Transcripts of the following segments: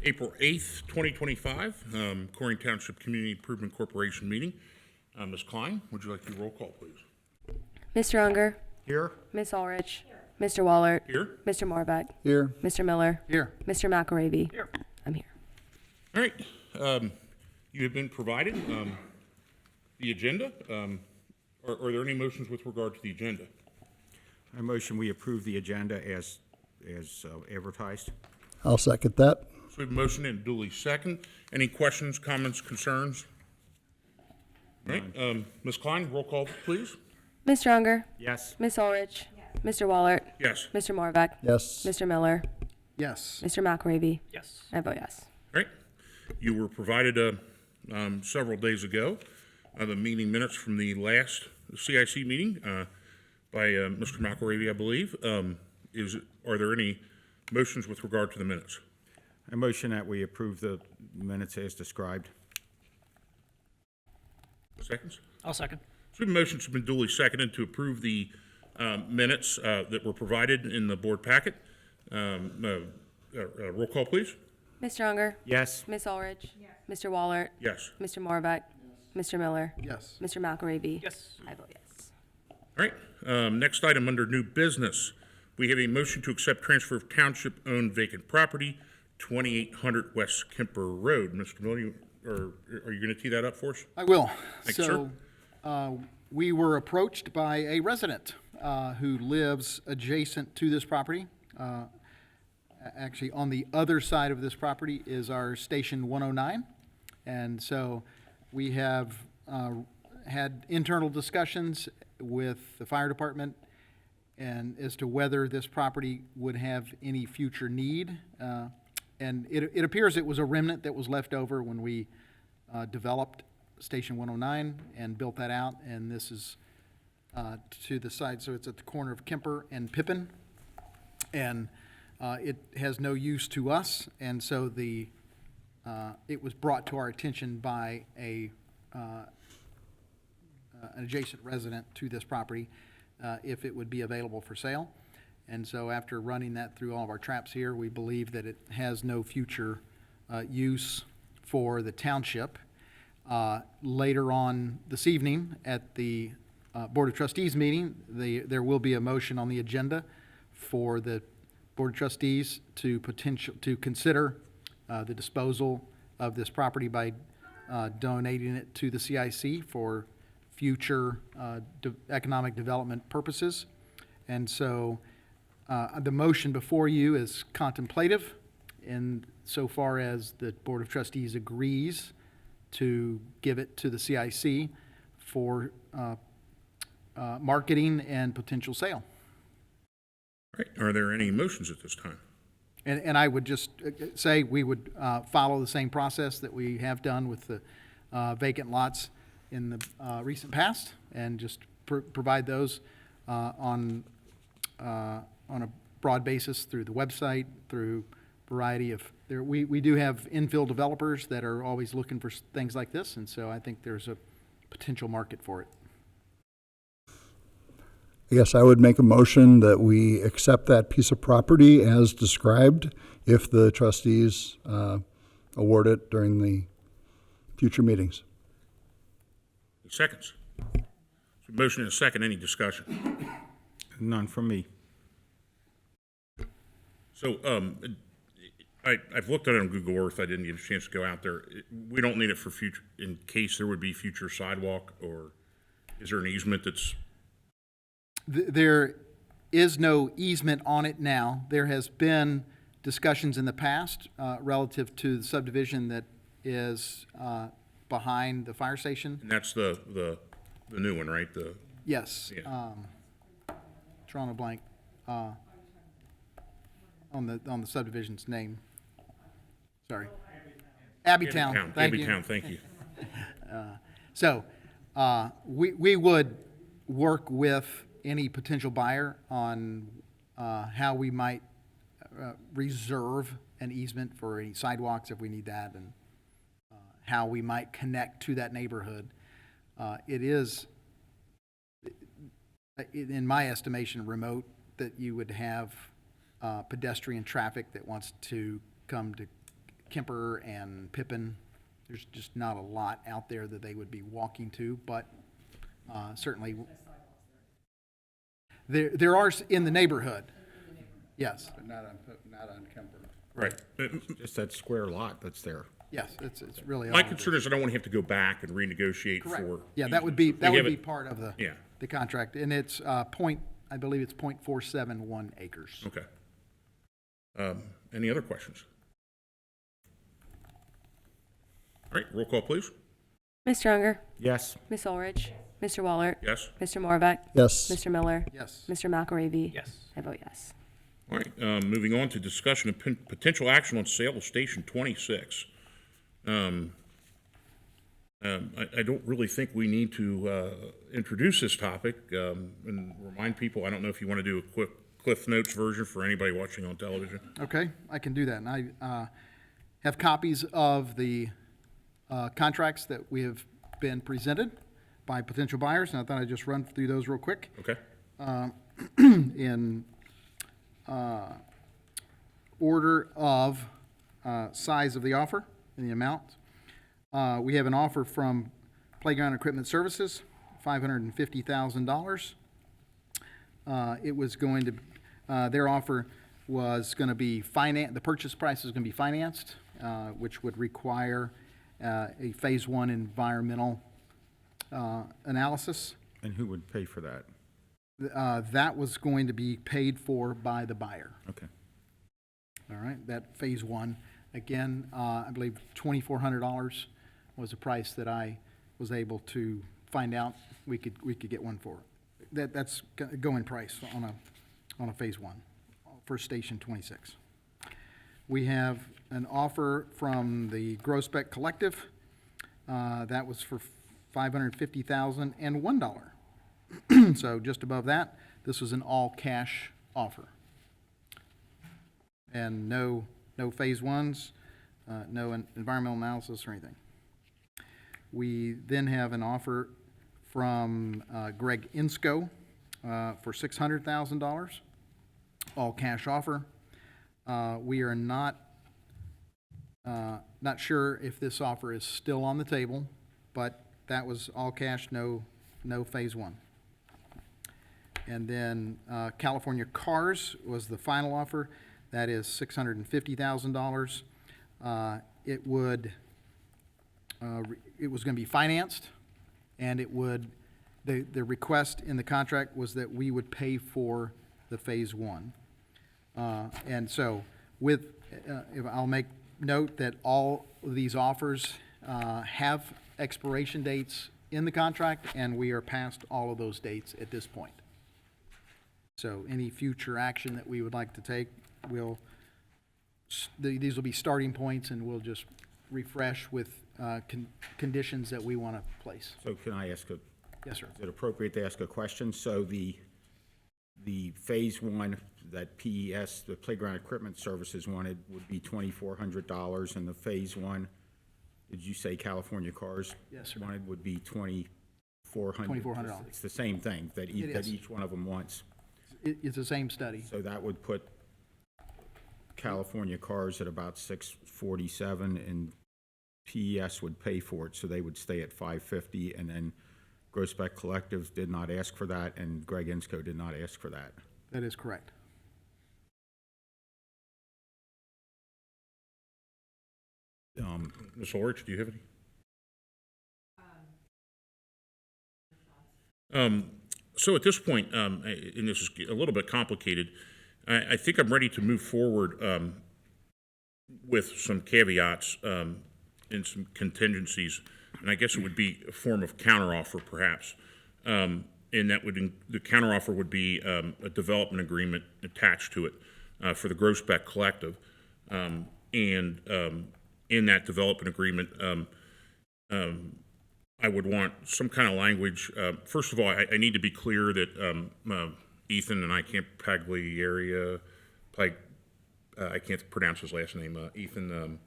April 8th, 2025, Colerain Township Community Improvement Corporation meeting. Ms. Klein, would you like your roll call, please? Mr. Unger. Here. Ms. Ulrich. Mr. Wallert. Here. Mr. Morbeck. Here. Mr. Miller. Here. Mr. McElravy. Here. I'm here. All right. You have been provided the agenda. Are there any motions with regard to the agenda? I motion we approve the agenda as advertised. I'll second that. So we have a motion and duly second. Any questions, comments, concerns? All right. Ms. Klein, roll call, please. Mr. Unger. Yes. Ms. Ulrich. Mr. Wallert. Yes. Mr. Morbeck. Yes. Mr. Miller. Yes. Mr. McElravy. Yes. I vote yes. All right. You were provided several days ago the meeting minutes from the last C.I.C. meeting by Mr. McElravy, I believe. Are there any motions with regard to the minutes? I motion that we approve the minutes as described. Seconds? I'll second. So motions have been duly seconded to approve the minutes that were provided in the board packet. Roll call, please. Mr. Unger. Yes. Ms. Ulrich. Mr. Wallert. Yes. Mr. Morbeck. Mr. Miller. Yes. Mr. McElravy. Yes. I vote yes. All right. Next item under new business. We have a motion to accept transfer of township-owned vacant property, 2800 West Kemper Road. Mr. Miller, are you going to tee that up for us? I will. Thank you, sir. We were approached by a resident who lives adjacent to this property. Actually, on the other side of this property is our Station 109. And so we have had internal discussions with the fire department and as to whether this property would have any future need. And it appears it was a remnant that was left over when we developed Station 109 and built that out. And this is to the side, so it's at the corner of Kemper and Pippin. And it has no use to us. And so it was brought to our attention by an adjacent resident to this property if it would be available for sale. And so after running that through all of our traps here, we believe that it has no future use for the township. Later on this evening at the Board of Trustees meeting, there will be a motion on the agenda for the Board of Trustees to consider the disposal of this property by donating it to the C.I.C. for future economic development purposes. And so the motion before you is contemplative in so far as the Board of Trustees agrees to give it to the C.I.C. for marketing and potential sale. All right. Are there any motions at this time? And I would just say we would follow the same process that we have done with the vacant lots in the recent past, and just provide those on a broad basis through the website, through variety of we do have infill developers that are always looking for things like this, and so I think there's a potential market for it. Yes, I would make a motion that we accept that piece of property as described if the trustees award it during the future meetings. Seconds. So motion and a second. Any discussion? None from me. So I've looked at it on Google Earth. I didn't get a chance to go out there. We don't need it for future, in case there would be future sidewalk, or is there an easement that's... There is no easement on it now. There has been discussions in the past relative to the subdivision that is behind the fire station. And that's the new one, right? Yes. Yeah. Drawing a blank on the subdivision's name. Sorry. Abbeytown. Thank you. Abbeytown, thank you. So we would work with any potential buyer on how we might reserve an easement for any sidewalks if we need that, and how we might connect to that neighborhood. It is, in my estimation, remote that you would have pedestrian traffic that wants to come to Kemper and Pippin. There's just not a lot out there that they would be walking to, but certainly. There are in the neighborhood. Yes, But not on Kemper. Right. Just that square lot that's there. yes, it's really. My all- concern is I don't want to have to go back and renegotiate Correct. for. Yeah, that would be, We that would have be it- part of the. Yeah. The contract, and it's I believe it's 0.471 acres. Okay. Any other questions? All right, roll call, please. Mr. Unger, Yes. Ms. Ulrich, Mr. Waller, Yes? Mr. Morbeck, Yes. Mr. Miller, Yes. Mr. McElravy. Yes. I vote yes. All right, moving on to discussion of potential action on sale of Station 26. I don't really think we need to introduce this topic and remind people. I don't know if you want to do a quick Cliff Notes version for anybody watching on television. Okay, I can do that. And I have copies of the contracts that we have been presented by potential buyers, and I thought I'd just run through those real quick. Okay? In order of size of the offer and the amount. We have an offer from Playground Equipment Services, $550,000. It was going to, their offer was going to be the purchase price is going to be financed, which would require a Phase 1 environmental analysis. And who would pay for that? That was going to be paid for by the buyer. Okay. All right, that Phase 1. Again, I believe $2,400 was the price that I was able to find out we could get one for. That's going price on a Phase 1 for Station 26. We have an offer from the Grossbeck Collective. That was for $550,000 and $1. So just above that, this was an all-cash offer. And no Phase 1s, no environmental analysis or anything. We then have an offer from Greg Insco for $600,000, all-cash offer. We are not sure if this offer is still on the table, but that was all cash, no Phase 1. And then California Cars was the final offer. That is $650,000. It was going to be financed, and the request in the contract was that we would pay for the Phase 1. And so I'll make note that all of these offers have expiration dates in the contract, and we are past all of those dates at this point. So any future action that we would like to take, these will be starting points, and we'll just refresh with conditions that we want to place. So can I ask Yes, sir. is it appropriate to ask a question? So the Phase 1 that PES, the Playground Equipment Services wanted would be $2,400, and the Phase 1, did you say California Cars? Yes, sir. Wanted would be $2,400. $2,400. It's the same thing that It is. each one of them wants. It's the same study. So that would put California Cars at about $647, and PES would pay for it, so they would stay at $550, and then Grossbeck Collectives did not ask for that, and Greg Insco did not ask for that. That is correct. Ms. Ulrich, do you have any? So at this point, and this is a little bit complicated, I think I'm ready to move forward with some caveats and some contingencies, and I guess it would be a form of counteroffer, perhaps. And that would the counteroffer would be a development agreement attached to it for the Grossbeck Collective, and in that development agreement, I would want some kind of language. First of all, I need to be clear that Ethan and I can't I can't pronounce his last name. Ethan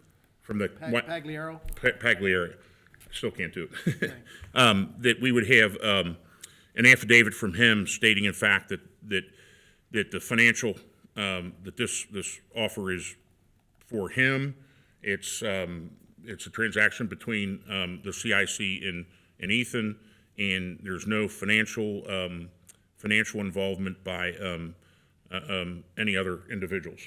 from the Pagliaro? Pagliari. I still can't do it. That we would have an affidavit from him stating, in fact, that the financial that this offer is for him It's a transaction between the CIC and Ethan, and there's no financial involvement by any other individuals.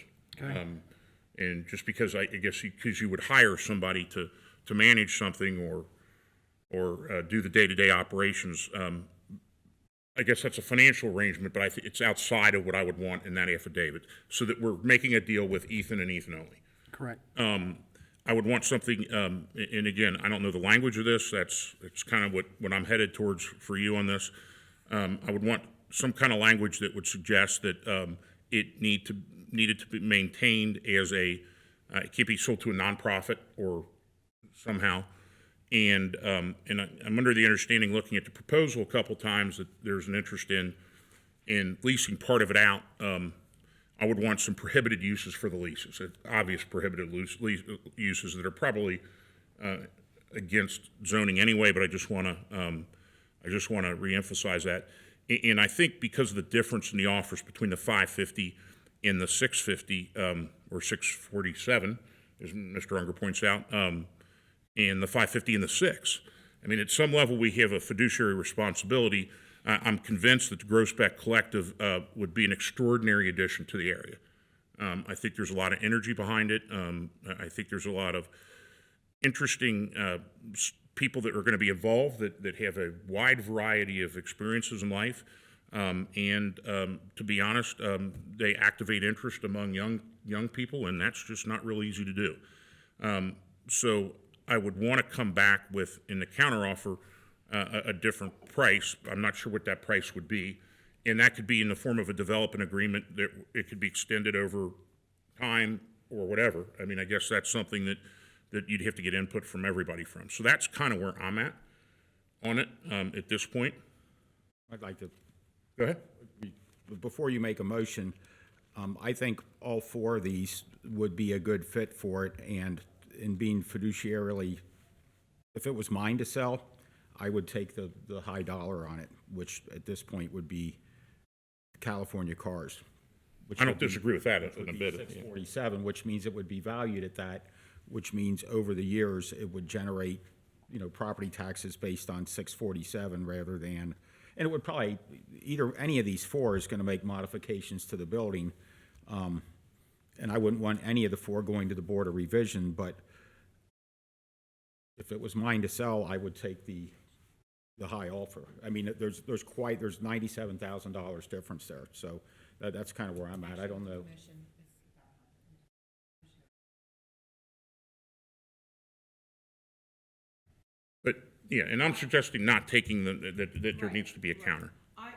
And just because I guess because you would hire somebody to manage something or do the day-to-day operations, I guess that's a financial arrangement, but I think it's outside of what I would want in that affidavit, so that we're making a deal with Ethan and Ethan only. Correct. I would want something, and again, I don't know the language of this. It's kind of what I'm headed towards for you on this. I would want some kind of language that would suggest that it needed to be maintained as it can't be sold to a nonprofit or somehow. And I'm under the understanding, looking at the proposal a couple times, that there's an interest in leasing part of it out. I would want some prohibited uses for the leases, obvious prohibited uses that are probably against zoning anyway. But I just want to reemphasize that. And I think because of the difference in the offers between the 550 and the 650 or 647, as Mr. Unger points out, and the 550 and the 6. I mean, at some level, we have a fiduciary responsibility. I'm convinced that the Grossbeck Collective would be an extraordinary addition to the area. I think there's a lot of energy behind it. I think there's a lot of interesting people that are going to be involved that have a wide variety of experiences in life. To be honest, they activate interest among young people, and that's just not real easy to do. So I would want to come back with, in the counteroffer, a different price. I'm not sure what that price would be, and that could be in the form of a development agreement that it could be extended over time or whatever. I mean, I guess that's something that you'd have to get input from everybody from. So that's kind of where I'm at on it at this point. I'd like to, Go ahead. before you make a motion, I think all four of these would be a good fit for it, and in being fiduciarily, if it was mine to sell, I would take the high dollar on it, which at this point would be California Cars. I don't disagree with that in a bit. 647, which means it would be valued at that, which means over the years it would generate, property taxes based on 647 rather than, and it would probably, any of these four is going to make modifications to the building, and I wouldn't want any of the four going to the Board of Revision, but if it was mine to sell, I would take the high offer. I mean, there's $97,000 difference there, so that's kind of where I'm at. I don't know. But yeah, and I'm suggesting not taking that there needs to be a counter. I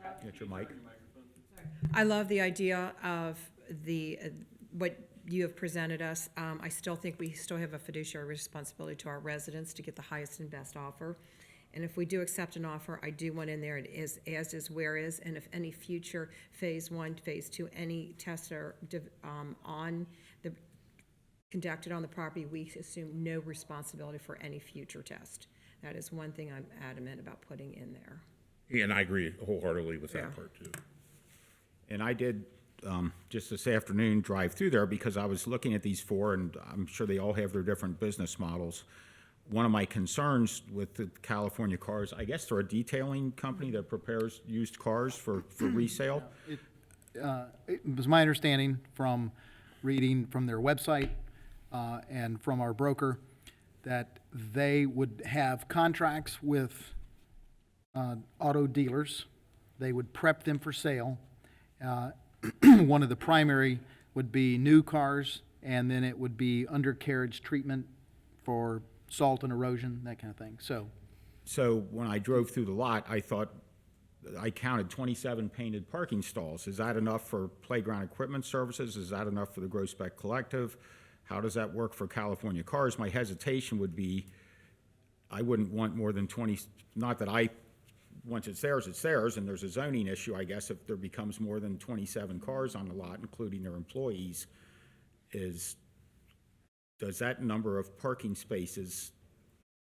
love. Get your mic. I love the idea of what you have presented us. I still think we still have a fiduciary responsibility to our residents to get the highest and best offer. And if we do accept an offer, I do want in there it is as is, where is, and if any future phase 1, phase 2, any tests are conducted on the property, we assume no responsibility for any future test. That is one thing I'm adamant about putting in there. Yeah, and I agree wholeheartedly with that Yeah. part too. And I did, just this afternoon, drive through there because I was looking at these four, and I'm sure they all have their different business models. One of my concerns with the California Cars, I guess they're a detailing company that prepares used cars for resale. It was my understanding from reading from their website and from our broker that they would have contracts with auto dealers. They would prep them for sale. One of the primary would be new cars, and then it would be undercarriage treatment for salt and erosion, that kind of thing. So when I drove through the lot, I thought, I counted 27 painted parking stalls. Is that enough for playground equipment services? Is that enough for the Grossbeck Collective? How does that work for California Cars? My hesitation would be, I wouldn't want more than 20, not that once it's theirs, and there's a zoning issue, I guess, if there becomes more than 27 cars on the lot, including their employees, does that number of parking spaces,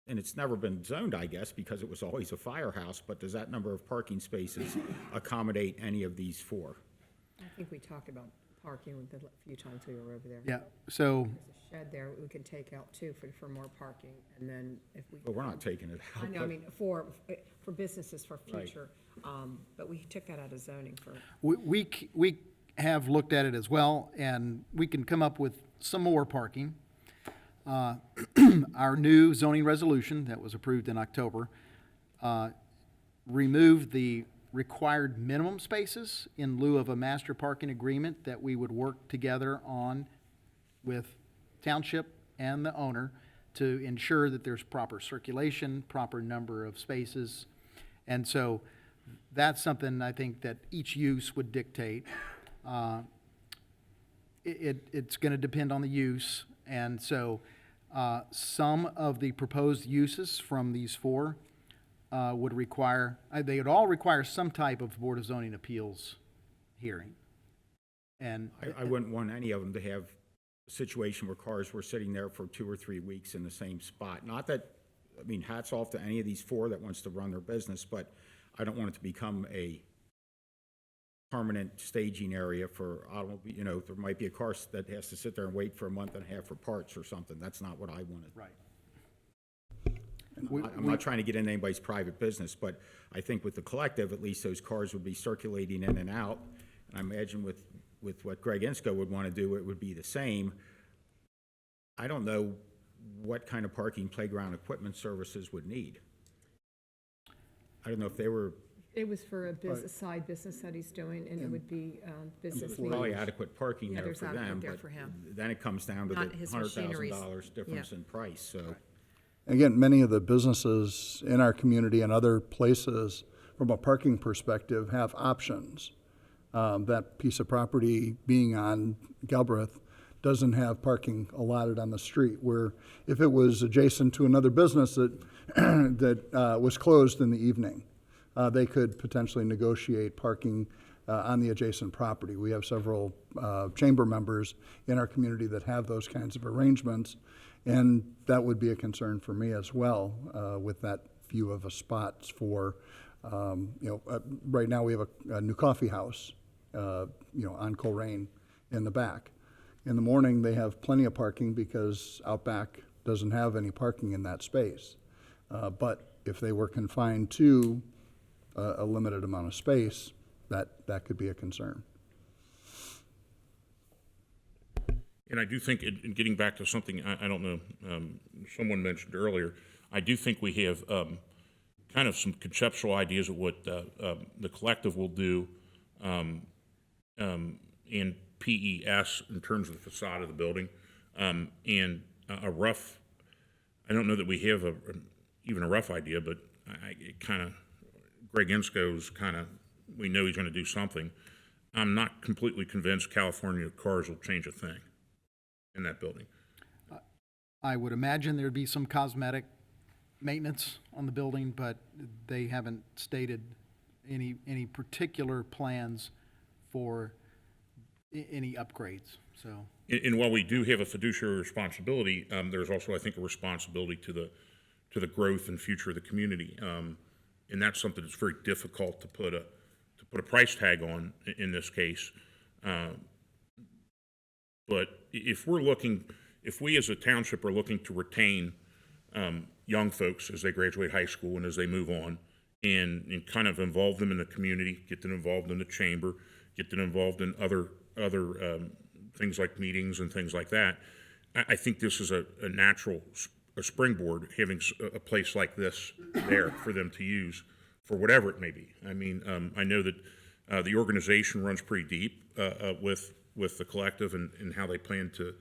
and it's never been zoned, I guess, because it was always a firehouse, but does that number of parking spaces accommodate any of these four? I think we talked about parking with the few times we were over there. Yeah, so, There's a shed there we could take out too for more parking, and then if we. But we're not taking it out. I know, I but- mean, for businesses for future, but we took that out of zoning for, we have looked at it as well, and we can come up with some more parking. Our new zoning resolution that was approved in October removed the required minimum spaces in lieu of a master parking agreement that we would work together on with Township and the owner to ensure that there's proper circulation, proper number of spaces. And so that's something I think that each use would dictate. It's going to depend on the use. And so some of the proposed uses from these four would require, they would all require some type of Board of Zoning Appeals hearing. And I wouldn't want any of them to have a situation where cars were sitting there for 2 or 3 weeks in the same spot. Not that, I mean, hats off to any of these four that wants to run their business, but I don't want it to become a permanent staging area for automobile, you know, there might be a car that has to sit there and wait for a month and a half for parts or something. That's not what I wanted. right. I'm not trying to get into anybody's private business, but I think with the collective, at least those cars would be circulating in and out. And I imagine with what Greg Insko would want to do, it would be the same. I don't know what kind of parking playground equipment services would need. I don't know if they were it was for a business, side business that he's doing, and it would be business probably meetings. adequate parking Yeah, there there's for adequate them, there but for him. then it comes down to the Not his machineries. $100,000 difference Yeah. in price, so. Again, many of the businesses in our community and other places, from a parking perspective, have options. That piece of property being on Galbraith doesn't have parking allotted on the street, where if it was adjacent to another business that, that was closed in the evening, they could potentially negotiate parking on the adjacent property. We have several chamber members in our community that have those kinds of arrangements, and that would be a concern for me as well, with that few of a spots for, right now we have a new coffee house, on Colerain in the back. In the morning, they have plenty of parking because Outback doesn't have any parking in that space. But if they were confined to a limited amount of space, that could be a concern. And I do think, in getting back to something, I don't know, someone mentioned earlier, I do think we have kind of some conceptual ideas of what the collective will do in PES in terms of the facade of the building. And a rough, I don't know that we have even a rough idea, but it kind of, Greg Insko's kind of, we know he's going to do something. I'm not completely convinced California cars will change a thing in that building. I would imagine there'd be some cosmetic maintenance on the building, but they haven't stated any particular plans for any upgrades, so. And while we do have a fiduciary responsibility, there's also, I think, a responsibility to the growth and future of the community. And that's something that's very difficult to put a price tag on in this case. But if we as a township are looking to retain young folks as they graduate high school and as they move on, and kind of involve them in the community, get them involved in the chamber, get them involved in other things like meetings and things like that, I think this is a natural springboard, having a place like this there for them to use for whatever it may be. I mean, I know that the organization runs pretty deep with the collective and how they plan to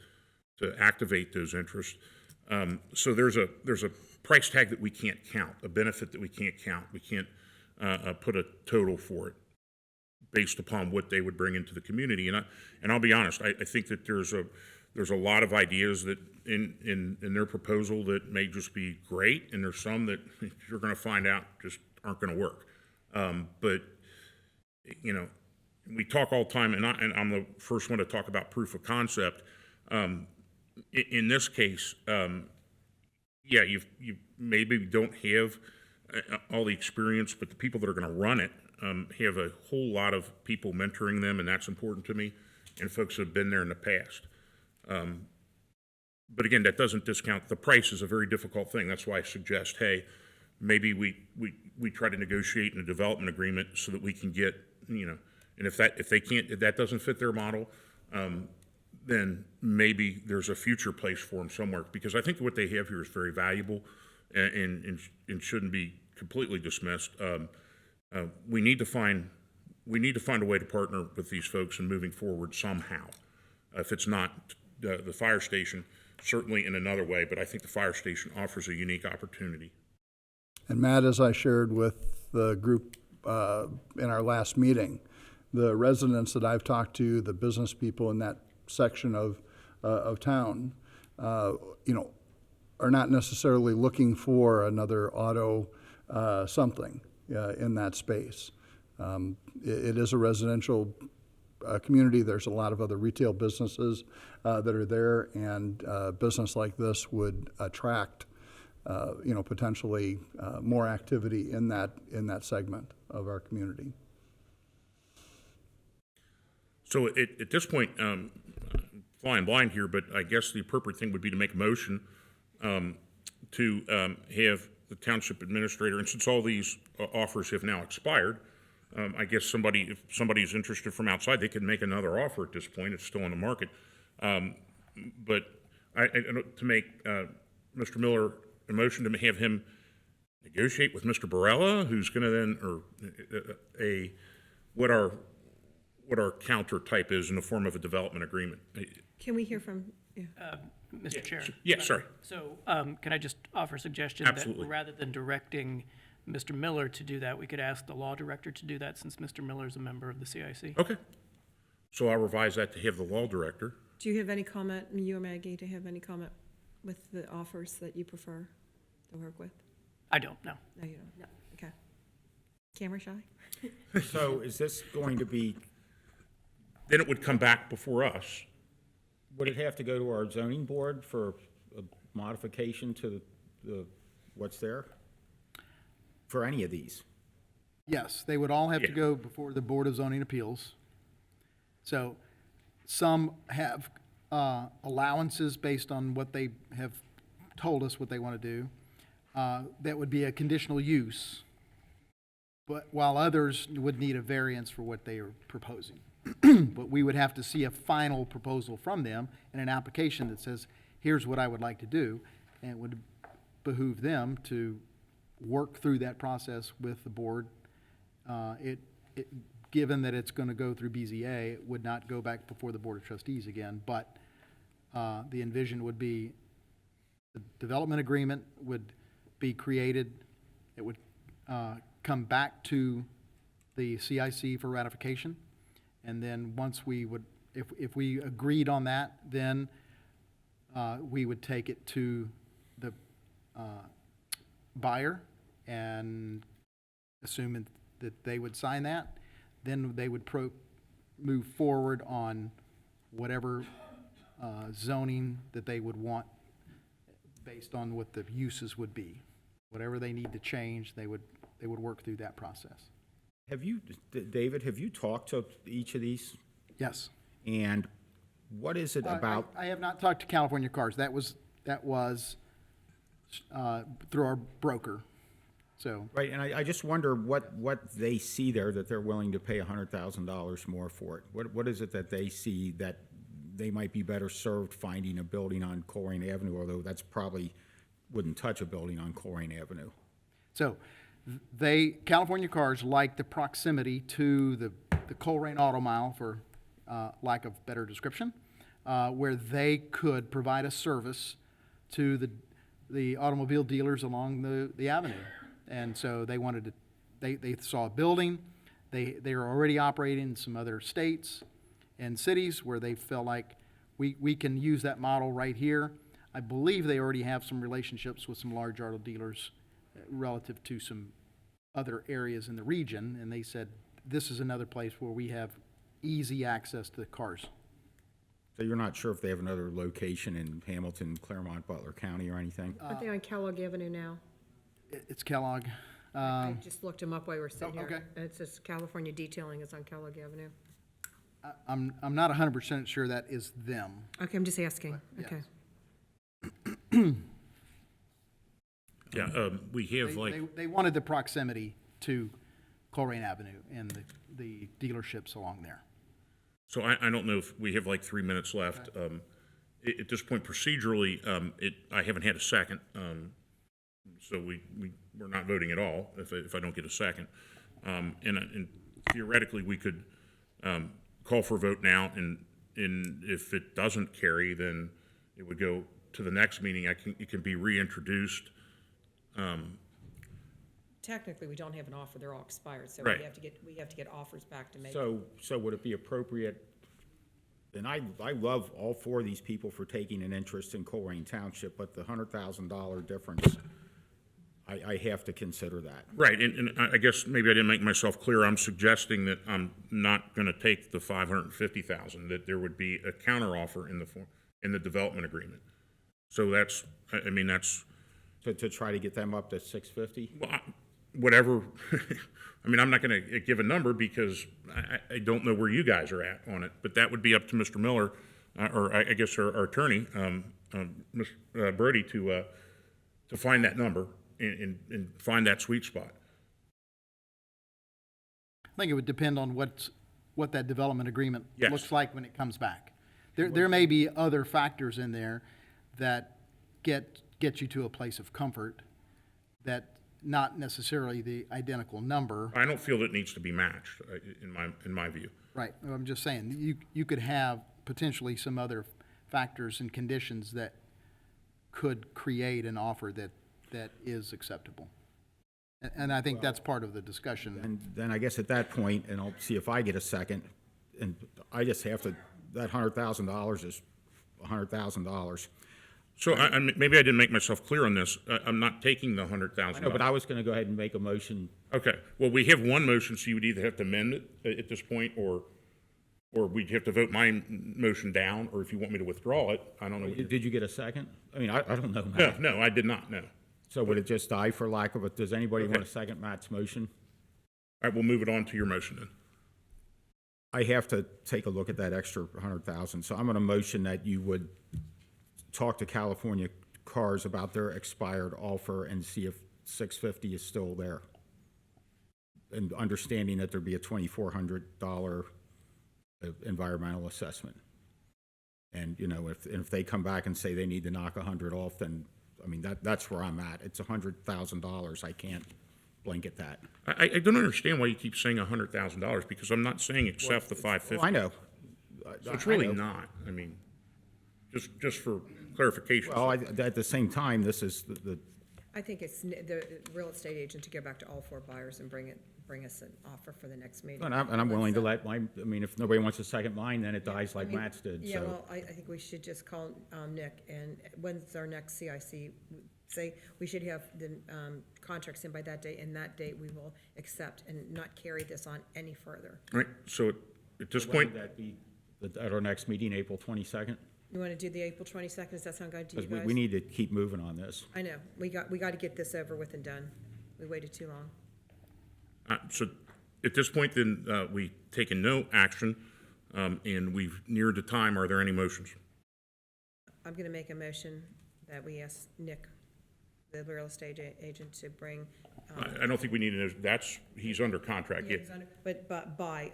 activate those interests. So there's a price tag that we can't count, a benefit that we can't count. We can't put a total for it based upon what they would bring into the community. And I'll be honest, I think that there's a lot of ideas that in their proposal that may just be great, and there's some that you're going to find out just aren't going to work. But we talk all the time, and I'm the first one to talk about proof of concept. In this case, yeah, you maybe don't have all the experience, but the people that are going to run it have a whole lot of people mentoring them, and that's important to me. and folks have been there in the past. But again, that doesn't discount, the price is a very difficult thing. That's why I suggest, hey, maybe we try to negotiate in a development agreement so that we can get, and if that doesn't fit their model, then maybe there's a future place for them somewhere. Because I think what they have here is very valuable and shouldn't be completely dismissed. We need to find a way to partner with these folks in moving forward somehow. If it's not the fire station, certainly in another way, but I think the fire station offers a unique opportunity. And Matt, as I shared with the group in our last meeting, the residents that I've talked to, the business people in that section of town, are not necessarily looking for another auto something in that space. It is a residential community. There's a lot of other retail businesses that are there, and a business like this would attract, potentially more activity in that segment of our community. So at this point, flying blind here, but I guess the appropriate thing would be to make a motion to have the township administrator, and since all these offers have now expired, I guess if somebody's interested from outside, they could make another offer at this point. It's still on the market. But to make Mr. Miller a motion to have him negotiate with Mr. Barella, who's going to then, what our counter type is in the form of a development agreement. Can we hear from, yeah. Mr. Chair. Yeah, sorry. So can I just offer a suggestion? Absolutely. That rather than directing Mr. Miller to do that, we could ask the law director to do that since Mr. Miller is a member of the C.I.C. Okay. So I'll revise that to have the law director. Do you have any comment, you or Maggie, to have any comment with the offers that you prefer to work with? I don't know. No, you don't? No. Okay. Camera shy? So is this going to be, Then it would come back before us. would it have to go to our zoning board for a modification to what's there? For any of these? Yes, they would all have to Yeah. go before the Board of Zoning Appeals. So some have allowances based on what they have told us what they want to do. That would be a conditional use, but while others would need a variance for what they are proposing. But we would have to see a final proposal from them and an application that says, here's what I would like to do, and it would behoove them to work through that process with the board. Given that it's going to go through BZA, it would not go back before the Board of Trustees again, but the envision would be the development agreement would be created. It would come back to the C.I.C. for ratification. And then once we would, if we agreed on that, then we would take it to the buyer, and assuming that they would sign that, then they would move forward on whatever zoning that they would want based on what the uses would be. Whatever they need to change, they would work through that process. David, have you talked to each of these? Yes. And what is it about? I have not talked to California Cars. That was through our broker. So, Right, and I just wonder what they see there that they're willing to pay $100,000 more for it. What is it that they see that they might be better served finding a building on Colerain Avenue, although that's probably wouldn't touch a building on Colerain Avenue? so California Cars like the proximity to the Colerain Auto Mile, for lack of better description, where they could provide a service to the automobile dealers along the avenue. And so they wanted to, they saw a building, they are already operating in some other states and cities where they felt like we can use that model right here. I believe they already have some relationships with some large auto dealers relative to some other areas in the region, and they said, this is another place where we have easy access to the cars. So you're not sure if they have another location in Hamilton, Claremont, Butler County or anything? Aren't they on Kellogg Avenue now? It's Kellogg. I just looked them up while we were sitting oh, here. okay. It says California Detailing is on Kellogg Avenue. I'm not 100% sure that is them. Okay, I'm just asking, okay. Yeah, we have They wanted the proximity to Colerain Avenue and the dealerships along there. so I don't know if we have like 3 minutes left. At this point procedurally, I haven't had a second. So we're not voting at all if I don't get a second. And theoretically, we could call for a vote now, and if it doesn't carry, then it would go to the next meeting. It can be reintroduced. Technically, we don't have an offer, they're all expired, so Right. we have to get offers back to make. So would it be appropriate, and I love all four of these people for taking an interest in Colerain Township, but the $100,000 difference, I have to consider that. Right, and I guess maybe I didn't make myself clear. I'm suggesting that I'm not going to take the $550,000, that there would be a counteroffer in the development agreement. So that's, I mean, that's, To try to get them up to 650? well, whatever. I mean, I'm not going to give a number because I don't know where you guys are at on it, but that would be up to Mr. Miller, or I guess our attorney, Mr. Brody, to find that number and find that sweet spot. I think it would depend on what that development agreement Yes. looks like when it comes back. There may be other factors in there that get you to a place of comfort, that not necessarily the identical number. I don't feel that it needs to be matched, in my view. Right, I'm just saying, you could have potentially some other factors and conditions that could create an offer that is acceptable. And I think that's part of the discussion. And then I guess at that point, and I'll see if I get a second, and I just have to, that $100,000 is $100,000. So maybe I didn't make myself clear on this. I'm not taking the $100,000. No, but I was gonna go ahead and make a motion. Okay, well, we have one motion, so you would either have to amend it at this point, or we'd have to vote my motion down, or if you want me to withdraw it, I don't know. Did you get a second? I mean, I don't know. No, I did not, no. All So would it just die for lack of does anybody want to second Matt's motion? right, we'll move it on to your motion then. I have to take a look at that extra 100,000, so I'm gonna motion that you would talk to California Cars about their expired offer and see if 650 is still there. And understanding that there'd be a $2,400 environmental assessment. And, you know, if they come back and say they need to knock 100 off, then, I mean, that's where I'm at. It's $100,000. I can't blanket that. I don't understand why you keep saying $100,000, because I'm not saying accept the Well, 550. I know. So it's I really know. not, I mean, just for clarification. Well, at the same time, this is the I think it's the real estate agent to go back to all four buyers and bring us an offer for the next meeting. and I'm willing to let I mean, if nobody wants to second mine, then it dies like I mean, Matt's did, Yeah, so. well, I think we should just call Nick, and when's our next CIC? Say, we should have the contracts in by that date, and that date we will accept and not carry this on any further. All right, so at this When point, would that be at our next meeting, April 22nd? You want to do the April 22nd? Does that sound good to you Because guys? we need to keep moving on this. I know, we got to get this over with and done. We waited too long. so at this point, then, we taken no action, and we've neared the time. Are there any motions? I'm going to make a motion that we ask Nick, the real estate agent, to bring. I don't think we need to, he's under contract. Yeah, Yeah. he's under- But by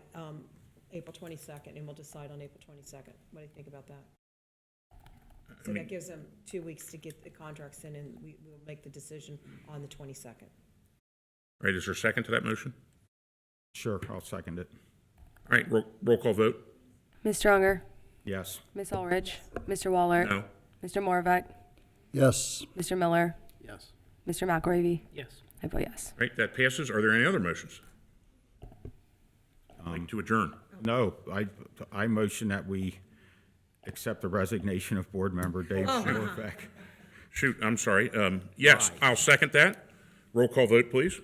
April 22nd, and we'll decide on April 22nd. What do you think about that? So that gives them 2 weeks to get the contracts in, and we'll make the decision on the 22nd. All right, is there a second to that motion? Sure, I'll second it. All right, roll call vote? Ms. Stronger, Yes. Ms. Ulrich, Mr. Waller, No. Mr. Moravec, Yes. Mr. Miller, Yes. Mr. McElravy. Yes. I vote yes. All right, that passes. Are there any other motions? Like to adjourn? No, I motion that we accept the resignation of board member Dave Schwarbeck. Shoot, I'm sorry. Yes, I'll second that. Roll call vote, please.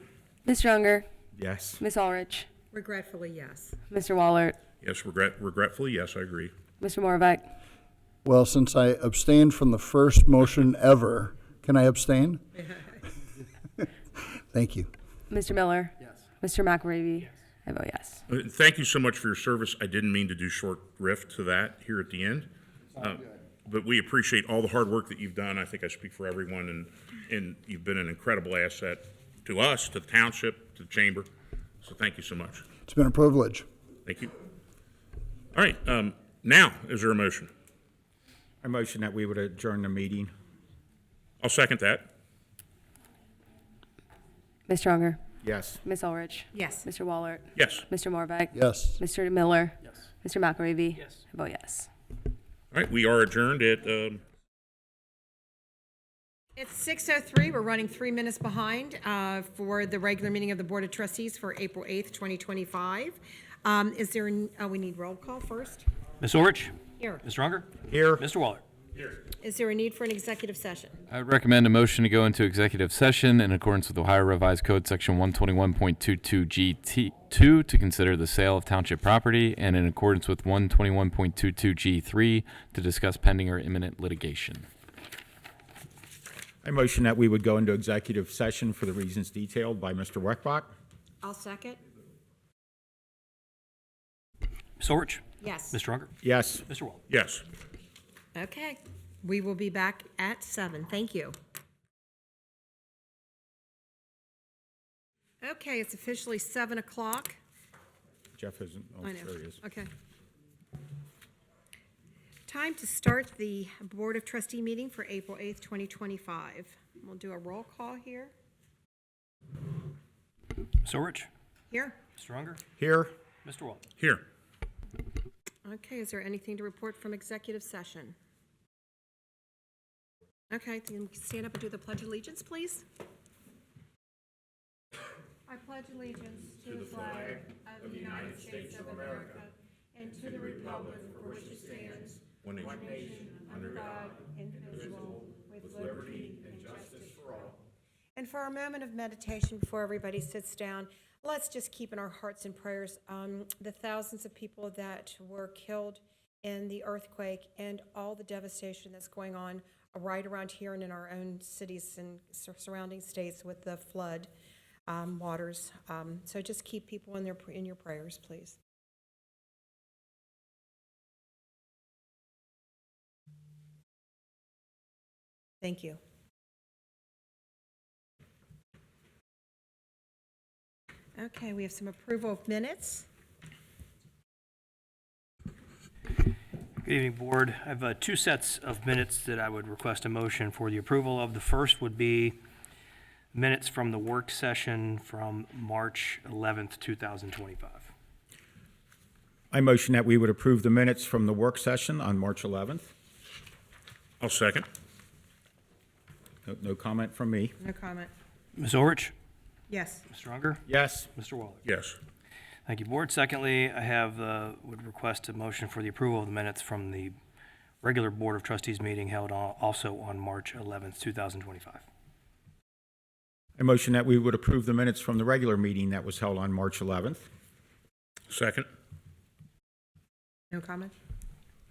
Ms. Stronger, Yes. Ms. Ulrich, Regretfully, yes. Mr. Waller, Yes, regretfully, yes, I agree. Mr. Moravec. Well, since I abstained from the first motion ever, can I abstain? Thank you. Mr. Miller? Yes. Mr. McElravy? I vote yes. Thank you so much for your service. I didn't mean to do short riff to that here at the end. But we appreciate all the hard work that you've done. I think I speak for everyone, and you've been an incredible asset to us, to the township, to the chamber. So thank you so much. It's been a privilege. Thank you. All right, now, is there a motion? I motion that we would adjourn the meeting. I'll second that. Ms. Stronger, Yes. Ms. Ulrich, Yes. Mr. Wallert, Yes. Mr. Morbeck, Yes. Mr. Miller, Yes. Mr. McAravy. Yes. I vote yes. All right, we are adjourned at, It's 6:03. We're running 3 minutes behind for the regular meeting of the Board of Trustees for April 8th, 2025. Is there, we need roll call first? Ms. Orich? Here. Ms. Stronger? Here. Mr. Waller? Is there a need for an executive session? I would recommend a motion to go into executive session in accordance with Ohio Revised Code, Section 121.22G2, to consider the sale of township property, and in accordance with 121.22G3, to discuss pending or imminent litigation. I motion that we would go into executive session for the reasons detailed by Mr. Weckbach. I'll second. Ms. Orich? Yes. Ms. Stronger? Yes. Mr. Waller? yes. Okay. We will be back at 7. Thank you. Okay, it's officially 7 o'clock. Jeff isn't, oh, I know. there he is. Okay. Time to start the Board of Trustee meeting for April 8th, 2025. We'll do a roll call here. Ms. Orich? Here. Ms. Stronger? Here. Mr. Waller? Here. Okay, is there anything to report from executive session? Okay, then stand up and do the Pledge of Allegiance, please. I pledge allegiance to the flag of the United States of America and to the republic for which it stands, one nation, under God, indivisible, with liberty and justice for all. And for our moment of meditation before everybody sits down, let's just keep in our hearts and prayers the thousands of people that were killed in the earthquake and all the devastation that's going on right around here and in our own cities and surrounding states with the flood waters. So just keep people in your prayers, please. Thank you. Okay, we have some approval of minutes. Good evening, Board. I have 2 sets of minutes that I would request a motion for the approval of. The first would be minutes from the work session from March 11th, 2025. I motion that we would approve the minutes from the work session on March 11th. I'll second. No comment from me. No comment. Ms. Orich? Yes. Ms. Stronger? Yes. Mr. Waller? Yes. Thank you, Board. Secondly, I have, would request a motion for the approval of the minutes from the regular Board of Trustees meeting held also on March 11th, 2025. I motion that we would approve the minutes from the regular meeting that was held on March 11th. Second. No comment?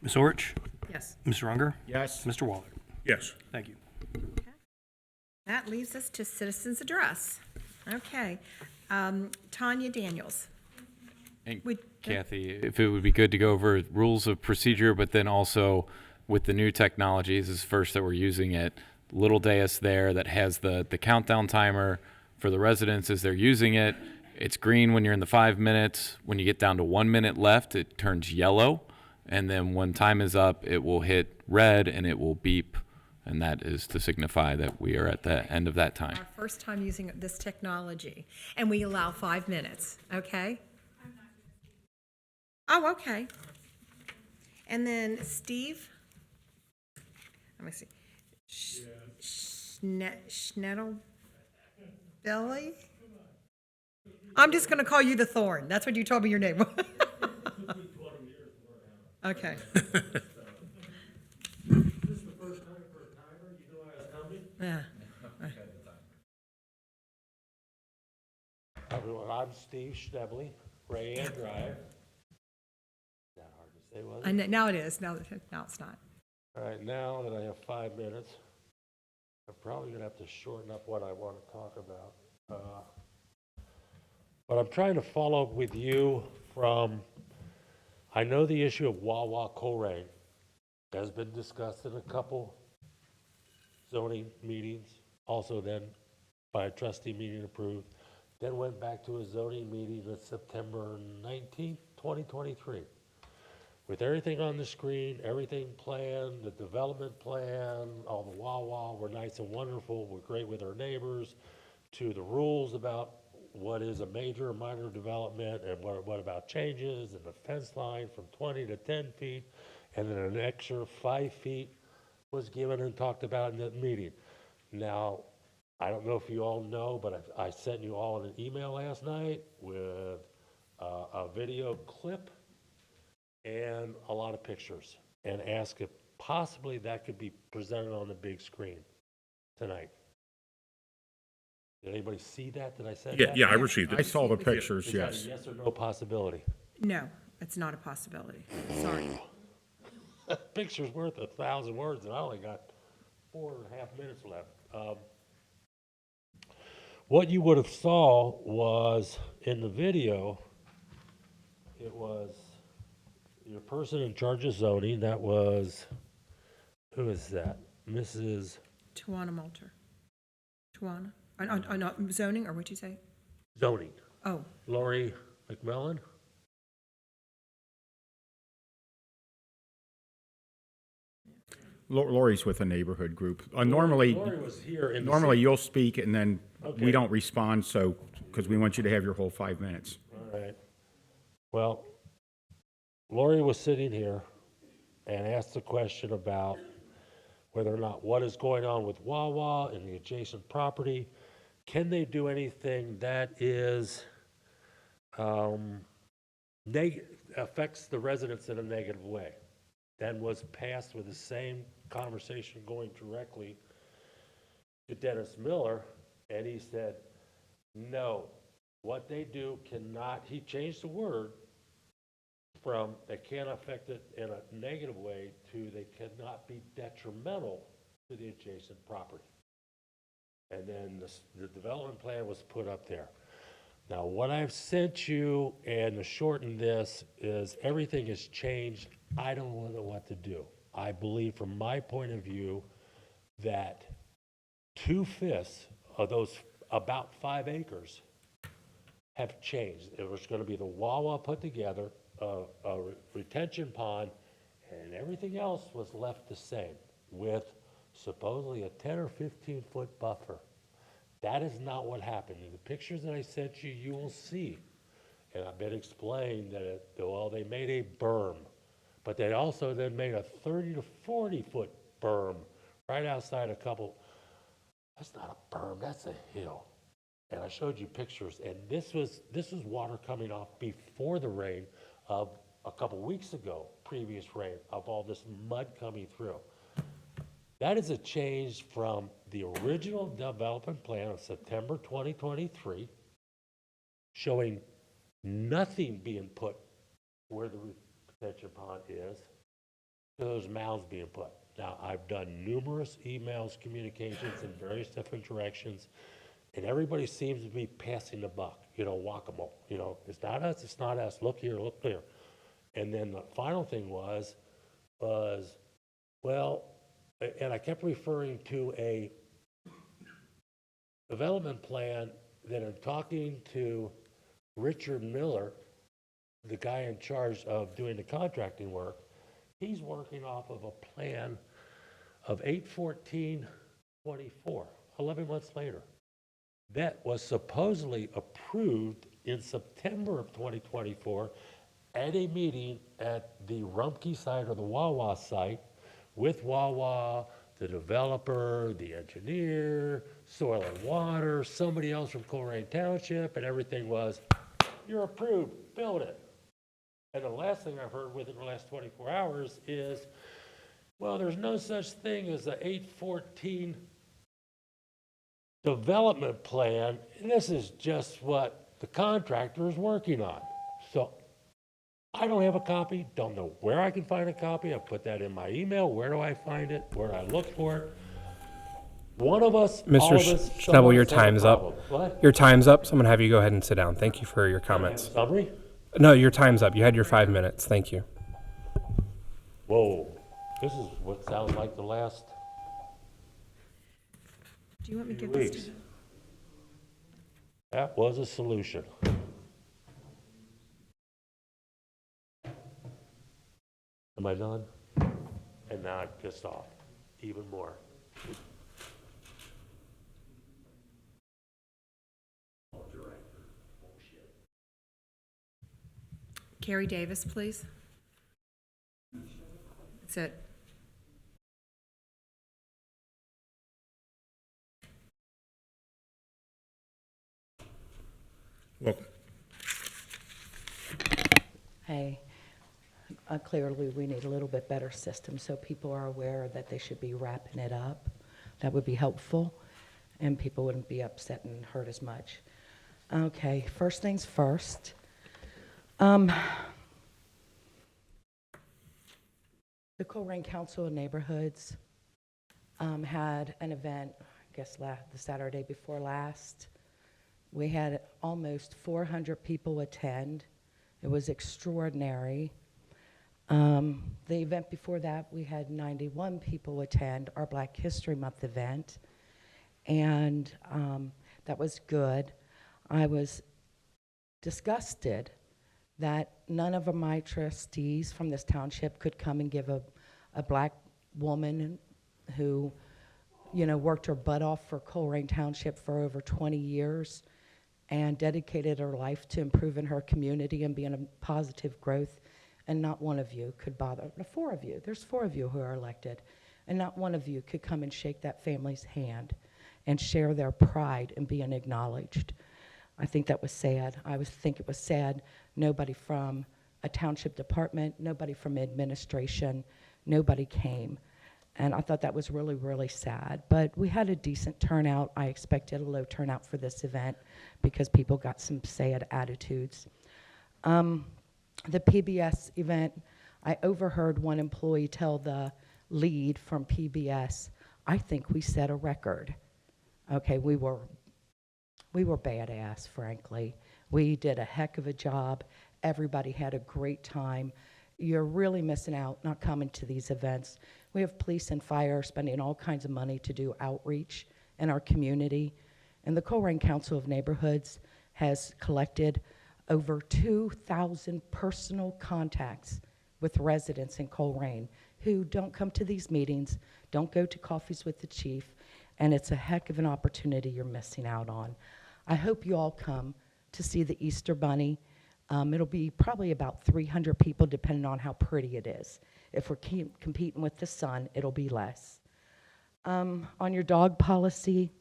Ms. Orich? Yes. Ms. Runger? Yes. Mr. Waller? Yes. Thank you. That leaves us to citizens' address. Okay. Tanya Daniels. And Would- Kathy, if it would be good to go over rules of procedure, but then also with the new technologies, this is first that we're using it, little dais there that has the countdown timer for the residents as they're using it. It's green when you're in the 5 minutes. When you get down to 1 minute left, it turns yellow. And then when time is up, it will hit red and it will beep. And that is to signify that we are at the end of that time. Our first time using this technology, and we allow 5 minutes, okay? Oh, okay. And then Steve? Let me see. Schnettel Billy? I'm just gonna call you the Thorn. That's what you told me your name was. Okay. This is the first time for a timer, you know I was coming? Yeah. Everyone, I'm Steve Schnebley, Rayanne Drive. Not hard to say, was I it? know, now it is. Now it's not. All right, now that I have 5 minutes, I'm probably gonna have to shorten up what I want to talk about. But I'm trying to follow up with you from, I know the issue of Wawa Colerain has been discussed in a couple zoning meetings, also then by a trustee meeting approved, then went back to a zoning meeting on September 19th, 2023. With everything on the screen, everything planned, the development plan, all the Wawa, we're nice and wonderful, we're great with our neighbors, to the rules about what is a major or minor development and what about changes and the fence line from 20 to 10 feet, and then an extra 5 feet was given and talked about in that meeting. Now, I don't know if you all know, but I sent you all an email last night with a video clip and a lot of pictures, and asked if possibly that could be presented on the big screen tonight. Did anybody see that? Did I send Yeah, that? yeah, I received I it. saw the pictures, Is that a yes. yes or no possibility? No, it's not a possibility. Sorry. Picture's worth 1,000 words, and I only got 4.5 minutes left. What you would have saw was, in the video, it was your person in charge of zoning, that was, who is that? Mrs. Tawana Moulter. Tawana? Not zoning, or what'd you say? Zoning, Oh, Lori McMillan? Lori's with a neighborhood group. Normally, Lori was here in the. normally you'll speak and then Okay. we don't respond, so, because we want you to have your whole 5 minutes. All right. Well, Lori was sitting here and asked the question about whether or not what is going on with Wawa and the adjacent property. Can they do anything that is, affects the residents in a negative way? Then was passed with the same conversation going directly to Dennis Miller, and he said, no, what they do cannot, he changed the word from they can't affect it in a negative way to they cannot be detrimental to the adjacent property. And then the development plan was put up there. Now, what I've sent you, and to shorten this, is everything has changed. I don't know what to do. I believe, from my point of view, that 2/5 of those about 5 acres have changed. It was going to be the Wawa put together, a retention pond, and everything else was left the same, with supposedly a 10 or 15-foot buffer. That is not what happened. In the pictures that I sent you, you will see, and I've been explained that, they made a berm, but they also then made a 30 to 40-foot berm right outside a couple. That's not a berm, that's a hill. And I showed you pictures, and this was water coming off before the rain of a couple weeks ago, previous rain, of all this mud coming through. That is a change from the original development plan of September 2023, showing nothing being put where the retention pond is, to those mounds being put. Now, I've done numerous emails, communications in various different directions, and everybody seems to be passing the buck, whack-a-mole. It's not us, look here, look there. And then the final thing was, well, and I kept referring to a development plan that I'm talking to Richard Miller, the guy in charge of doing the contracting work. He's working off of a plan of 8/14/24, 11 months later. That was supposedly approved in September of 2024 at a meeting at the Rumpke site or the Wawa site with Wawa, the developer, the engineer, Soil and Water, somebody else from Colerain Township, and everything was, you're approved, build it. And the last thing I've heard within the last 24 hours is, well, there's no such thing as a 8/14 development plan, and this is just what the contractor is working on. So I don't have a copy, don't know where I can find a copy. I put that in my email. Where do I find it? Where do I look for it? One of us, all of Mr. us, some Schnabel, of your us have a time's problem. up. What? Your time's up, so I'm gonna have you go ahead and sit down. Thank you for your comments. Summary? No, your time's up. You had your 5 minutes. Thank you. Whoa, this is what sounds like the last Do you want me to few give this weeks. to? That was a solution. Am I done? And now I'm pissed off even more. Carrie Davis, please. That's it. Welcome. Hey, clearly, we need a little bit better system so people are aware that they should be wrapping it up. That would be helpful, and people wouldn't be upset and hurt as much. Okay, first things first. The Colerain Council of Neighborhoods had an event, I guess the Saturday before last. We had almost 400 people attend. It was extraordinary. The event before that, we had 91 people attend our Black History Month event, and that was good. I was disgusted that none of my trustees from this township could come and give a black woman who, you know, worked her butt off for Colerain Township for over 20 years and dedicated her life to improving her community and being a positive growth, and not one of you could bother. Four of you, there's 4 of you who are elected, and not one of you could come and shake that family's hand and share their pride in being acknowledged. I think that was sad. Think it was sad. Nobody from a township department, nobody from administration, nobody came. And I thought that was really, really sad. But we had a decent turnout. I expected a low turnout for this event because people got some sad attitudes. The PBS event, I overheard one employee tell the lead from PBS, I think we set a record. Okay, we were badass, frankly. We did a heck of a job. Everybody had a great time. You're really missing out not coming to these events. We have police and fire spending all kinds of money to do outreach in our community. And the Colerain Council of Neighborhoods has collected over 2,000 personal contacts with residents in Colerain who don't come to these meetings, don't go to coffees with the chief, and it's a heck of an opportunity you're missing out on. I hope you all come to see the Easter Bunny. It'll be probably about 300 people, depending on how pretty it is. If we're competing with the sun, it'll be less. On your dog policy,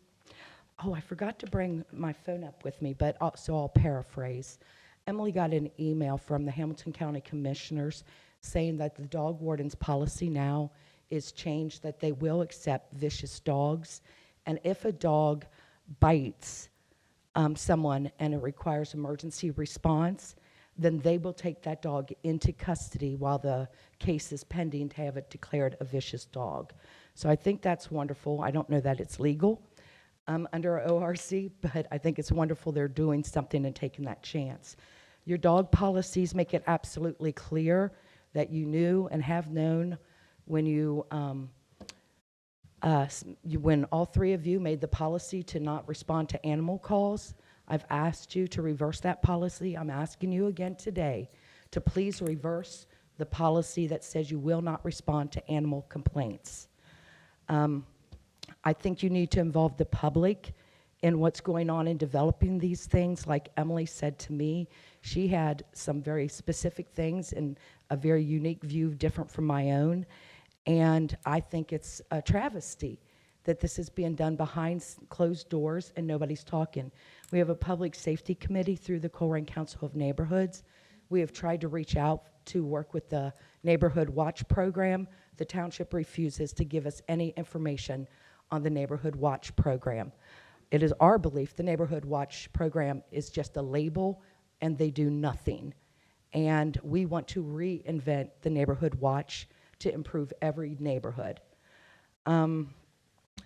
I forgot to bring my phone up with me, but so I'll paraphrase. Emily got an email from the Hamilton County Commissioners saying that the dog warden's policy now is changed, that they will accept vicious dogs, and if a dog bites someone and it requires emergency response, then they will take that dog into custody while the case is pending to have it declared a vicious dog. So I think that's wonderful. I don't know that it's legal under ORC, but I think it's wonderful they're doing something and taking that chance. Your dog policies make it absolutely clear that you knew and have known when when all 3 of you made the policy to not respond to animal calls. I've asked you to reverse that policy. I'm asking you again today to please reverse the policy that says you will not respond to animal complaints. I think you need to involve the public in what's going on in developing these things. Like Emily said to me, she had some very specific things and a very unique view different from my own. And I think it's a travesty that this is being done behind closed doors and nobody's talking. We have a public safety committee through the Colerain Council of Neighborhoods. We have tried to reach out to work with the Neighborhood Watch program. The township refuses to give us any information on the Neighborhood Watch program. It is our belief the Neighborhood Watch program is just a label and they do nothing. And we want to reinvent the Neighborhood Watch to improve every neighborhood.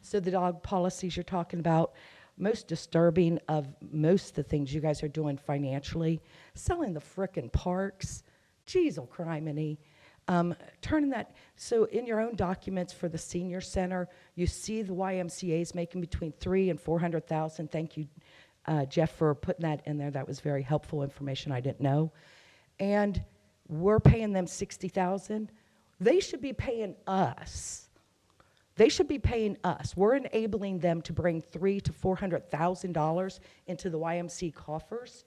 So the dog policies you're talking about, most disturbing of most of the things you guys are doing financially, selling the frickin' parks, geez, oh criminy. Turning that, so in your own documents for the senior center, you see the YMCA's making between 300,000 and 400,000. Thank you, Jeff, for putting that in there. That was very helpful information I didn't know. And we're paying them 60,000. They should be paying us. They should be paying us. We're enabling them to bring $300,000 to $400,000 into the YMC coffers.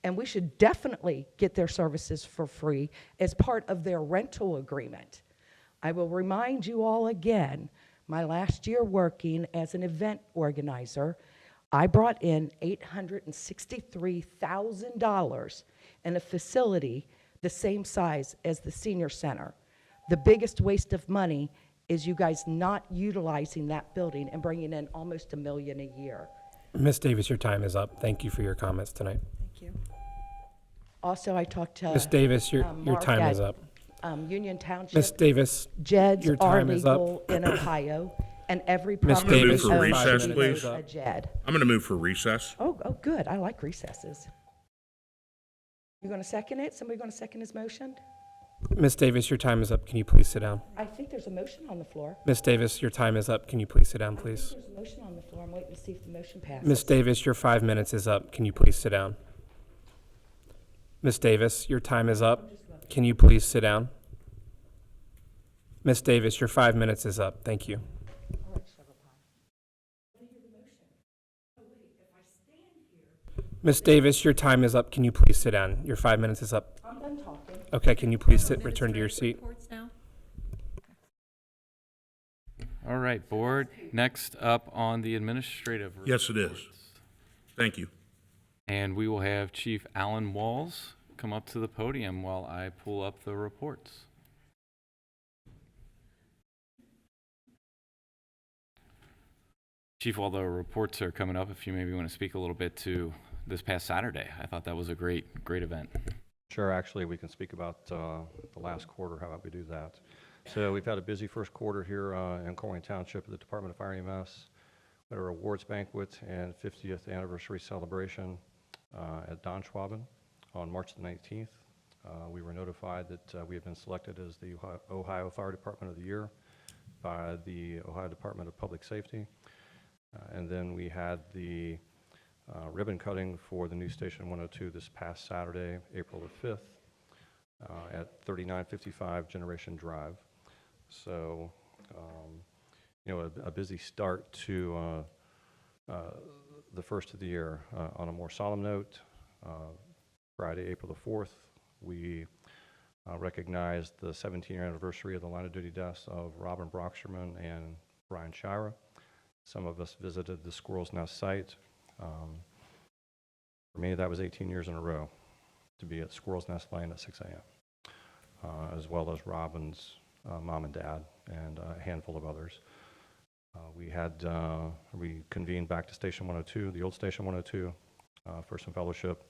And we should definitely get their services for free as part of their rental agreement. I will remind you all again, my last year working as an event organizer, I brought in $863,000 in a facility the same size as the senior center. The biggest waste of money is you guys not utilizing that building and bringing in almost $1 million a year. Ms. Davis, your time is up. Thank you for your comments tonight. Thank you. Also, I talked to Ms. Davis, your Mark time at, is up. Union Township. Ms. Davis, Jeds your are time is up. legal in Ohio, and every Ms. property Davis, owner your recess, should please. own a Jed. I'm going to move for recess. Oh, good. I like recesses. You going to second it? Somebody going to second his motion? Ms. Davis, your time is up. Can you please sit down? I think there's a motion on the floor. Ms. Davis, your time is up. Can you please sit down, please? There's a motion on the floor. I'm waiting to see if the motion passes. Ms. Davis, your 5 minutes is up. Can you please sit down? Ms. Davis, your time is up. Can you please sit down? Ms. Davis, your 5 minutes is up. Thank you. Ms. Davis, your time is up. Can you please sit down? Your 5 minutes is up. I'm done talking. Okay, can you please return to your seat? Reports now? All right, board. Next up on the administrative. Yes, it is. reports. Thank you. And we will have Chief Alan Walls come up to the podium while I pull up the reports. Chief, while the reports are coming up, if you maybe want to speak a little bit to this past Saturday. I thought that was a great event. Sure, actually, we can speak about the last quarter, how about we do that. So we've had a busy first quarter here in Colerain Township at the Department of Fire and EMS. We had our awards banquet and 50th anniversary celebration at Don Schwaben on March the 19th. We were notified that we had been selected as the Ohio Fire Department of the Year by the Ohio Department of Public Safety. And then we had the ribbon cutting for the new Station 102 this past Saturday, April the 5th, at 3955 Generation Drive. So, you know, a busy start to the first of the year. On a more solemn note, Friday, April the 4th, we recognized the 17-year anniversary of the line of duty deaths of Robin Broxterman and Brian Shira. Some of us visited the Squirrel's Nest site. For me, that was 18 years in a row to be at Squirrel's Nest Lane at 6 a.m., as well as Robin's mom and dad and a handful of others. We convened back to Station 102, the old Station 102, for some fellowship,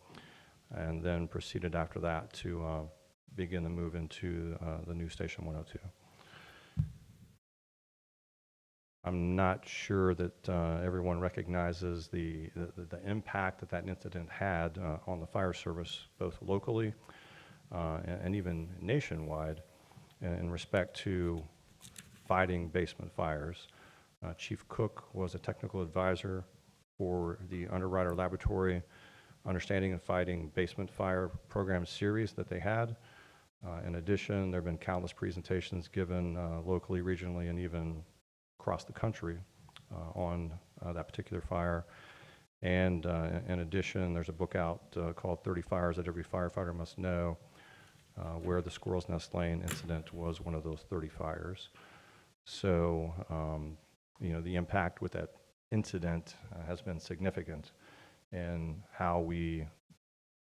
and then proceeded after that to begin the move into the new Station 102. I'm not sure that everyone recognizes the impact that that incident had on the fire service, both locally and even nationwide, in respect to fighting basement fires. Chief Cook was a technical advisor for the Underwriter Laboratory Understanding and Fighting Basement Fire program series that they had. In addition, there have been countless presentations given locally, regionally, and even across the country on that particular fire. And in addition, there's a book out called 30 Fires That Every Firefighter Must Know, where the Squirrel's Nest Lane incident was one of those 30 fires. So, you know, the impact with that incident has been significant in how we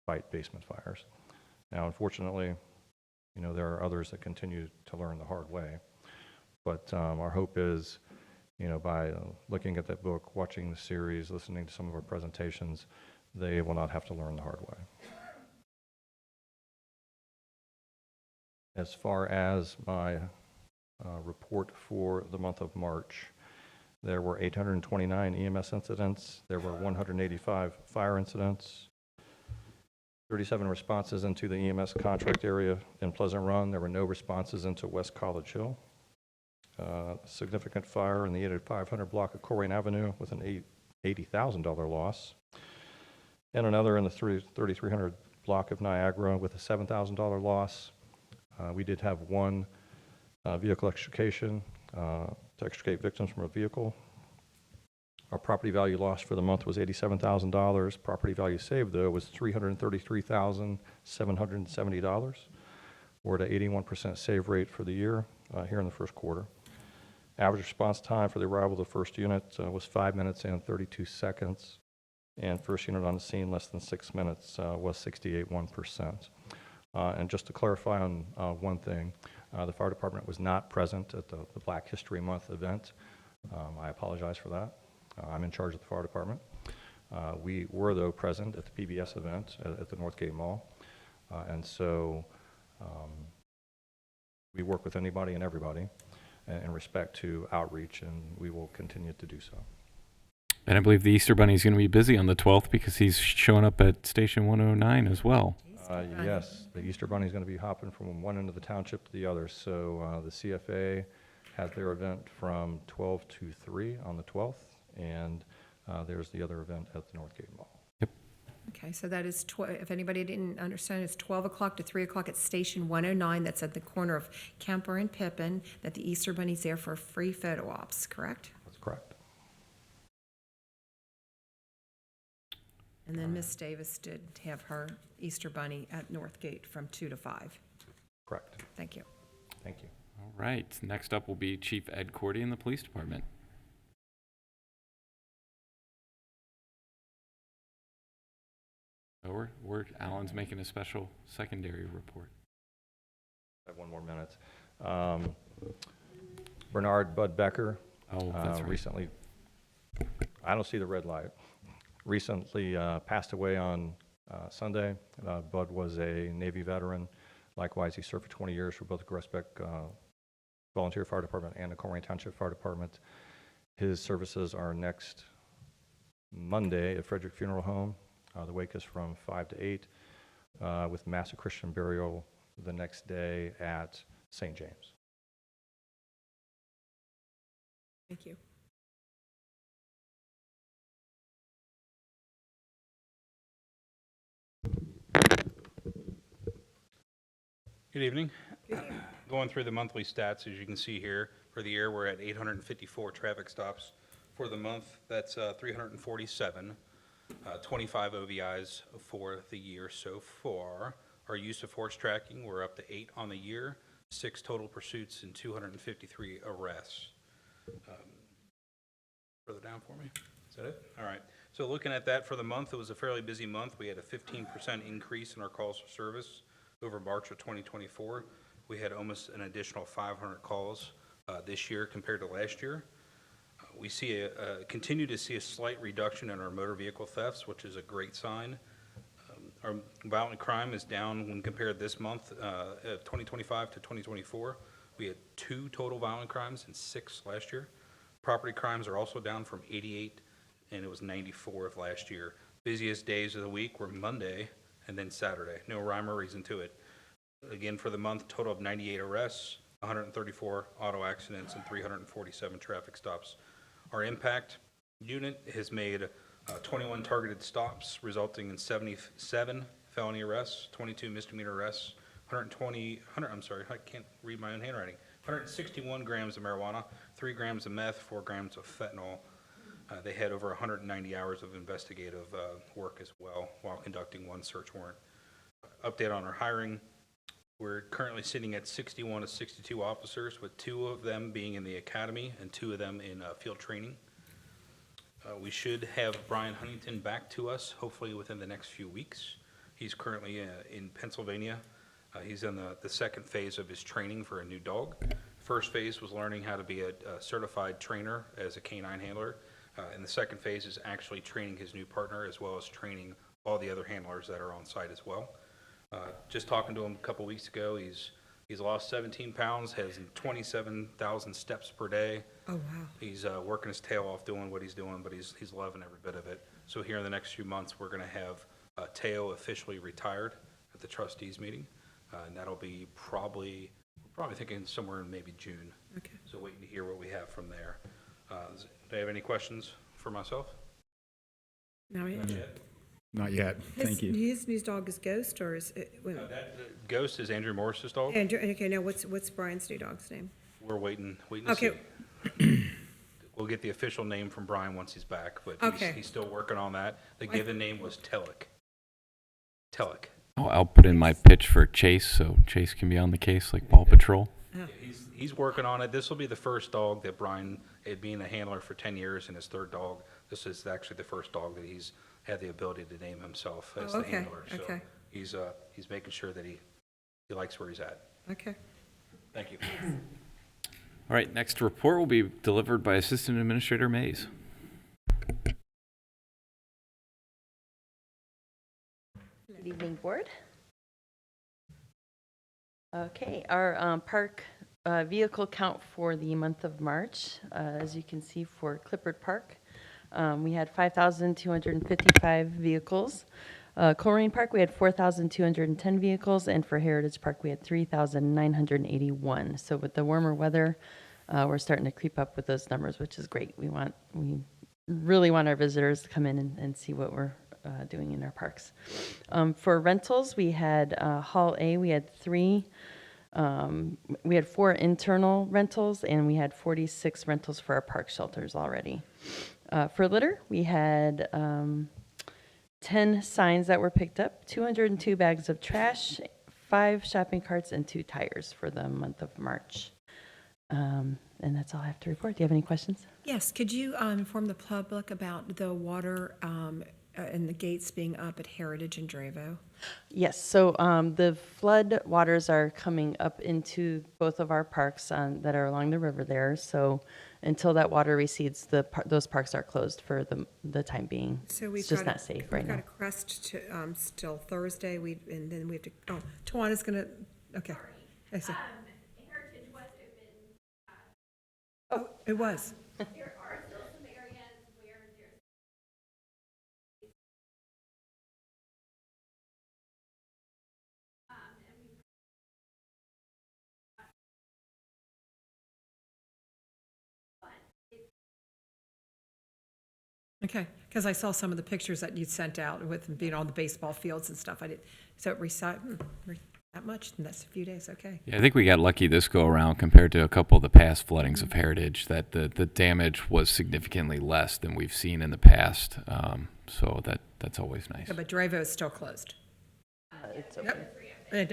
fight basement fires. Now, unfortunately, you know, there are others that continue to learn the hard way. But our hope is, you know, by looking at that book, watching the series, listening to some of our presentations, they will not have to learn the hard way. As far as my report for the month of March, There were 829 EMS incidents. There were 185 fire incidents. 37 responses into the EMS contract area in Pleasant Run. There were no responses into West College Hill. Significant fire in the 8500 block of Colerain Avenue with an $80,000 loss. And another in the 3300 block of Niagara with a $7,000 loss. We did have one vehicle extrication to extricate victims from a vehicle. Our property value lost for the month was $87,000. Property value saved, though, was $333,770. We're at an 81% save rate for the year here in the first quarter. Average response time for the arrival of the first unit was 5 minutes and 32 seconds. And first unit on the scene, less than 6 minutes, was 68.1%. And just to clarify on one thing, the fire department was not present at the Black History Month event. I apologize for that. I'm in charge of the fire department. We were, though, present at the PBS event at the Northgate Mall. And so we work with anybody and everybody in respect to outreach, and we will continue to do so. And I believe the Easter Bunny is going to be busy on the 12th because he's showing up at Station 109 as well. Yes, the Easter Bunny is going to be hopping from one end of the township to the other. So the CFA has their event from 12 to 3 on the 12th, and there's the other event at the Northgate Mall. Okay, so that is, if anybody didn't understand, it's 12 o'clock to 3 o'clock at Station 109. That's at the corner of Kemper and Pippin, that the Easter Bunny's there for free photo ops, correct? That's correct. And then Miss Davis did have her Easter Bunny at Northgate from 2 to 5. Correct. Thank you. Thank you. All right. Next up will be Chief Ed Cordy in the Police Department. Alan's making a special secondary report. I have 1 more minute. Bernard Bud Becker. Oh, that's right. Recently, I don't see the red light. Recently passed away on Sunday. Bud was a Navy veteran. Likewise, he served for 20 years for both the Grosbeck Volunteer Fire Department and the Colerain Township Fire Department. His services are next Monday at Frederick Funeral Home. The wake is from 5 to 8 with Mass of Christian burial the next day at St. James. Thank you. Good evening. Going through the monthly stats, as you can see here, for the year, we're at 854 traffic stops. For the month, that's 347, 25 OVIs for the year so far. Our use of force tracking, we're up to 8 on the year, 6 total pursuits, and 253 arrests. Further down for me. Is that it? All right. So looking at that for the month, it was a fairly busy month. We had a 15% increase in our calls for service over March of 2024. We had almost an additional 500 calls this year compared to last year. We see continue to see a slight reduction in our motor vehicle thefts, which is a great sign. Our violent crime is down when compared this month of 2025 to 2024. We had 2 total violent crimes and 6 last year. Property crimes are also down from 88, and it was 94 of last year. Busiest days of the week were Monday and then Saturday. No rhyme or reason to it. Again, for the month, total of 98 arrests, 134 auto accidents, and 347 traffic stops. Our impact unit has made 21 targeted stops, resulting in 77 felony arrests, 22 misdemeanor arrests, I can't read my own handwriting. 161 grams of marijuana, 3 grams of meth, 4 grams of fentanyl. They had over 190 hours of investigative work as well while conducting 1 search warrant. Update on our hiring. We're currently sitting at 61 to 62 officers, with 2 of them being in the academy and 2 of them in field training. We should have Brian Huntington back to us, hopefully within the next few weeks. He's currently in Pennsylvania. He's in the second phase of his training for a new dog. First phase was learning how to be a certified trainer as a canine handler. And the second phase is actually training his new partner, as well as training all the other handlers that are on site as well. Just talking to him a couple weeks ago, he's He's lost 17 pounds, has 27,000 steps per day. Oh, wow. He's working his tail off doing what he's doing, but he's loving every bit of it. So here in the next few months, we're going to have Teo officially retired at the trustees meeting, and that'll be probably thinking somewhere in maybe June. Okay. So waiting to hear what we have from there. Do you have any questions for myself? Now, Not yet, thank you. His new dog is Ghost, or is it, wait a minute. Ghost is Andrew Morris's dog. Andrew, okay, now what's Brian's new dog's name? We're waiting to Okay. see. We'll get the official name from Brian once he's back, but Okay. he's still working on that. The given name was Telic. Telic. I'll put in my pitch for Chase, so Chase can be on the case like Paw Patrol. He's working on it. This will be the first dog that Brian, it being a handler for 10 years and his third dog, this is actually the first dog that he's had the ability to name himself as the okay, handler. So okay. he's making sure that he likes where he's at. Okay. Thank you. All right, next report will be delivered by Assistant Administrator Mays. Good evening, Board. Okay, our park vehicle count for the month of March, as you can see for Clifford Park, we had 5,255 vehicles. Colerain Park, we had 4,210 vehicles, and for Heritage Park, we had 3,981. So with the warmer weather, we're starting to creep up with those numbers, which is great. We really want our visitors to come in and see what we're doing in our parks. For rentals, we had Hall A, we had 3. We had 4 internal rentals, and we had 46 rentals for our park shelters already. For litter, we had 10 signs that were picked up, 202 bags of trash, 5 shopping carts, and 2 tires for the month of March. And that's all I have to report. Do you have any questions? Yes, could you inform the public about the water and the gates being up at Heritage and Dravo? Yes, so the flood waters are coming up into both of our parks that are along the river there. So until that water recedes, those parks are closed for the time being. So we've It's just got not safe right We've got now. a crest to, still Thursday, and then we have to, Tawana's gonna, okay. I see. Heritage was open. Oh, it was. There are still some areas where there's Okay, because I saw some of the pictures that you sent out with being on the baseball fields and stuff. I did, so it that much, and that's a few days, okay. Yeah, I think we got lucky this go around compared to a couple of the past floodings of Heritage, that the damage was significantly less than we've seen in the past. So that's always nice. Yeah, but Dravo is still closed. It's open. Yep.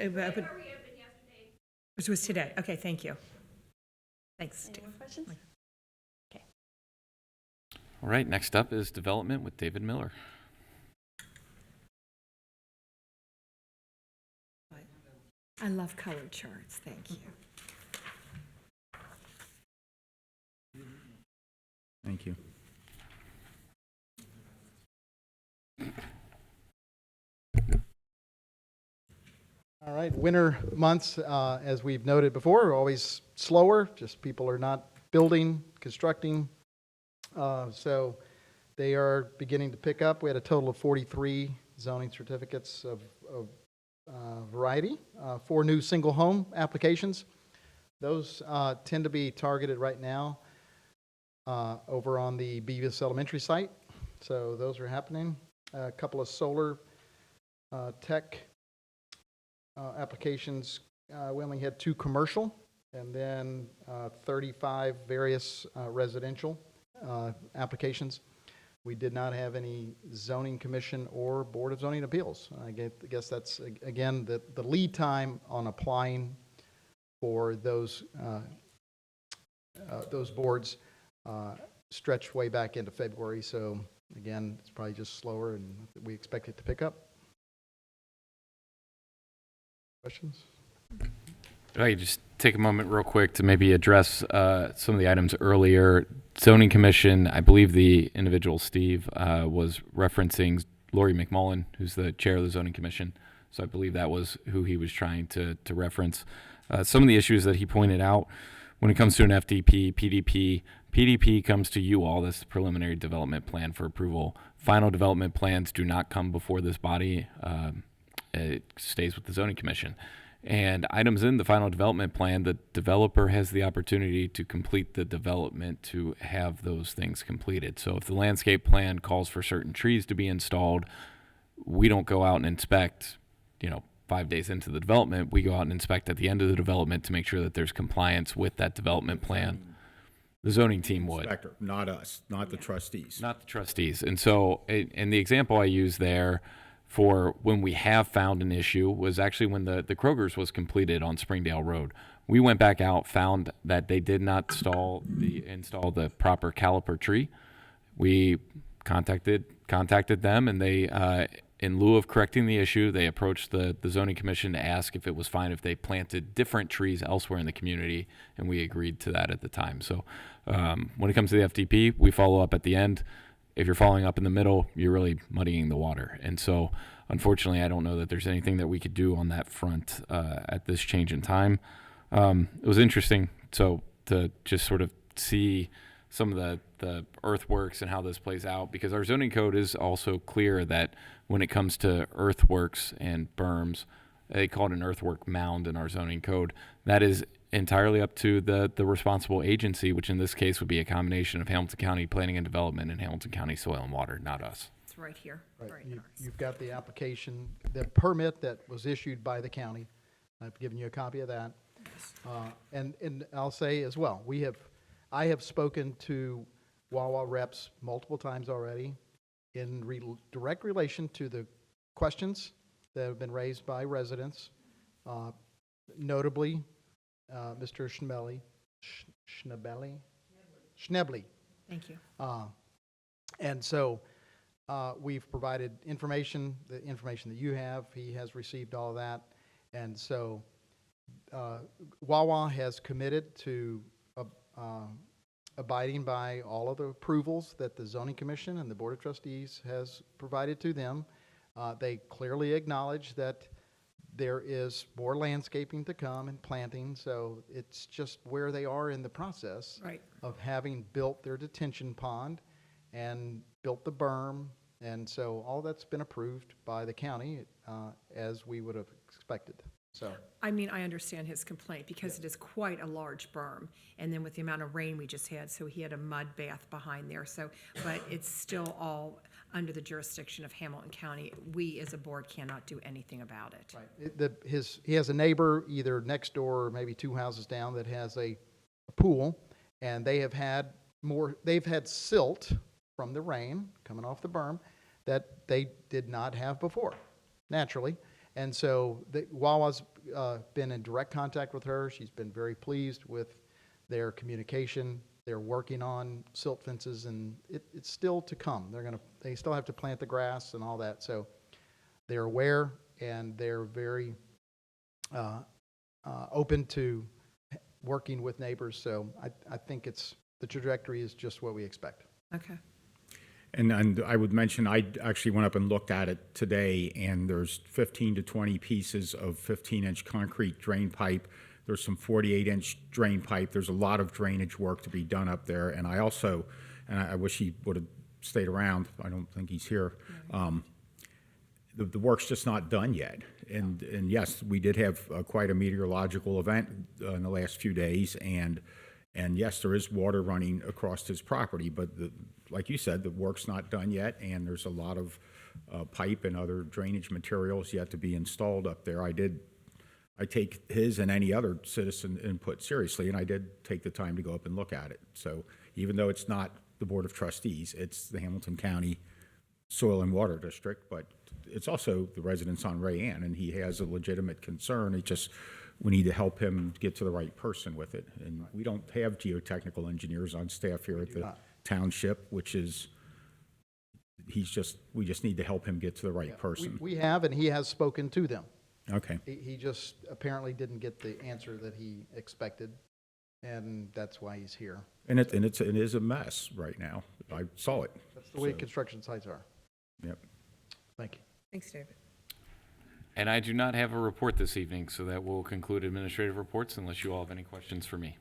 It was today. Okay, thank you. Thanks. Any more questions? All right, next up is Development with David Miller. I love colored charts. Thank you. Thank you. All right, winter months, as we've noted before, are always slower, just people are not building, constructing. So they are beginning to pick up. We had a total of 43 zoning certificates of variety, 4 new single home applications. Those tend to be targeted right now over on the Beavis Elementary site. So those are happening. A couple of solar tech applications. We only had 2 commercial, and then 35 various residential applications. We did not have any zoning commission or board of zoning appeals. I guess that's, again, the lead time on applying for those boards stretched way back into February. So again, it's probably just slower, and we expect it to pick up. Questions? If I could just take a moment real quick to maybe address some of the items earlier. Zoning Commission, I believe the individual, Steve, was referencing Lori McMullen, who's the chair of the Zoning Commission. So I believe that was who he was trying to reference. Some of the issues that he pointed out when it comes to an FDP, PDP comes to you all. That's the preliminary development plan for approval. Final development plans do not come before this body. It stays with the zoning commission. And items in the final development plan, the developer has the opportunity to complete the development to have those things completed. So if the landscape plan calls for certain trees to be installed, we don't go out and inspect, 5 days into the development. We go out and inspect at the end of the development to make sure that there's compliance with that development plan. The zoning team would. Inspector, not us, not the trustees. Not the trustees. And so, and the example I use there for when we have found an issue was actually when the Kroger's was completed on Springdale Road. We went back out, found that they did not install the proper caliper tree. We contacted them, and they, in lieu of correcting the issue, they approached the zoning commission to ask if it was fine if they planted different trees elsewhere in the community, and we agreed to that at the time. So when it comes to the FDP, we follow up at the end. If you're following up in the middle, you're really muddying the water. And so, unfortunately, I don't know that there's anything that we could do on that front at this change in time. It was interesting to just sort of see some of the earthworks and how this plays out, because our zoning code is also clear that when it comes to earthworks and berms, they call it an earthwork mound in our zoning code. That is entirely up to the responsible agency, which in this case would be a combination of Hamilton County Planning and Development and Hamilton County Soil and Water, not us. It's right here. Right. You've got the application, the permit that was issued by the county. I've given you a copy of that. And I'll say as well, I have spoken to Wawa reps multiple times already in direct relation to the questions that have been raised by residents, notably Mr. Schnebly. Thank you. And so we've provided information, the information that you have. He has received all of that. And so Wawa has committed to abiding by all of the approvals that the Zoning Commission and the Board of Trustees has provided to them. They clearly acknowledge that there is more landscaping to come and planting, so it's just where they are in the process of having built their detention pond and built the berm, and so all that's been approved by the county as we would have expected. So I mean, I understand his complaint because it is quite a large berm, and then with the amount of rain we just had, so he had a mud bath behind there. So, but it's still all under the jurisdiction of Hamilton County. We, as a board, cannot do anything about it. Right. He has a neighbor either next door or maybe 2 houses down that has a pool, and they have had silt from the rain coming off the berm that they did not have before, naturally. And so Wawa's been in direct contact with her. She's been very pleased with their communication. They're working on silt fences, and it's still to come. They still have to plant the grass and all that. So they're aware, and they're very open to working with neighbors. So I think the trajectory is just what we expect. Okay. And I would mention, I actually went up and looked at it today, and there's 15 to 20 pieces of 15-inch concrete drain pipe. There's some 48-inch drain pipe. There's a lot of drainage work to be done up there. And I also, and I wish he would have stayed around. I don't think he's here. The work's just not done yet. And yes, we did have quite a meteorological event in the last few days, and yes, there is water running across his property, but like you said, the work's not done yet, and there's a lot of pipe and other drainage materials yet to be installed up there. I take his and any other citizen input seriously, and I did take the time to go up and look at it. So even though it's not the Board of Trustees, it's the Hamilton County Soil and Water District, but it's also the residents on Ray Ann, and he has a legitimate concern. We need to help him get to the right person with it. And we don't have geotechnical engineers on staff here at the Township, we just need to help him get to the right person. We have, and he has spoken to them. Okay. He just apparently didn't get the answer that he expected, and that's why he's here. And it is a mess right now. I saw it. That's the way construction sites are. Yep. Thank you. Thanks, David. And I do not have a report this evening, so that will conclude administrative reports unless you all have any questions for me.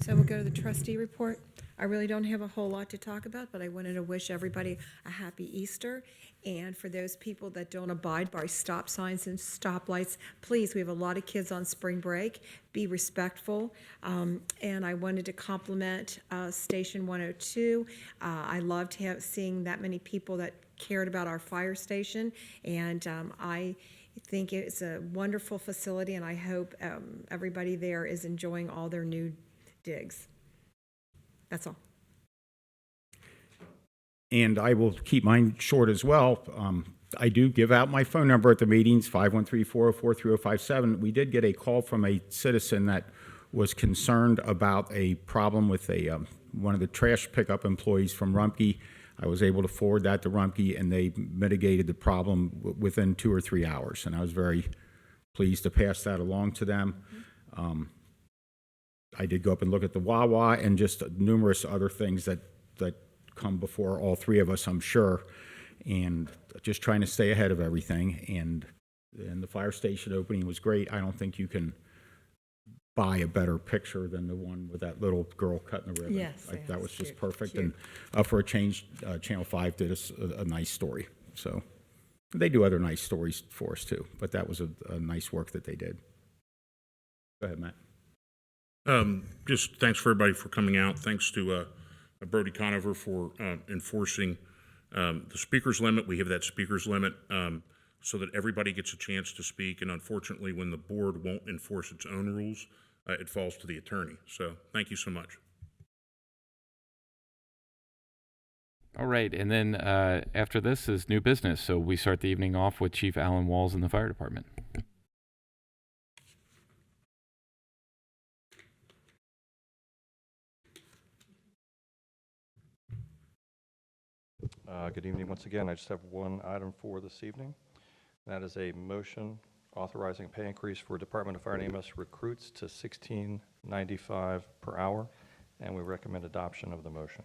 So we'll go to the trustee report. I really don't have a whole lot to talk about, but I wanted to wish everybody a happy Easter. And for those people that don't abide by stop signs and stoplights, please, we have a lot of kids on spring break. Be respectful. And I wanted to compliment Station 102. I loved seeing that many people that cared about our fire station. And I think it's a wonderful facility, and I hope everybody there is enjoying all their new digs. That's all. And I will keep mine short as well. I do give out my phone number at the meetings, 513-404-3057. We did get a call from a citizen that was concerned about a problem with one of the trash pickup employees from Rumpke. I was able to forward that to Rumpke, and they mitigated the problem within 2 or 3 hours. And I was very pleased to pass that along to them. I did go up and look at the Wawa and just numerous other things that come before all three of us, I'm sure, and just trying to stay ahead of everything. And the fire station opening was great. I don't think you can buy a better picture than the one with that little girl cutting the ribbon. Yes, That was just cute, perfect. cute. And for a change, Channel 5 did us a nice story. So they do other nice stories for us too, but that was a nice work that they did. Go ahead, Matt. Just thanks for everybody for coming out. Thanks to Brody Conover for enforcing the speakers limit. We have that speakers limit so that everybody gets a chance to speak. And unfortunately, when the board won't enforce its own rules, it falls to the attorney. So thank you so much. All right, and then after this is new business. So we start the evening off with Chief Alan Walls in the fire department. Good evening once again. I just have one item for this evening. That is a motion authorizing a pay increase for Department of Fire and EMS recruits to $16.95 per hour, and we recommend adoption of the motion.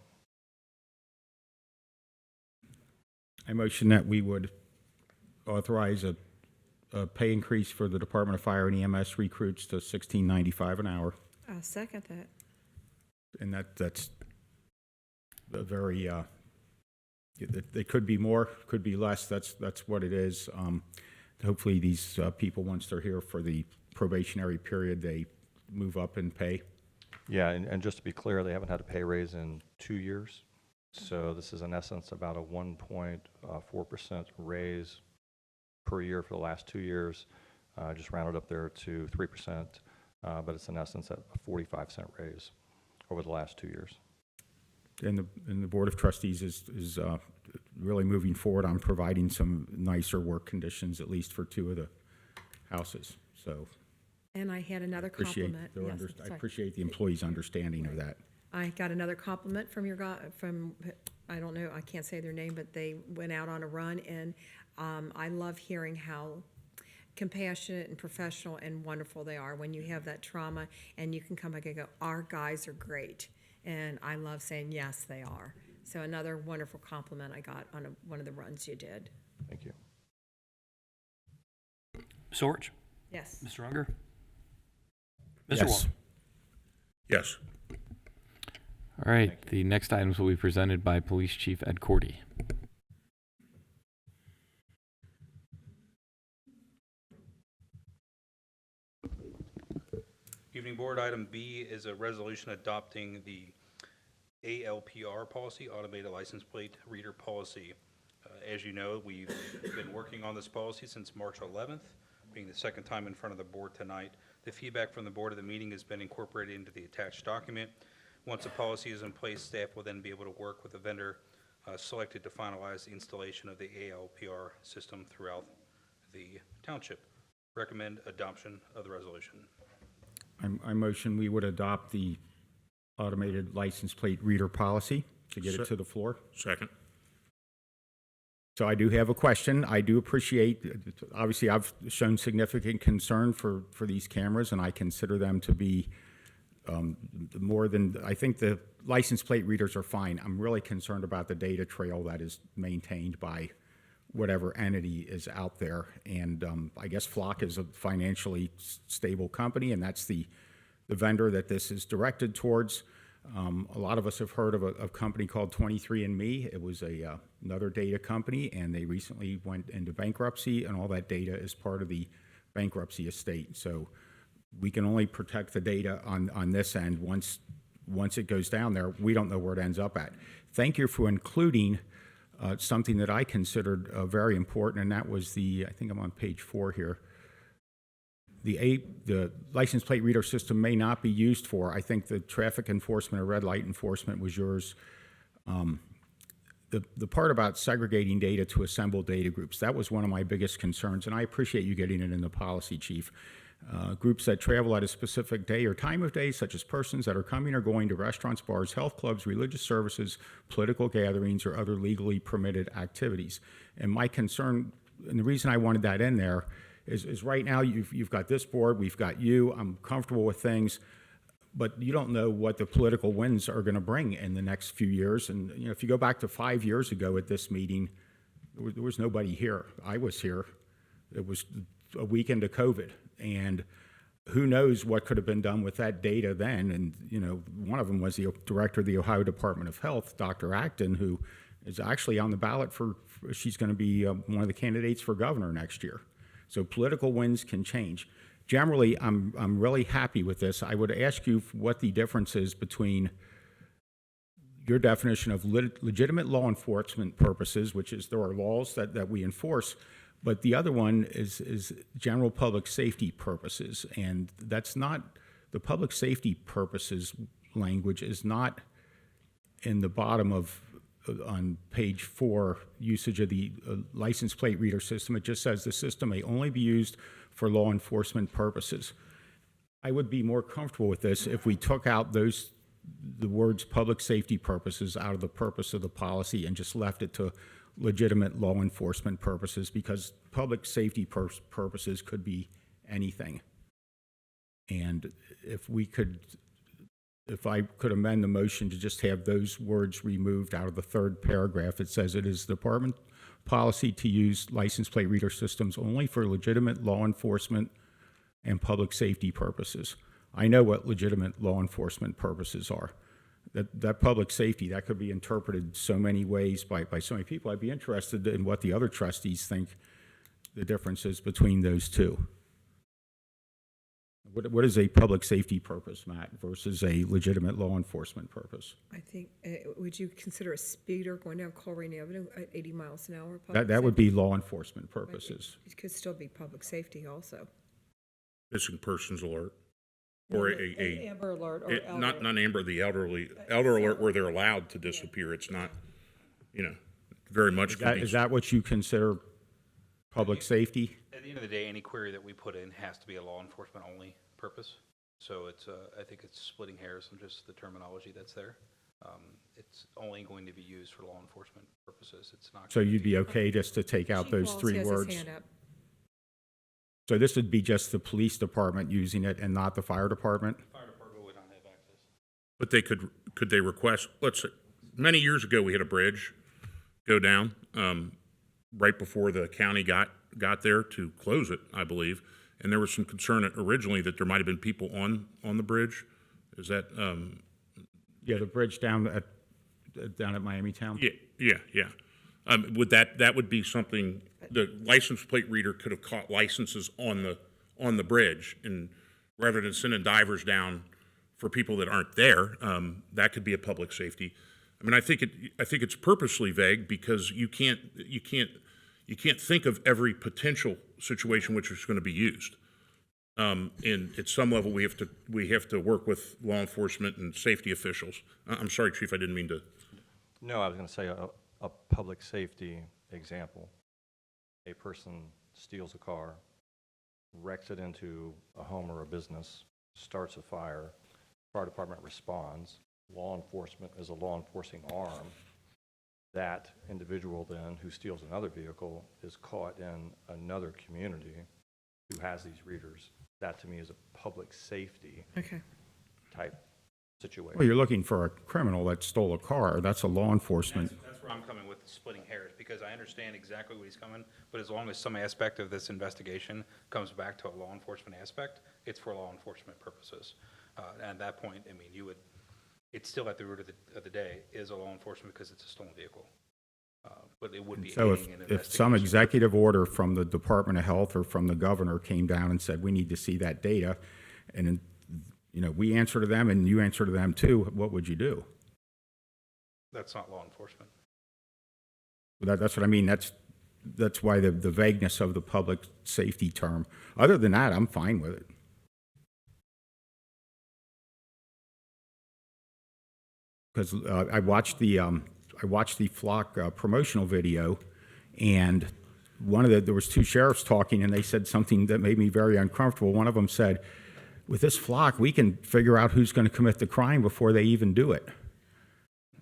I motion that we would authorize a pay increase for the Department of Fire and EMS recruits to $16.95 an hour. I'll second that. And that's a very, it could be more, could be less. That's what it is. Hopefully these people, once they're here for the probationary period, they move up in pay. Yeah, and just to be clear, they haven't had a pay raise in 2 years. So this is in essence about a 1.4% raise per year for the last 2 years. Just rounded up there to 3%, but it's in essence a 45-cent raise over the last 2 years. And the Board of Trustees is really moving forward on providing some nicer work conditions, at least for 2 of the houses. So And I had another appreciate compliment. Yes, I sorry. appreciate the employees' understanding of that. I got another compliment from your guy, from, I don't know, I can't say their name, but they went out on a run, and I love hearing how compassionate and professional and wonderful they are when you have that trauma, and you can come back and go, our guys are great. And I love saying, yes, they are. So another wonderful compliment I got on one of the runs you did. Thank you. Sorge? Yes. Mr. Unger? Mr. Yes. Wall? Yes. All right, the next items will be presented by Police Chief Ed Cordy. Evening Board, item B is a resolution adopting the ALPR policy, Automated License Plate Reader Policy. As you know, we've been working on this policy since March 11th, being the second time in front of the board tonight. The feedback from the board of the meeting has been incorporated into the attached document. Once the policy is in place, staff will then be able to work with the vendor selected to finalize the installation of the ALPR system throughout the township. Recommend adoption of the resolution. I motion we would adopt the automated license plate reader policy to get it to the floor. Second. So I do have a question. I do appreciate, obviously, I've shown significant concern for these cameras, and I consider them to be more than, I think the license plate readers are fine. I'm really concerned about the data trail that is maintained by whatever entity is out there. And I guess Flock is a financially stable company, and that's the vendor that this is directed towards. A lot of us have heard of a company called 23andMe. It was another data company, and they recently went into bankruptcy, and all that data is part of the bankruptcy estate. So we can only protect the data on this end. Once it goes down there, we don't know where it ends up at. Thank you for including something that I considered very important, and that was I think I'm on page 4 here. The license plate reader system may not be used for, I think the traffic enforcement or red light enforcement was yours. The part about segregating data to assemble data groups, that was one of my biggest concerns, and I appreciate you getting it in the policy, Chief. Groups that travel at a specific day or time of day, such as persons that are coming or going to restaurants, bars, health clubs, religious services, political gatherings, or other legally permitted activities. And my concern, and the reason I wanted that in there, is right now you've got this board, we've got you, I'm comfortable with things, but you don't know what the political winds are going to bring in the next few years. And if you go back to 5 years ago at this meeting, there was nobody here. I was here. It was a week into COVID, and who knows what could have been done with that data then. And one of them was the director of the Ohio Department of Health, Dr. Acton, who is actually on the ballot she's going to be one of the candidates for governor next year. So political winds can change. Generally, I'm really happy with this. I would ask you what the difference is between your definition of legitimate law enforcement purposes, which is there are laws that we enforce, but the other one is general public safety purposes. And that's not, the public safety purposes language is not in the bottom on page 4, usage of the license plate reader system. It just says the system may only be used for law enforcement purposes. I would be more comfortable with this if we took out the words public safety purposes out of the purpose of the policy and just left it to legitimate law enforcement purposes, because public safety purposes could be anything. And if I could amend the motion to just have those words removed out of the 3rd paragraph, it says it is the department policy to use license plate reader systems only for legitimate law enforcement and public safety purposes. I know what legitimate law enforcement purposes are. That public safety, that could be interpreted so many ways by so many people. I'd be interested in what the other trustees think the difference is between those two. What is a public safety purpose, Matt, versus a legitimate law enforcement purpose? I think, would you consider a speeder going down Colerain Avenue at 80 miles an hour? That would be law enforcement purposes. It could still be public safety also. Missing persons alert, or An Amber Alert or elder. not Amber, the elder alert where they're allowed to disappear. It's not, very much. Is that what you consider public safety? At the end of the day, any query that we put in has to be a law enforcement only purpose. So it's, I think it's splitting hairs on just the terminology that's there. It's only going to be used for law enforcement purposes. It's not. So you'd be okay just to take out Chief those Walls 3 has his words? hand up. So this would be just the police department using it and not the fire department? Fire department would not have access. But could they request, let's say, many years ago, we had a bridge go down, right before the county got there to close it, I believe. And there was some concern originally that there might have been people on the bridge. Is that, Yeah, the bridge down at Miamitown? Yeah. Would that would be something, the license plate reader could have caught licenses on the bridge, and rather than sending divers down for people that aren't there, that could be a public safety. I mean, I think it's purposely vague because you can't think of every potential situation which is going to be used. And at some level, we have to work with law enforcement and safety officials. I'm sorry, Chief, I didn't mean to. No, I was going to say a public safety example. A person steals a car, wrecks it into a home or a business, starts a fire, fire department responds, law enforcement is a law enforcing arm. That individual then who steals another vehicle is caught in another community who has these readers. That to me is a public safety Okay. type situation. Well, you're looking for a criminal that stole a car. That's a law enforcement. That's where I'm coming with splitting hairs, because I understand exactly what he's coming, but as long as some aspect of this investigation comes back to a law enforcement aspect, it's for law enforcement purposes. And at that point, I mean, it's still at the root of the day is a law enforcement because it's a stolen vehicle. But it would be So aiding an if some investigation. executive order from the Department of Health or from the governor came down and said, we need to see that data, and, you know, we answer to them and you answer to them too, what would you do? That's not law enforcement. That's what I mean. That's why the vagueness of the public safety term. Other than that, I'm fine with it. Because I watched the Flock promotional video, and there was two sheriffs talking, and they said something that made me very uncomfortable. One of them said, with this Flock, we can figure out who's going to commit the crime before they even do it.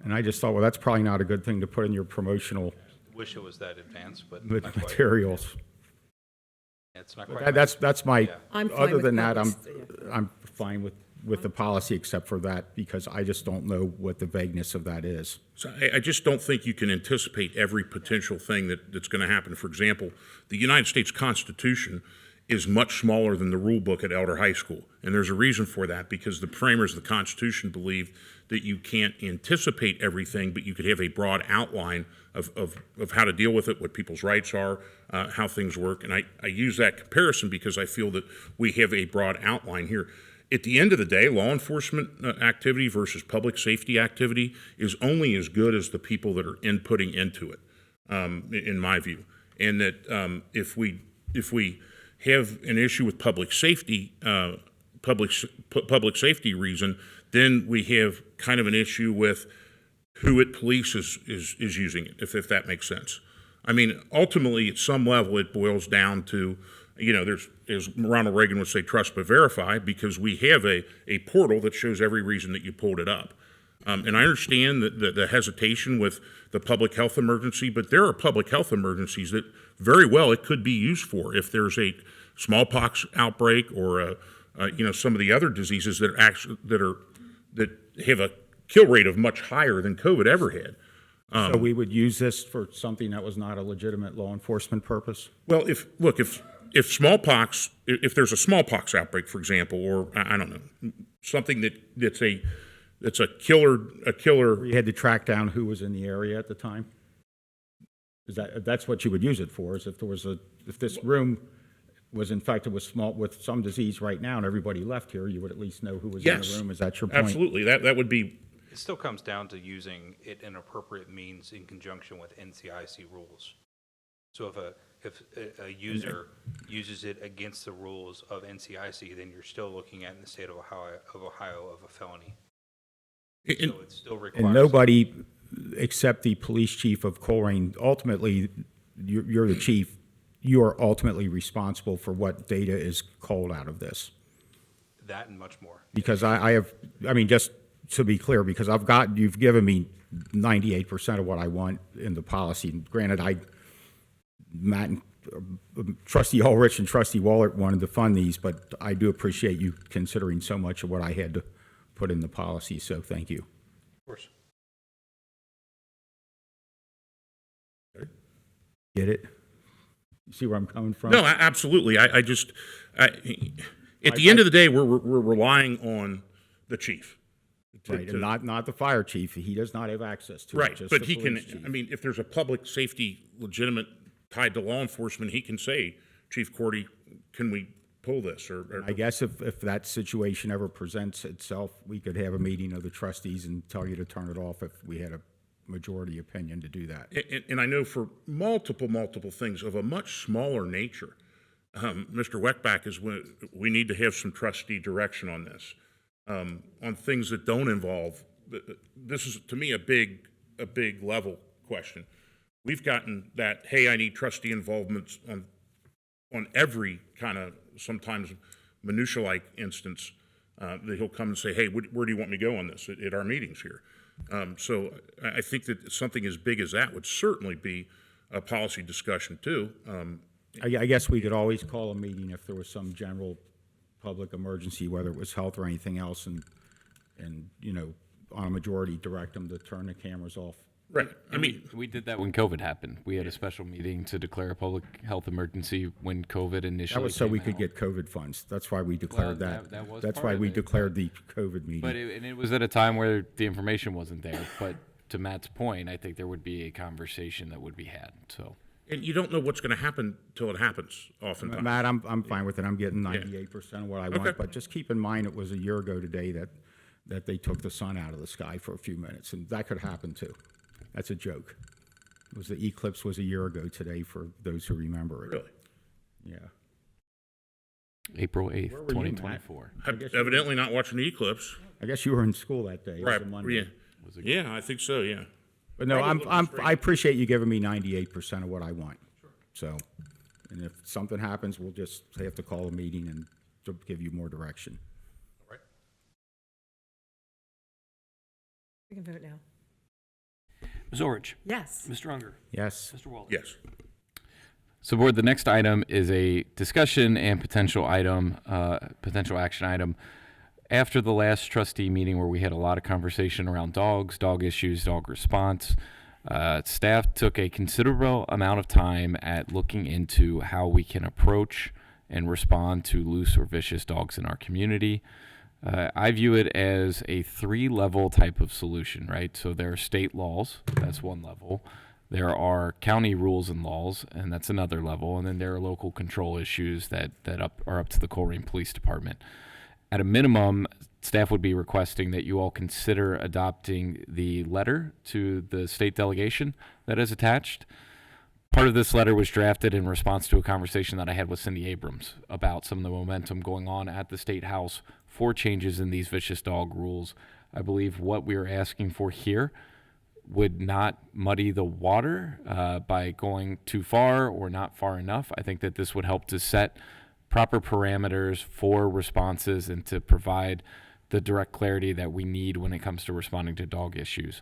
And I just thought, well, that's probably not a good thing to put in your promotional Wish it was that advanced, but not quite. materials. It's not quite. That's my, Yeah. I'm fine other with than that, public- I'm fine with the policy except for that, because I just don't know what the vagueness of that is. So I just don't think you can anticipate every potential thing that's going to happen. For example, the United States Constitution is much smaller than the rule book at Elder High School. And there's a reason for that, because the framers of the Constitution believed that you can't anticipate everything, but you could have a broad outline of how to deal with it, what people's rights are, how things work. And I use that comparison because I feel that we have a broad outline here. At the end of the day, law enforcement activity versus public safety activity is only as good as the people that are inputting into it, in my view. And that if we have an issue with public safety reason, then we have kind of an issue with who at police is using it, if that makes sense. I mean, ultimately, at some level, it boils down to, you know, there's, as Ronald Reagan would say, trust but verify, because we have a portal that shows every reason that you pulled it up. And I understand the hesitation with the public health emergency, but there are public health emergencies that very well it could be used for. If there's a smallpox outbreak or some of the other diseases that have a kill rate of much higher than COVID ever had. So we would use this for something that was not a legitimate law enforcement purpose? Well, if smallpox, if there's a smallpox outbreak, for example, or I don't know, something that's a killer. You had to track down who was in the area at the time? That's what you would use it for, is if this room was infected with some disease right now and everybody left here, you would at least know who was in the room. Is that your point? Absolutely. That would be. It still comes down to using it in appropriate means in conjunction with NCIC rules. So if a user uses it against the rules of NCIC, then you're still looking at, in the state of Ohio of a felony. So it still requires. And nobody except the police chief of Colerain, ultimately, you're the chief, you are ultimately responsible for what data is culled out of this. That and much more. Because just to be clear, because you've given me 98% of what I want in the policy. Granted, Matt and Trustee Ulrich and Trustee Wallert wanted to fund these, but I do appreciate you considering so much of what I had to put in the policy, so thank you. Of course. Get it? You see where I'm coming from? No, absolutely. At the end of the day, we're relying on the chief. Right, and not the fire chief. He does not have access to it. Right, just but the he can, police chief. I mean, if there's a public safety legitimate tied to law enforcement, he can say, Chief Cordy, can we pull this? Or I guess if that situation ever presents itself, we could have a meeting of the trustees and tell you to turn it off if we had a majority opinion to do that. And I know for multiple things of a much smaller nature, Mr. Weckbach we need to have some trustee direction on this. On things that don't involve, this is to me a big level question. We've gotten that, hey, I need trustee involvement on every kind of sometimes minutia-like instance that he'll come and say, hey, where do you want me to go on this at our meetings here? So I think that something as big as that would certainly be a policy discussion too. I guess we could always call a meeting if there was some general public emergency, whether it was health or anything else, and and, you know, on a majority, direct them to turn the cameras off. Right. I mean, We did that when COVID happened. We had a special meeting to declare a public health emergency when COVID initially That was so came we could out. get COVID funds. That's why we declared Well, that. that was That's part why of we it, declared the COVID meeting. But it was at a time where the information wasn't there. But to Matt's point, I think there would be a conversation that would be had. So and you don't know what's going to happen till it happens. Oftentimes, Matt, I'm fine with it. I'm getting 98% of what I Okay. want, but just keep in mind, it was a year ago today that they took the sun out of the sky for a few minutes, and that could happen too. That's a joke. It was the eclipse was a year ago today for those who remember it. Really? Yeah. April 8th, Where were you, Matt? 2024. Evidently not watching the eclipse. I guess you were in school that day. It was Right. a Monday. Yeah. Yeah, I think so. Yeah. But no, Probably looking straight. I appreciate you giving me 98% of what I want. So, and if something happens, we'll just have to call a meeting and to give you more direction. We can vote now. Ms. Orich? Yes. Mr. Unger? Yes. Mr. Waller? Yes. So, board, the next item is a discussion and potential action item. After the last trustee meeting where we had a lot of conversation around dogs, dog issues, dog response, staff took a considerable amount of time at looking into how we can approach and respond to loose or vicious dogs in our community. I view it as a 3-level type of solution, right? So there are state laws, that's one level. There are county rules and laws, and that's another level. And then there are local control issues that are up to the Colerain Police Department. At a minimum, staff would be requesting that you all consider adopting the letter to the state delegation that is attached. Part of this letter was drafted in response to a conversation that I had with Cindy Abrams about some of the momentum going on at the State House for changes in these vicious dog rules. I believe what we are asking for here would not muddy the water by going too far or not far enough. I think that this would help to set proper parameters for responses and to provide the direct clarity that we need when it comes to responding to dog issues.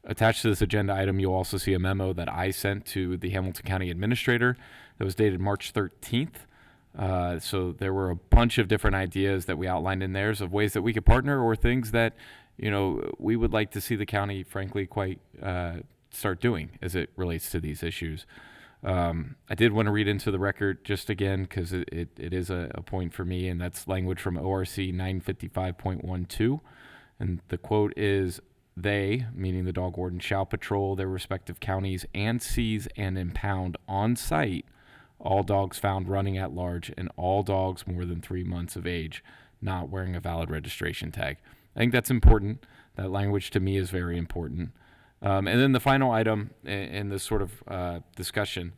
Attached to this agenda item, you'll also see a memo that I sent to the Hamilton County Administrator that was dated March 13th. So there were a bunch of different ideas that we outlined in there of ways that we could partner or things that, you know, we would like to see the county, frankly, quite start doing as it relates to these issues. I did want to read into the record just again because it is a point for me, and that's language from ORC 955.12. And the quote is, "They," meaning the dog warden, "shall patrol their respective counties and seize and impound on site all dogs found running at large and all dogs more than 3 months of age not wearing a valid registration tag." I think that's important. That language to me is very important. And then the final item in this sort of discussion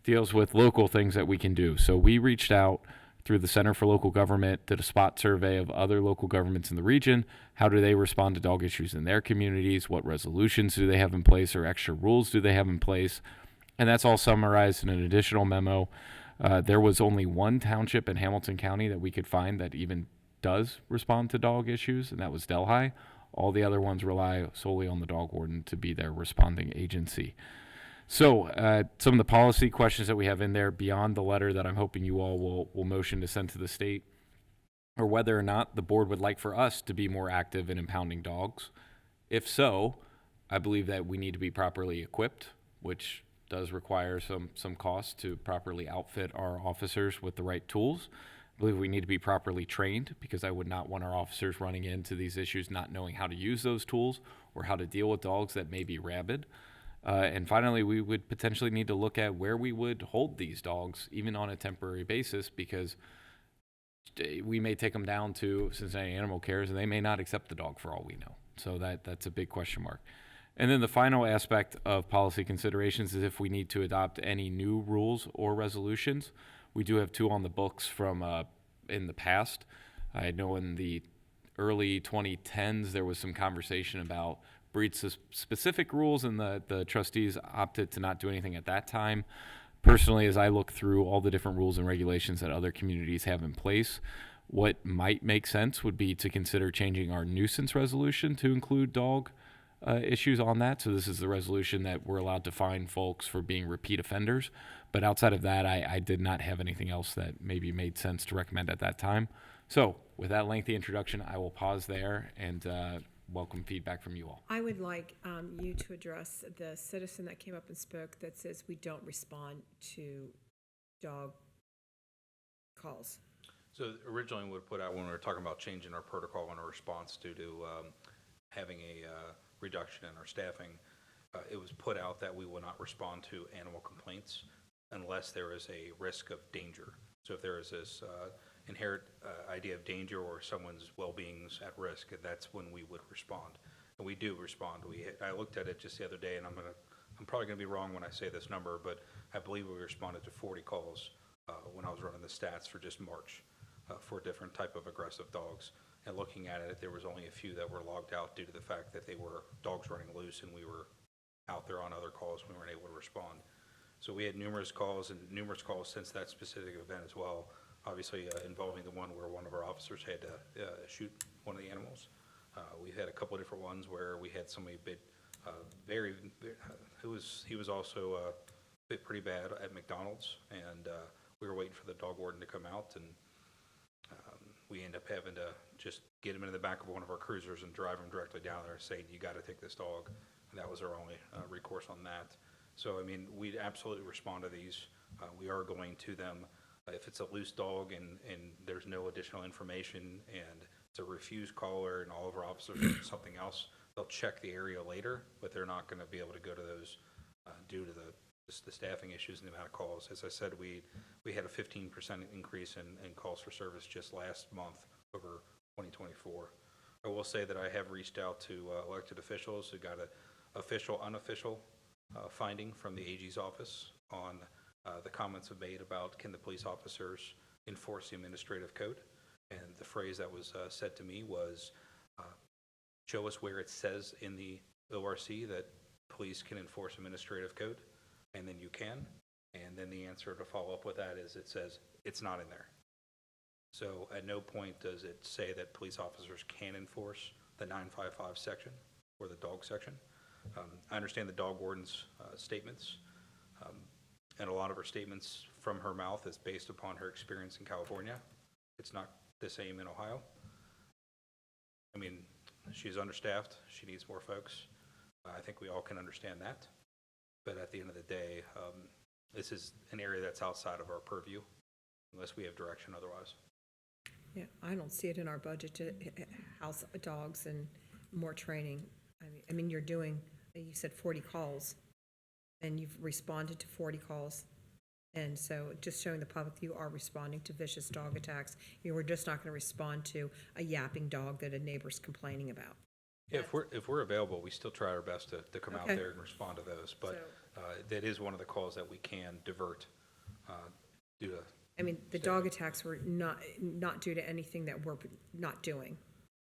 deals with local things that we can do. So we reached out through the Center for Local Government, did a spot survey of other local governments in the region. How do they respond to dog issues in their communities? What resolutions do they have in place or extra rules do they have in place? And that's all summarized in an additional memo. There was only one township in Hamilton County that we could find that even does respond to dog issues, and that was Delhi. All the other ones rely solely on the dog warden to be their responding agency. So some of the policy questions that we have in there beyond the letter that I'm hoping you all will motion to send to the state, or whether or not the board would like for us to be more active in impounding dogs. If so, I believe that we need to be properly equipped, which does require some cost to properly outfit our officers with the right tools. I believe we need to be properly trained because I would not want our officers running into these issues not knowing how to use those tools or how to deal with dogs that may be rabid. And finally, we would potentially need to look at where we would hold these dogs, even on a temporary basis, because we may take them down to Cincinnati Animal Cares and they may not accept the dog for all we know. So that's a big question mark. And then the final aspect of policy considerations is if we need to adopt any new rules or resolutions. We do have 2 on the books from in the past. I know in the early 2010s there was some conversation about breed-specific rules, and the trustees opted to not do anything at that time. Personally, as I look through all the different rules and regulations that other communities have in place, what might make sense would be to consider changing our nuisance resolution to include dog issues on that. So this is the resolution that we're allowed to fine folks for being repeat offenders. But outside of that, I did not have anything else that maybe made sense to recommend at that time. So with that lengthy introduction, I will pause there and welcome feedback from you all. I would like you to address the citizen that came up and spoke that says we don't respond to dog calls. So originally we put out, when we were talking about changing our protocol in our response due to having a reduction in our staffing, it was put out that we will not respond to animal complaints unless there is a risk of danger. So if there is this inherent idea of danger or someone's well-being's at risk, that's when we would respond. And we do respond. I looked at it just the other day, and I'm probably going to be wrong when I say this number, but I believe we responded to 40 calls when I was running the stats for just March for different type of aggressive dogs. And looking at it, there was only a few that were logged out due to the fact that they were dogs running loose, and we were out there on other calls. We weren't able to respond. So we had numerous calls since that specific event as well, obviously involving the one where one of our officers had to shoot one of the animals. We've had a couple of different ones where we had somebody bit he was also bit pretty bad at McDonald's, and we were waiting for the dog warden to come out, and we ended up having to just get him into the back of one of our cruisers and drive him directly down there, saying, you got to take this dog. And that was our only recourse on that. So, I mean, we absolutely respond to these. We are going to them. If it's a loose dog and there's no additional information and it's a refused caller and all of our officers are something else, they'll check the area later, but they're not going to be able to go to those due to the staffing issues and the amount of calls. As I said, we had a 15% increase in calls for service just last month over 2024. I will say that I have reached out to elected officials who got an official, unofficial finding from the AG's office on the comments have made about can the police officers enforce the administrative code. And the phrase that was said to me was, show us where it says in the ORC that police can enforce administrative code, and then you can. And then the answer to follow up with that is it says it's not in there. So at no point does it say that police officers can enforce the 955 section or the dog section. I understand the dog warden's statements, and a lot of her statements from her mouth is based upon her experience in California. It's not the same in Ohio. I mean, she's understaffed. She needs more folks. I think we all can understand that. But at the end of the day, this is an area that's outside of our purview, unless we have direction otherwise. Yeah, I don't see it in our budget to house dogs and more training. I mean, you're doing, you said 40 calls, and you've responded to 40 calls. And so just showing the public you are responding to vicious dog attacks. You were just not going to respond to a yapping dog that a neighbor's complaining about. Yeah, if we're available, we still try our best to come out there and respond to those. But that is one of the calls that we can divert due to. I mean, the dog attacks were not due to anything that we're not doing.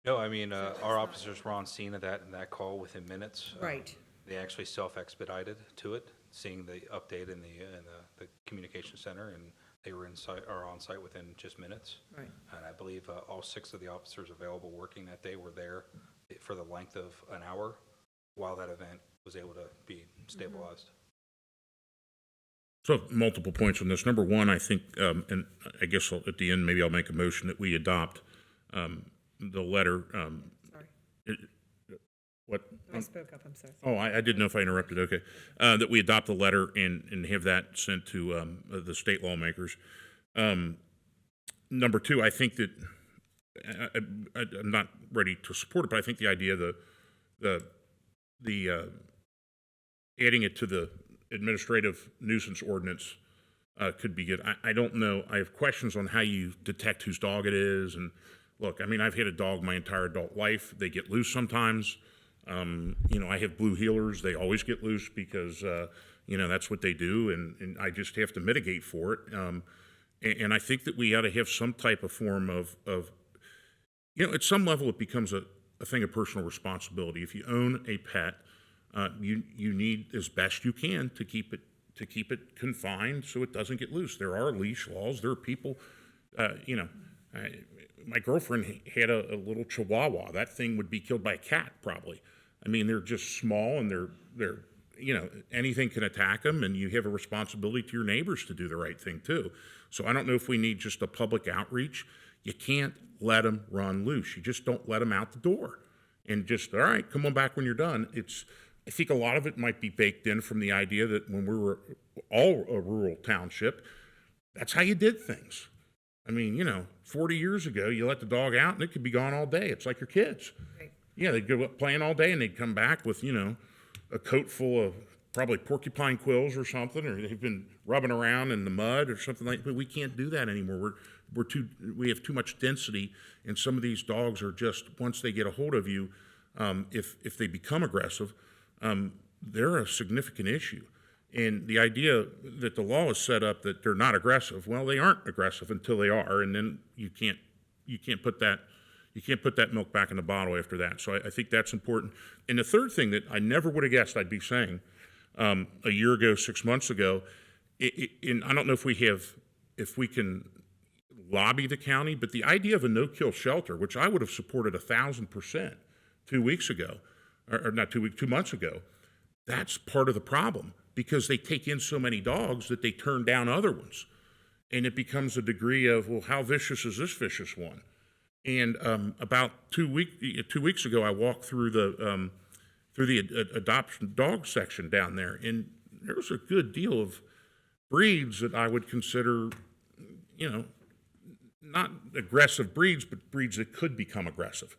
No, I mean, our officers were on scene of that call within minutes. Right. They actually self-expedited to it, seeing the update in the communication center, and they were on site within just minutes. Right. And I believe all 6 of the officers available working that day were there for the length of an hour while that event was able to be stabilized. So multiple points on this. Number one, I think, and I guess at the end, maybe I'll make a motion that we adopt the letter. Sorry. What? I spoke up, I'm sorry. Oh, I didn't know if I interrupted. Okay. That we adopt the letter and have that sent to the state lawmakers. Number two, I think that I'm not ready to support it, but I think the idea the adding it to the administrative nuisance ordinance could be good. I don't know. I have questions on how you detect whose dog it is. And look, I mean, I've had a dog my entire adult life. They get loose sometimes. I have blue heelers. They always get loose because, that's what they do. And I just have to mitigate for it. And I think that we ought to have some type of form of at some level it becomes a thing of personal responsibility. If you own a pet, you need as best you can to keep it confined so it doesn't get loose. There are leash laws. There are people, my girlfriend had a little Chihuahua. That thing would be killed by a cat probably. I mean, they're just small and they're anything can attack them, and you have a responsibility to your neighbors to do the right thing too. So I don't know if we need just a public outreach. You can't let them run loose. You just don't let them out the door. And just, all right, come on back when you're done. I think a lot of it might be baked in from the idea that when we were all a rural township, that's how you did things. I mean, 40 years ago, you let the dog out and it could be gone all day. It's like your kids. Right. Yeah, they'd go up playing all day and they'd come back with, a coat full of probably porcupine quills or something, or they've been rubbing around in the mud or something like that. But we can't do that anymore. We have too much density, and some of these dogs are just, once they get a hold of you, if they become aggressive, they're a significant issue. And the idea that the law is set up that they're not aggressive, well, they aren't aggressive until they are, and then you can't put that milk back in the bottle after that. So I think that's important. And the third thing that I never would have guessed I'd be saying a year ago, 6 months ago, and I don't know if we can lobby the county, but the idea of a no-kill shelter, which I would have supported 1,000% 2 weeks ago, or not 2 months ago, that's part of the problem, because they take in so many dogs that they turn down other ones. And it becomes a degree of, well, how vicious is this vicious one? And about 2 weeks ago, I walked through the adoption dog section down there, and there was a good deal of breeds that I would consider, not aggressive breeds, but breeds that could become aggressive.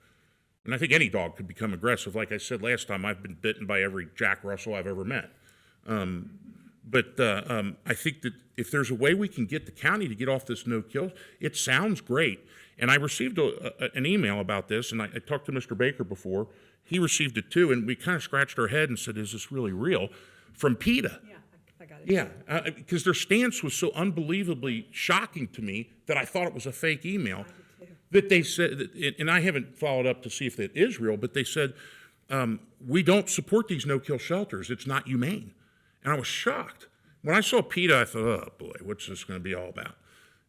And I think any dog could become aggressive. Like I said last time, I've been bitten by every Jack Russell I've ever met. But I think that if there's a way we can get the county to get off this no-kill, it sounds great. And I received an email about this, and I talked to Mr. Baker before. He received it too, and we kind of scratched our head and said, is this really real? From PETA. Yeah, I got it. Yeah, because their stance was so unbelievably shocking to me that I thought it was a fake email. That they said, and I haven't followed up to see if that is real, but they said, we don't support these no-kill shelters. It's not humane. And I was shocked. When I saw PETA, I thought, oh boy, what's this going to be all about?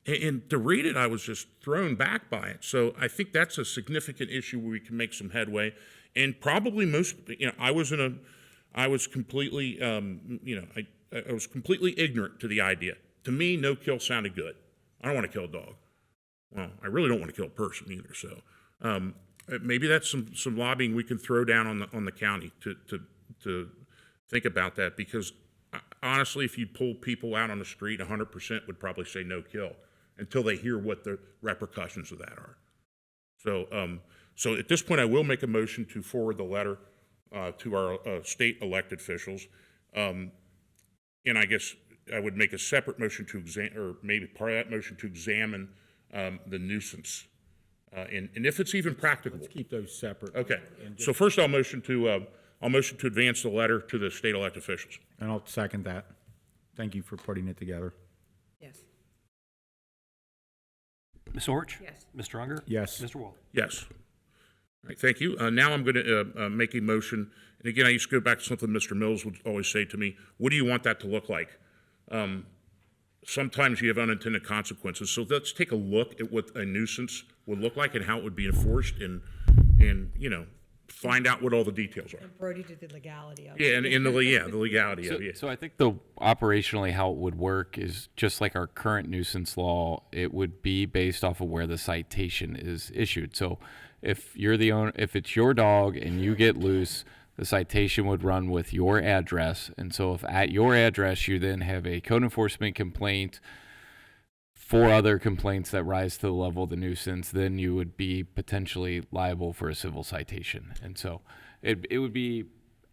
And to read it, I was just thrown back by it. So I think that's a significant issue where we can make some headway. And probably I was completely, I was completely ignorant to the idea. To me, no kill sounded good. I don't want to kill a dog. Well, I really don't want to kill a person either. So maybe that's some lobbying we can throw down on the county to think about that, because honestly, if you pull people out on the street, 100% would probably say no kill until they hear what the repercussions of that are. So at this point, I will make a motion to forward the letter to our state elected officials. And I guess I would make a separate motion to examine, or maybe part of that motion to examine the nuisance. And if it's even practicable. Let's keep those separate. Okay. So first I'll motion to advance the letter to the state elected officials. And I'll second that. Thank you for putting it together. Yes. Ms. Orch? Yes. Mr. Unger? Yes. Mr. Wall? Yes. All right, thank you. Now I'm going to make a motion. And again, I used to go back to something Mr. Mills would always say to me, what do you want that to look like? Sometimes you have unintended consequences. So let's take a look at what a nuisance would look like and how it would be enforced, and find out what all the details are. And Brody did the legality of it. Yeah, and the legality of it. So I think operationally how it would work is just like our current nuisance law. It would be based off of where the citation is issued. So if you're the owner, if it's your dog and you get loose, the citation would run with your address. And so if at your address you then have a code enforcement complaint, 4 other complaints that rise to the level of the nuisance, then you would be potentially liable for a civil citation. And so it would be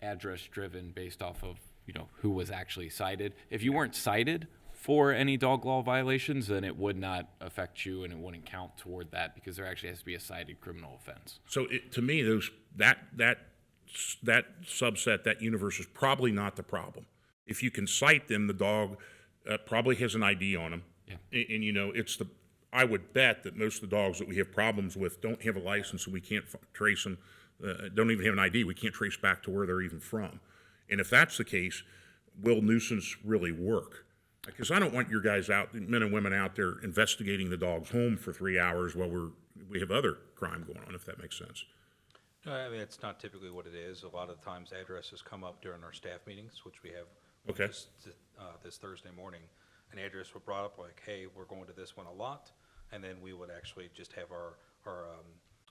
address driven based off of, who was actually cited. If you weren't cited for any dog law violations, then it would not affect you and it wouldn't count toward that, because there actually has to be a cited criminal offense. So to me, that subset, that universe is probably not the problem. If you can cite them, the dog probably has an ID on him. Yeah. And I would bet that most of the dogs that we have problems with don't have a license, and we can't trace them, don't even have an ID. We can't trace back to where they're even from. And if that's the case, will nuisance really work? Because I don't want your guys out, men and women out there, investigating the dog's home for 3 hours while we have other crime going on, if that makes sense. I mean, it's not typically what it is. A lot of times addresses come up during our staff meetings, which we have Okay. this Thursday morning. An address was brought up like, hey, we're going to this one a lot. and then we would actually just have our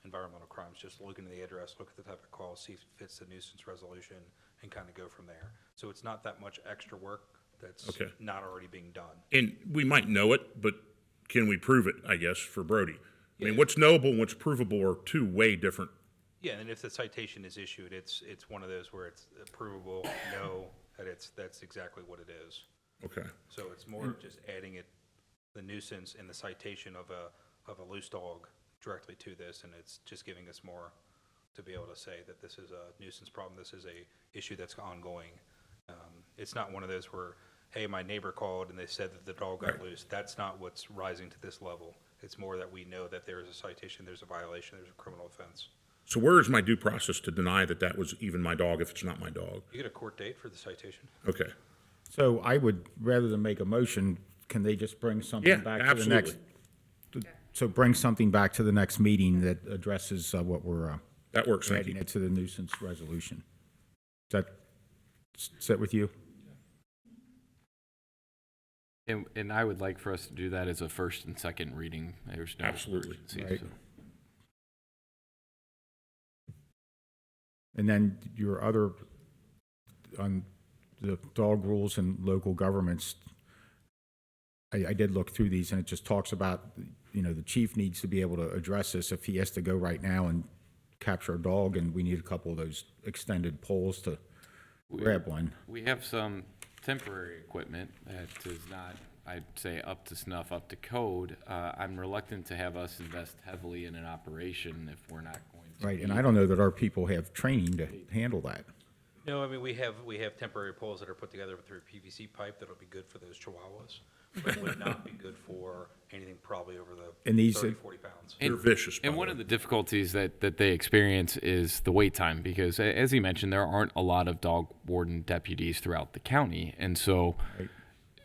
environmental crimes, just look into the address, look at the type of call, see if it fits the nuisance resolution, and kind of go from there. So it's not that much extra work that's Okay. not already being done. And we might know it, but can we prove it, I guess, for Brody? I mean, Yeah. what's knowable and what's provable are two way different. Yeah, and if the citation is issued, it's one of those where it's provable, know that that's exactly what it is. Okay. So it's more just adding the nuisance and the citation of a loose dog directly to this, and it's just giving us more to be able to say that this is a nuisance problem, this is a issue that's ongoing. It's not one of those where, hey, my neighbor called and they said that the dog got loose. That's not what's rising to this level. It's more that we know that there is a citation, there's a violation, there's a criminal offense. So where is my due process to deny that that was even my dog if it's not my dog? You get a court date for the citation? Okay. So I would, rather than make a motion, can they just bring something Yeah, back to the next? absolutely. So bring something back to the next meeting that addresses what we're That works, thank adding you. it to the nuisance resolution. Does that sit with you? And I would like for us to do that as a first and second reading. There's no Absolutely. urgency, Right. so. And then your other, on the dog rules and local governments, I did look through these, and it just talks about, the chief needs to be able to address this if he has to go right now and capture a dog, and we need a couple of those extended poles to grab one. We have some temporary equipment that is not, I'd say, up to snuff, up to code. I'm reluctant to have us invest heavily in an operation if we're not going to. Right, and I don't know that our people have training to handle that. No, I mean, we have temporary poles that are put together through PVC pipe that'll be good for those chihuahuas, but would not be good for anything probably over the And these 30, 40 pounds. They're vicious, by And the one way. of the difficulties that they experience is the wait time, because as he mentioned, there aren't a lot of dog warden deputies throughout the county. And so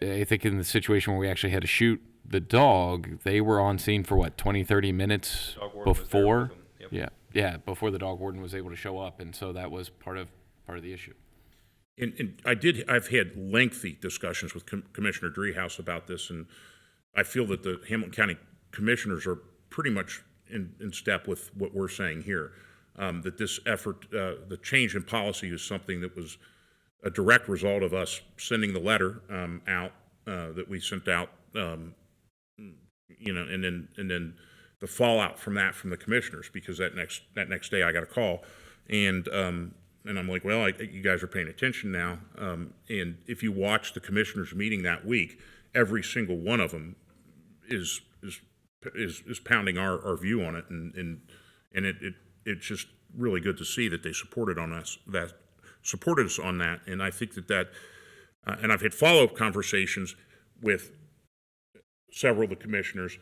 I think in the situation where we actually had to shoot the dog, they were on scene for what, 20, 30 minutes Dog warden was there before? with them, yep. Yeah, before the dog warden was able to show up. And so that was part of the issue. And I've had lengthy discussions with Commissioner Driehaus about this, and I feel that the Hamilton County Commissioners are pretty much in step with what we're saying here. That this effort, the change in policy is something that was a direct result of us sending the letter out that we sent out, and then the fallout from that from the commissioners, because that next day I got a call, and I'm like, well, you guys are paying attention now. And if you watch the commissioners meeting that week, every single one of them is pounding our view on it, and it's just really good to see that they supported us on that. And I think that and I've had follow-up conversations with several of the commissioners,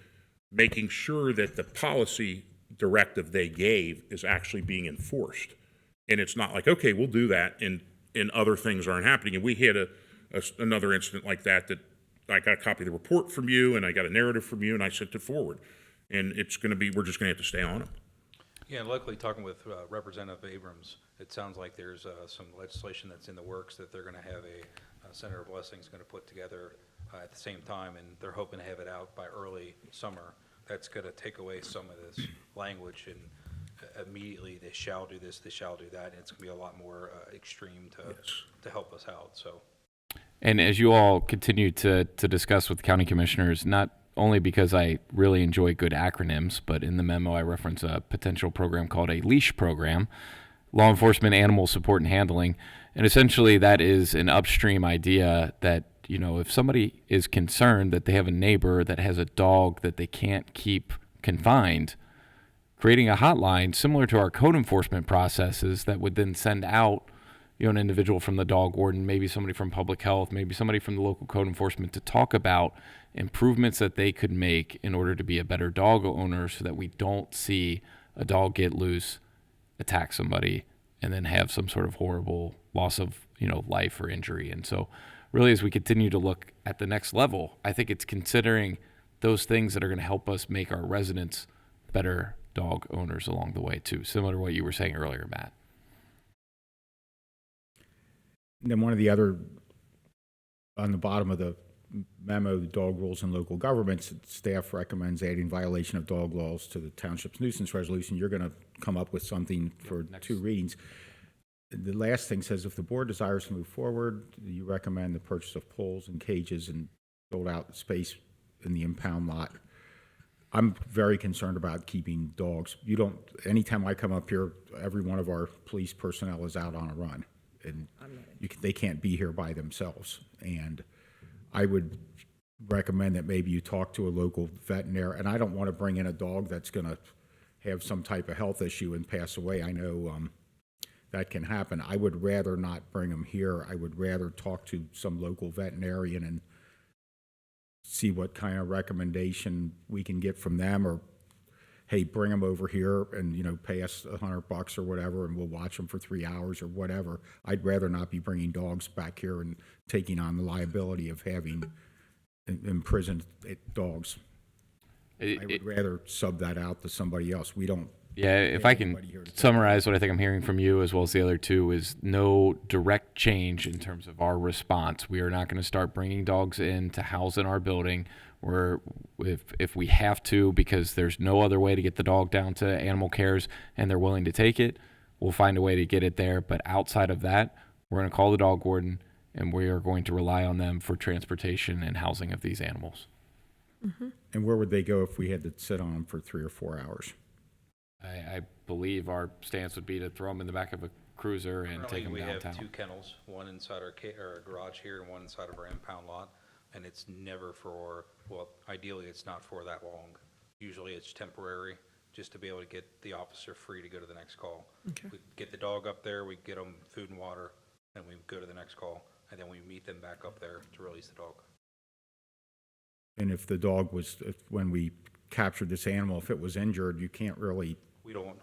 making sure that the policy directive they gave is actually being enforced. And it's not like, okay, we'll do that, and other things aren't happening. And we had another incident like that I got a copy of the report from you, and I got a narrative from you, and I sent it forward. And we're just going to have to stay on them. Yeah, and luckily, talking with Representative Abrams, it sounds like there's some legislation that's in the works that they're going to have Senator Blessing's going to put together at the same time, and they're hoping to have it out by early summer. That's going to take away some of this language, and immediately they shall do this, they shall do that, and it's going to be a lot more extreme to help us out. So. And as you all continue to discuss with the county commissioners, not only because I really enjoy good acronyms, but in the memo I reference a potential program called a LEASH program, Law Enforcement Animal Support and Handling. And essentially that is an upstream idea that, if somebody is concerned that they have a neighbor that has a dog that they can't keep confined, creating a hotline similar to our code enforcement processes that would then send out an individual from the dog warden, maybe somebody from public health, maybe somebody from the local code enforcement to talk about improvements that they could make in order to be a better dog owner, so that we don't see a dog get loose, attack somebody, and then have some sort of horrible loss of life or injury. And so really, as we continue to look at the next level, I think it's considering those things that are going to help us make our residents better dog owners along the way too, similar to what you were saying earlier, Matt. And then one of the other, on the bottom of the memo, the dog rules in local governments, staff recommends adding violation of dog laws to the township's nuisance resolution. You're going to come up with something for 2 readings. The last thing says, if the board desires to move forward, you recommend the purchase of poles and cages and build out space in the impound lot. I'm very concerned about keeping dogs. Anytime I come up here, every one of our police personnel is out on a run. And they can't be here by themselves. And I would recommend that maybe you talk to a local veterinarian. And I don't want to bring in a dog that's going to have some type of health issue and pass away. I know that can happen. I would rather not bring them here. I would rather talk to some local veterinarian and see what kind of recommendation we can get from them, or, hey, bring them over here and, pay us $100 or whatever, and we'll watch them for 3 hours or whatever. I'd rather not be bringing dogs back here and taking on the liability of having imprisoned dogs. I would rather sub that out to somebody else. We don't. Yeah, if I can summarize what I think I'm hearing from you as well as the other two is no direct change in terms of our response. We are not going to start bringing dogs in to house in our building. If we have to, because there's no other way to get the dog down to animal cares and they're willing to take it, we'll find a way to get it there. But outside of that, we're going to call the dog warden and we are going to rely on them for transportation and housing of these animals. And where would they go if we had to sit on them for 3 or 4 hours? I believe our stance would be to throw them in the back of a cruiser and take them We downtown. have 2 kennels, one inside our garage here and one inside of our impound lot. And it's never ideally it's not for that long. Usually it's temporary, just to be able to get the officer free to go to the next call. Okay. We get the dog up there, we get them food and water, and we go to the next call. And then we meet them back up there to release the dog. And if the dog when we captured this animal, if it was injured, you can't really. We don't,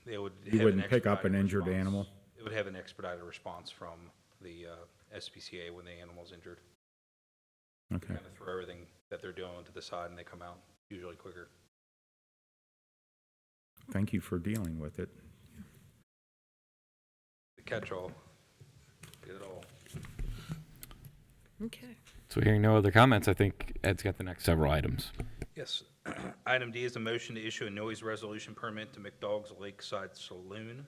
they would. You have wouldn't an pick up an expedited injured response. animal? It would have an expedited response from the SPCA when the animal's injured. Okay. Kind of throw everything that they're doing to the side and they come out usually quicker. Thank you for dealing with it. The catch-all, get it all. Okay. So hearing no other comments, I think Ed's got the next several items. Yes. Item D is a motion to issue a noise resolution permit to McDogg's Lakeside Saloon.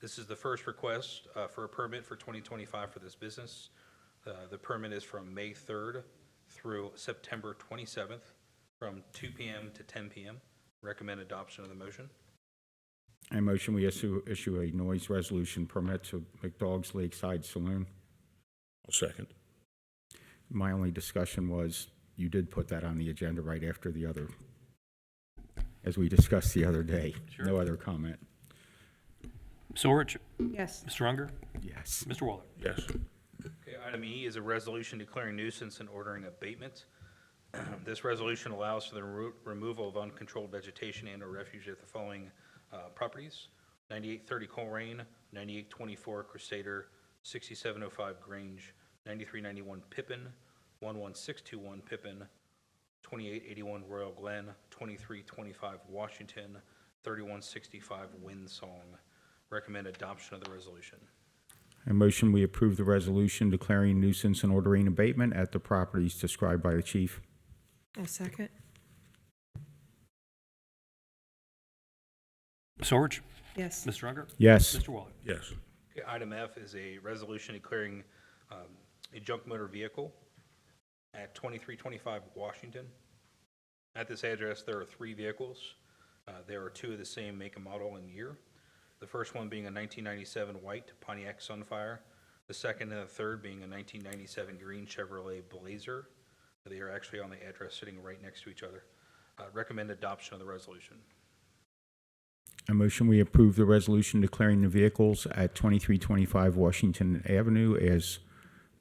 This is the first request for a permit for 2025 for this business. The permit is from May 3rd through September 27th from 2 p.m. to 10 p.m. Recommend adoption of the motion. I motion we issue a noise resolution permit to McDogg's Lakeside Saloon. I'll second. My only discussion was, you did put that on the agenda right after the other, as we discussed the other day. Sure. No other comment. Ms. Orich? Yes. Mr. Unger? Yes. Mr. Waller? Yes. Okay, item E is a resolution declaring nuisance and ordering abatement. This resolution allows for the removal of uncontrolled vegetation and/or refuge at the following properties: 9830 Colerain, 9824 Crusader, 6705 Grange, 9391 Pippin, 11621 Pippin, 2881 Royal Glen, 2325 Washington, 3165 Windsong. Recommend adoption of the resolution. I motion we approve the resolution declaring nuisance and ordering abatement at the properties described by the chief. I'll second. Ms. Orich? Yes. Mr. Unger? Yes. Mr. Waller? Yes. Okay, item F is a resolution declaring a junk motor vehicle at 2325 Washington. At this address, there are 3 vehicles. There are 2 of the same make and model and year. The first one being a 1997 white Pontiac Sunfire. The second and the third being a 1997 green Chevrolet Blazer. They are actually on the address sitting right next to each other. Recommend adoption of the resolution. I motion we approve the resolution declaring the vehicles at 2325 Washington Avenue as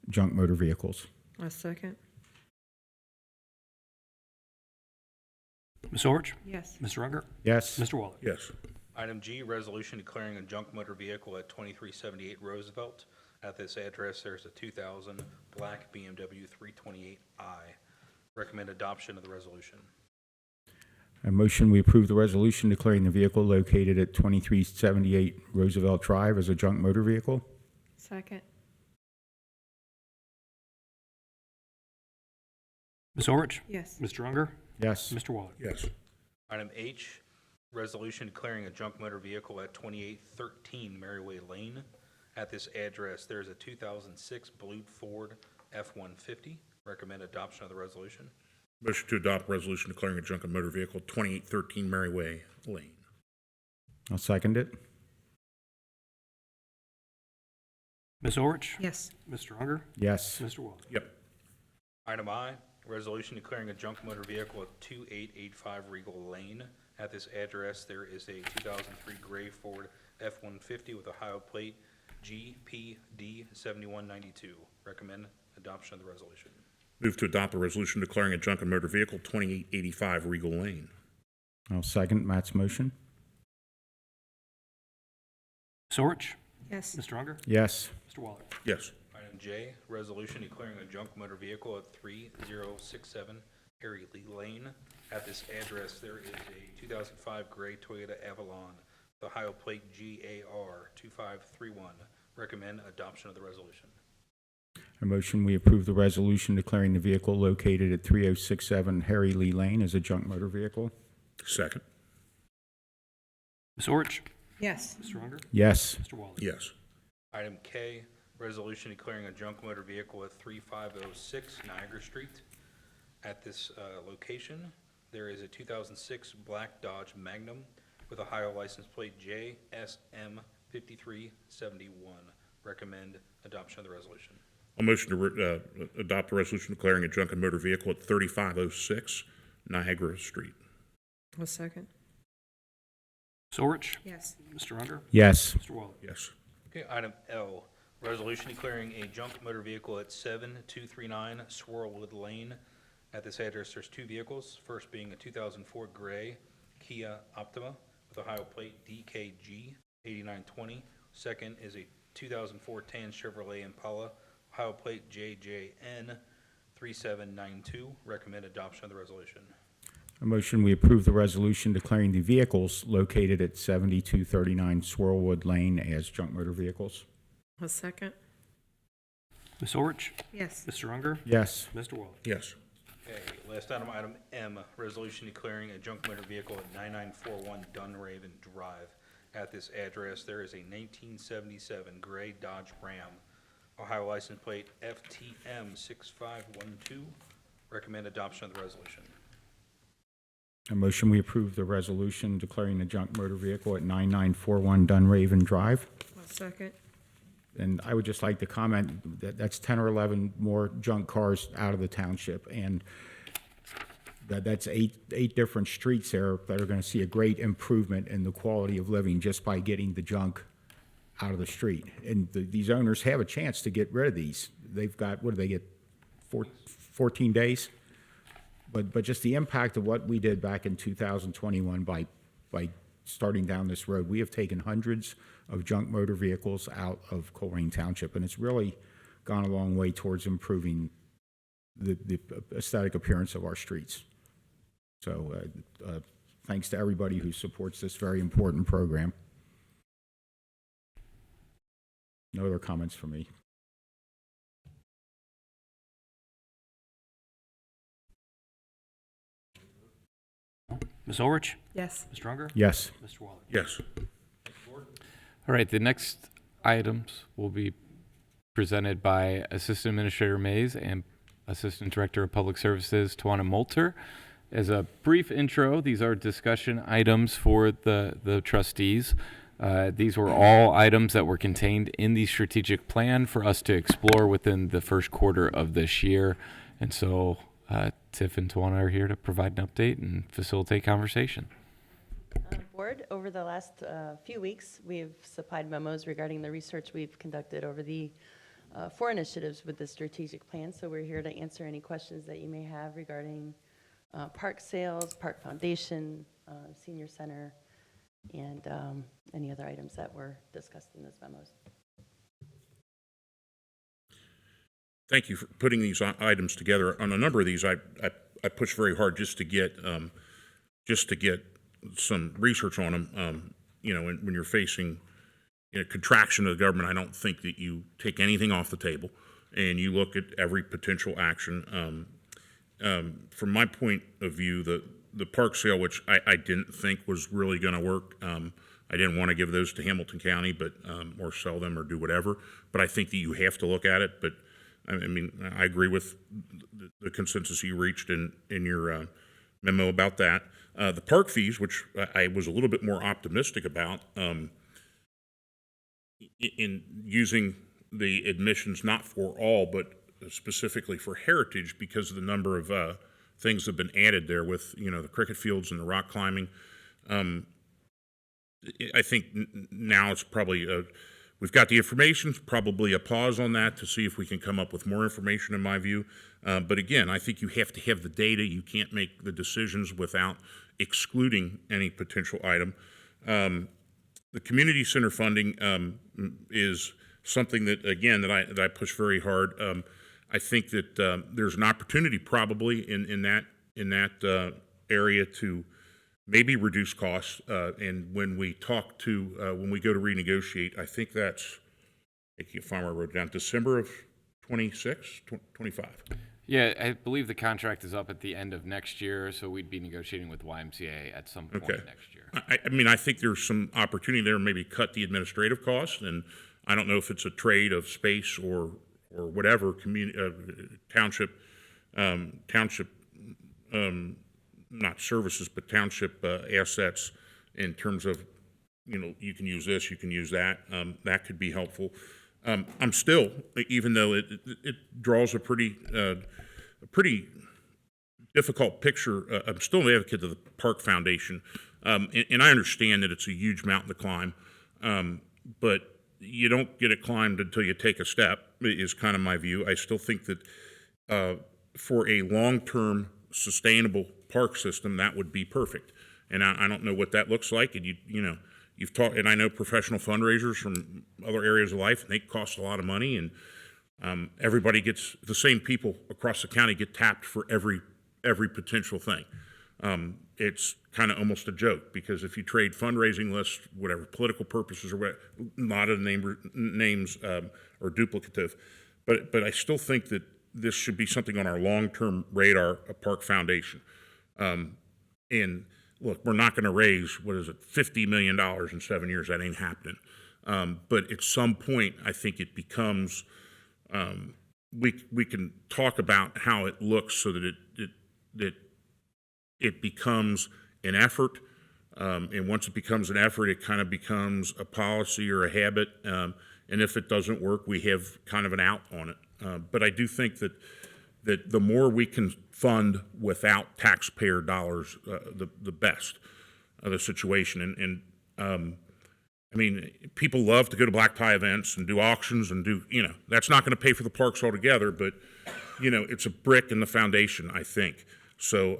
junk motor vehicles. I'll second. Ms. Orich? Yes. Mr. Unger? Yes. Mr. Waller? Yes. Item G, resolution declaring a junk motor vehicle at 2378 Roosevelt. At this address, there's a 2000 black BMW 328i. Recommend adoption of the resolution. I motion we approve the resolution declaring the vehicle located at 2378 Roosevelt Drive as a junk motor vehicle. Second. Ms. Orich? Yes. Mr. Unger? Yes. Mr. Waller? Yes. Item H, resolution declaring a junk motor vehicle at 2813 Merriway Lane. At this address, there is a 2006 blue Ford F-150. Recommend adoption of the resolution. Motion to adopt resolution declaring a junk motor vehicle 2813 Merriway Lane. I'll second it. Ms. Orich? Yes. Mr. Unger? Yes. Mr. Waller? Yep. Item I, resolution declaring a junk motor vehicle at 2885 Regal Lane. At this address, there is a 2003 gray Ford F-150 with a Ohio plate GPD 7192. Recommend adoption of the resolution. Move to adopt a resolution declaring a junk motor vehicle 2885 Regal Lane. I'll second Matt's motion. Ms. Orich? Yes. Mr. Unger? Yes. Mr. Waller? Yes. Item J, resolution declaring a junk motor vehicle at 3067 Harry Lee Lane. At this address, there is a 2005 gray Toyota Avalon, with Ohio plate GAR 2531. Recommend adoption of the resolution. A motion, we approve the resolution declaring the vehicle located at 3067 Harry Lee Lane as a junk motor vehicle. Second. Ms. Orich? Yes. Mr. Unger? Yes. Mr. Waller? Yes. Item K, resolution declaring a junk motor vehicle at 3506 Niagara Street. At this location, there is a 2006 black Dodge Magnum with Ohio license plate JSM 5371. Recommend adoption of the resolution. A motion to adopt a resolution declaring a junk motor vehicle at 3506 Niagara Street. I'll second. Ms. Orich? Yes. Mr. Unger? Yes. Mr. Waller? Yes. Okay, item L, resolution declaring a junk motor vehicle at 7239 Swirlwood Lane. At this address, there's two vehicles, first being a 2004 gray Kia Optima with Ohio plate DKG 8920. Second is a 2004 tan Chevrolet Impala, Ohio plate JJN 3792. Recommend adoption of the resolution. A motion, we approve the resolution declaring the vehicles located at 7239 Swirlwood Lane as junk motor vehicles. I'll second. Ms. Orich? Yes. Mr. Unger? Yes. Mr. Waller? Yes. Okay, last item, item M, resolution declaring a junk motor vehicle at 9941 Dunraven Drive. At this address, there is a 1977 gray Dodge Ram, Ohio license plate FTM 6512. Recommend adoption of the resolution. A motion, we approve the resolution declaring the junk motor vehicle at 9941 Dunraven Drive. I'll second. And I would just like to comment that that's 10 or 11 more junk cars out of the township. And that's eight different streets there that are going to see a great improvement in the quality of living just by getting the junk out of the street. And these owners have a chance to get rid of these. They've got, what do they get, 14 days? But just the impact of what we did back in 2021 by starting down this road, we have taken hundreds of junk motor vehicles out of Colerain Township, and it's really gone a long way towards improving the aesthetic appearance of our streets. So thanks to everybody who supports this very important program. No other comments from me. Ms. Orich? Yes. Mr. Unger? Yes. Mr. Waller? Yes. All right, the next items will be presented by Assistant Administrator Mays and Assistant Director of Public Services, Tawana Moulter. As a brief intro, these are discussion items for the trustees. These were all items that were contained in the strategic plan for us to explore within the first quarter of this year. And so Tiff and Tawana are here to provide an update and facilitate conversation. Board, over the last few weeks, we've supplied memos regarding the research we've conducted over the 4 initiatives with the strategic plan. So we're here to answer any questions that you may have regarding park sales, park foundation, senior center, and any other items that were discussed in those memos. Thank you for putting these items together. On a number of these, I pushed very hard just to get some research on them. When you're facing contraction of the government, I don't think that you take anything off the table, and you look at every potential action. from my point of view, the park sale, which I didn't think was really going to work, I didn't want to give those to Hamilton County, but or sell them or do whatever. But I think that you have to look at it. But I mean, I agree with the consensus you reached in your memo about that. The park fees, which I was a little bit more optimistic about, in using the admissions not for all, but specifically for heritage, because of the number of things that have been added there with, you know, the cricket fields and the rock climbing. I think now it's probably, we've got the information, probably a pause on that to see if we can come up with more information, in my view. But again, I think you have to have the data. You can't make the decisions without excluding any potential item. The community center funding is something that, again, that I push very hard. I think that there's an opportunity probably in that area to maybe reduce costs. And when we talk to when we go to renegotiate, I think that's, I can't find where I wrote it down, December of 26, 25. Yeah, I believe the contract is up at the end of next year, so we'd be negotiating with YMCA at some point next year. I mean, I think there's some opportunity there, maybe cut the administrative costs, and I don't know if it's a trade of space or whatever, township, not services, but township assets in terms of, you know, you can use this, you can use that. That could be helpful. I'm still, even though it draws a pretty difficult picture, I'm still an advocate of the Park Foundation. And I understand that it's a huge mountain to climb, but you don't get it climbed until you take a step, is kind of my view. I still think that for a long-term sustainable park system, that would be perfect. And I don't know what that looks like. And you know, you've talked, and I know professional fundraisers from other areas of life, and they cost a lot of money. And everybody gets, the same people across the county get tapped for every potential thing. It's kind of almost a joke, because if you trade fundraising lists, whatever, political purposes or whatever, a lot of names are duplicative. But I still think that this should be something on our long-term radar, a Park Foundation. And look, we're not going to raise, what is it, $50 million in 7 years. That ain't happening. But at some point, I think it becomes, we can talk about how it looks so that it becomes an effort. And once it becomes an effort, it kind of becomes a policy or a habit. And if it doesn't work, we have kind of an out on it. But I do think that the more we can fund without taxpayer dollars, the best of the situation. And I mean, people love to go to black tie events and do auctions and do, you know, that's not going to pay for the parks altogether, but, you know, it's a brick in the foundation, I think. So,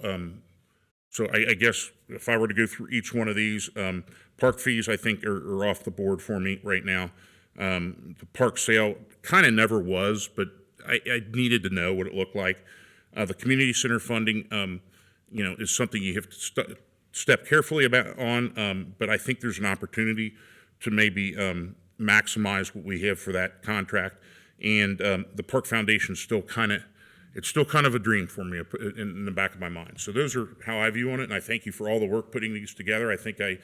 so I guess if I were to go through each one of these, park fees, I think, are off the board for me right now. The park sale kind of never was, but I needed to know what it looked like. The community center funding, you know, is something you have to step carefully about on, but I think there's an opportunity to maybe maximize what we have for that contract. And the Park Foundation still kind of, it's still kind of a dream for me in the back of my mind. So those are how I view on it, and I thank you for all the work putting these together. I think I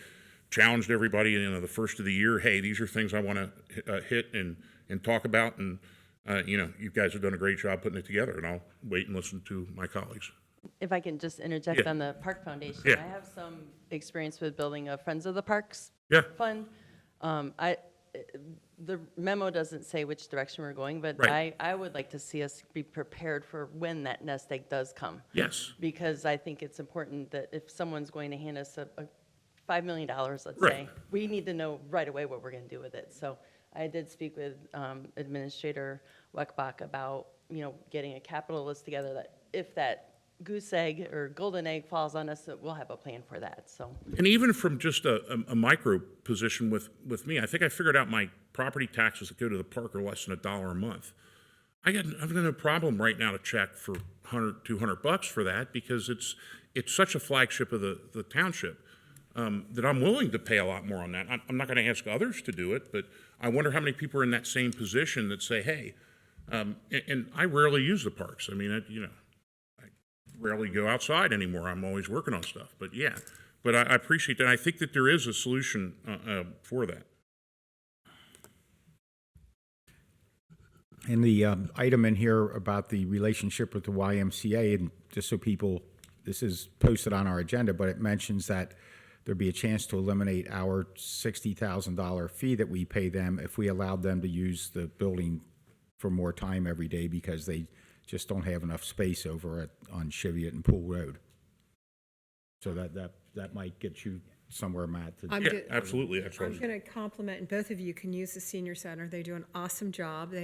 challenged everybody, you know, the first of the year, hey, these are things I want to hit and talk about, and you know, you guys have done a great job putting it together, and I'll wait and listen to my colleagues. If I can just interject Yeah. on the Park Foundation. Yeah. I have some experience with building a Friends of the Parks Yeah. fund. The memo doesn't say which direction we're going, but Right. I would like to see us be prepared for when that nest egg does come. Yes. Because I think it's important that if someone's going to hand us a $5 million, let's Right. say, we need to know right away what we're going to do with it. So I did speak with Administrator Weckbach about, you know, getting a capital list together that if that goose egg or golden egg falls on us, that we'll have a plan for that, so. And even from just a micro position with me, I think I figured out my property taxes that go to the park are less than $1 a month. I've got no problem right now to check for $100, $200 for that, because it's such a flagship of the township that I'm willing to pay a lot more on that. I'm not going to ask others to do it, but I wonder how many people are in that same position that say, hey, and I rarely use the parks. I mean, you know, rarely go outside anymore. I'm always working on stuff, but yeah. But I appreciate that. I think that there is a solution for that. And the item in here about the relationship with the YMCA, and just so people, this is posted on our agenda, but it mentions that there'd be a chance to eliminate our $60,000 fee that we pay them if we allowed them to use the building for more time every day because they just don't have enough space over on Cheviot and Pool Road. So that might get you somewhere, Matt. Yeah, absolutely. That's what I I'm was- going to compliment, and both of you can use the senior center. They do an awesome job.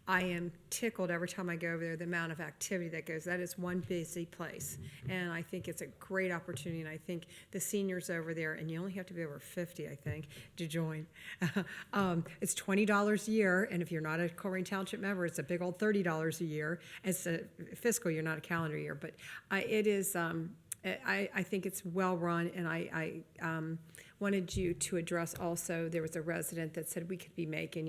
I am tickled every time I go over there, the amount of activity that goes. That is one busy place. And I think it's a great opportunity, and I think the seniors over there, and you only have to be over 50, I think, to join. It's $20 a year, and if you're not a Colerain Township member, it's a big old $30 a year. It's a fiscal year, not a calendar year. But it is... I think it's well-run, and I wanted you to address also, there was a resident that said we could be making,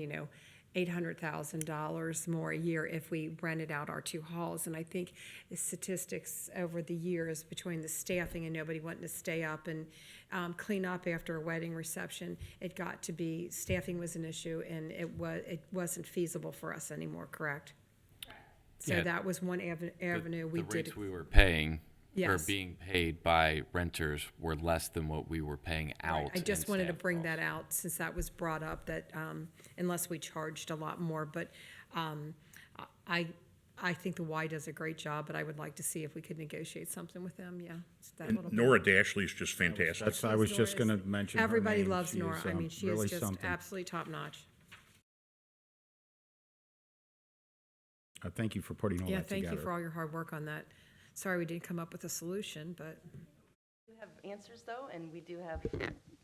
$800,000 more a year if we rented out our 2 halls. And I think the statistics over the years between the staffing and nobody wanting to stay up and clean up after a wedding reception, it got to be, staffing was an issue, and it wasn't feasible for us anymore, correct? So Yeah. that was one avenue we The did. rates we were paying or Yes. being paid by renters were less than what we were paying out. I just in wanted to staff bring costs. that out since that was brought up, that unless we charged a lot more, but I think the Y does a great job, but I would like to see if we could negotiate something with them, yeah. It's that And little bit. Nora Dashley is just fantastic. I was just going to mention her Everybody name. loves She Nora. is, I mean, she really is just something. absolutely top-notch. Thank you for putting all Yeah, that together. thank you for all your hard work on that. Sorry we didn't come up with a solution, but, We have answers, though, and we do have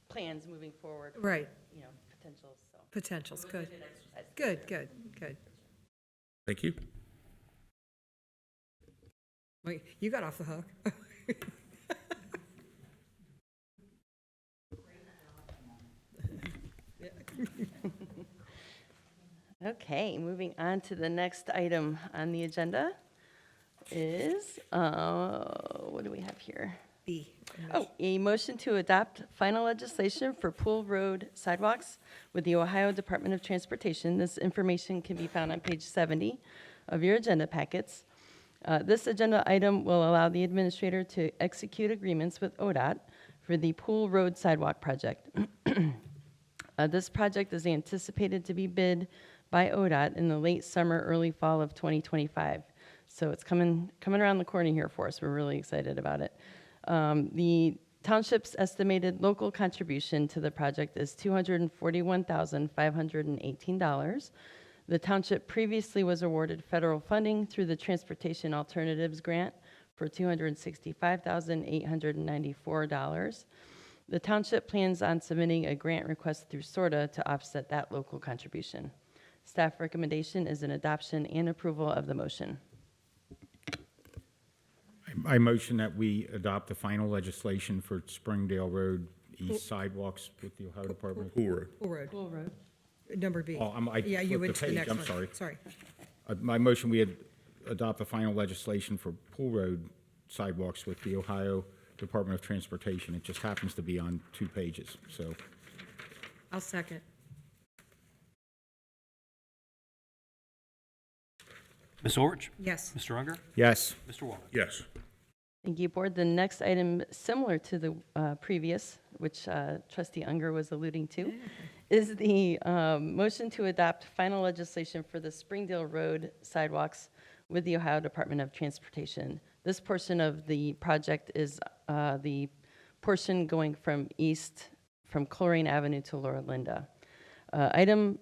plans moving forward. for, Right. Potentials, so. potentials, good. exercise. Good. Thank you. Wait, you got off the hook. Okay, moving on to the next item on the agenda is, what do we have here? B. Oh, a motion to adopt final legislation for Pool Road sidewalks with the Ohio Department of Transportation. This information can be found on page 70 of your agenda packets. This agenda item will allow the administrator to execute agreements with ODOT for the Pool Road sidewalk project. This project is anticipated to be bid by ODOT in the late summer, early fall of 2025. So it's coming around the corner here for us. We're really excited about it. The township's estimated local contribution to the project is $241,518. The township previously was awarded federal funding through the Transportation Alternatives Grant for $265,894. The township plans on submitting a grant request through SORTA to offset that local contribution. Staff recommendation is an adoption and approval of the motion. I motion that we adopt the final legislation for Springdale Road East sidewalks with the Ohio Department. Pool Road. Pool Road, Pool Road. number B. Oh, I Yeah, you flipped went the to the page. next I'm one. sorry. Sorry. My motion, we adopt the final legislation for Pool Road sidewalks with the Ohio Department of Transportation. It just happens to be on 2 pages, so. I'll second. Ms. Orich? Yes. Mr. Unger? Yes. Mr. Waller? Yes. Thank you, Board. The next item, similar to the previous, which Trustee Unger was alluding to, is the motion to adopt final legislation for the Springdale Road sidewalks with the Ohio Department of Transportation. This portion of the project is the portion going from Colerain Avenue to Laura Linda. Item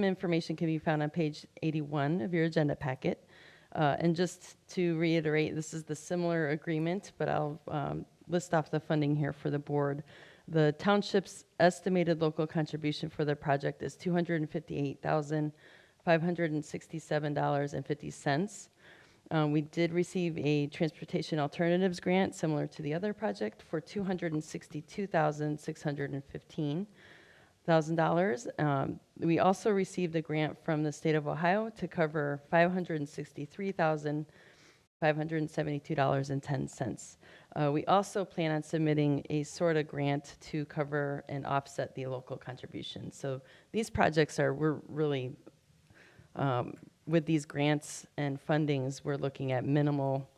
information can be found on page 81 of your agenda packet. And just to reiterate, this is the similar agreement, but I'll list off the funding here for the board. The township's estimated local contribution for the project is $258,567.50. We did receive a transportation alternatives grant similar to the other project for $262,615. We also received a grant from the state of Ohio to cover $563,000 $572.10. We also plan on submitting a sort of grant to cover and offset the local contribution. So these projects we're really, with these grants and fundings, we're looking at minimal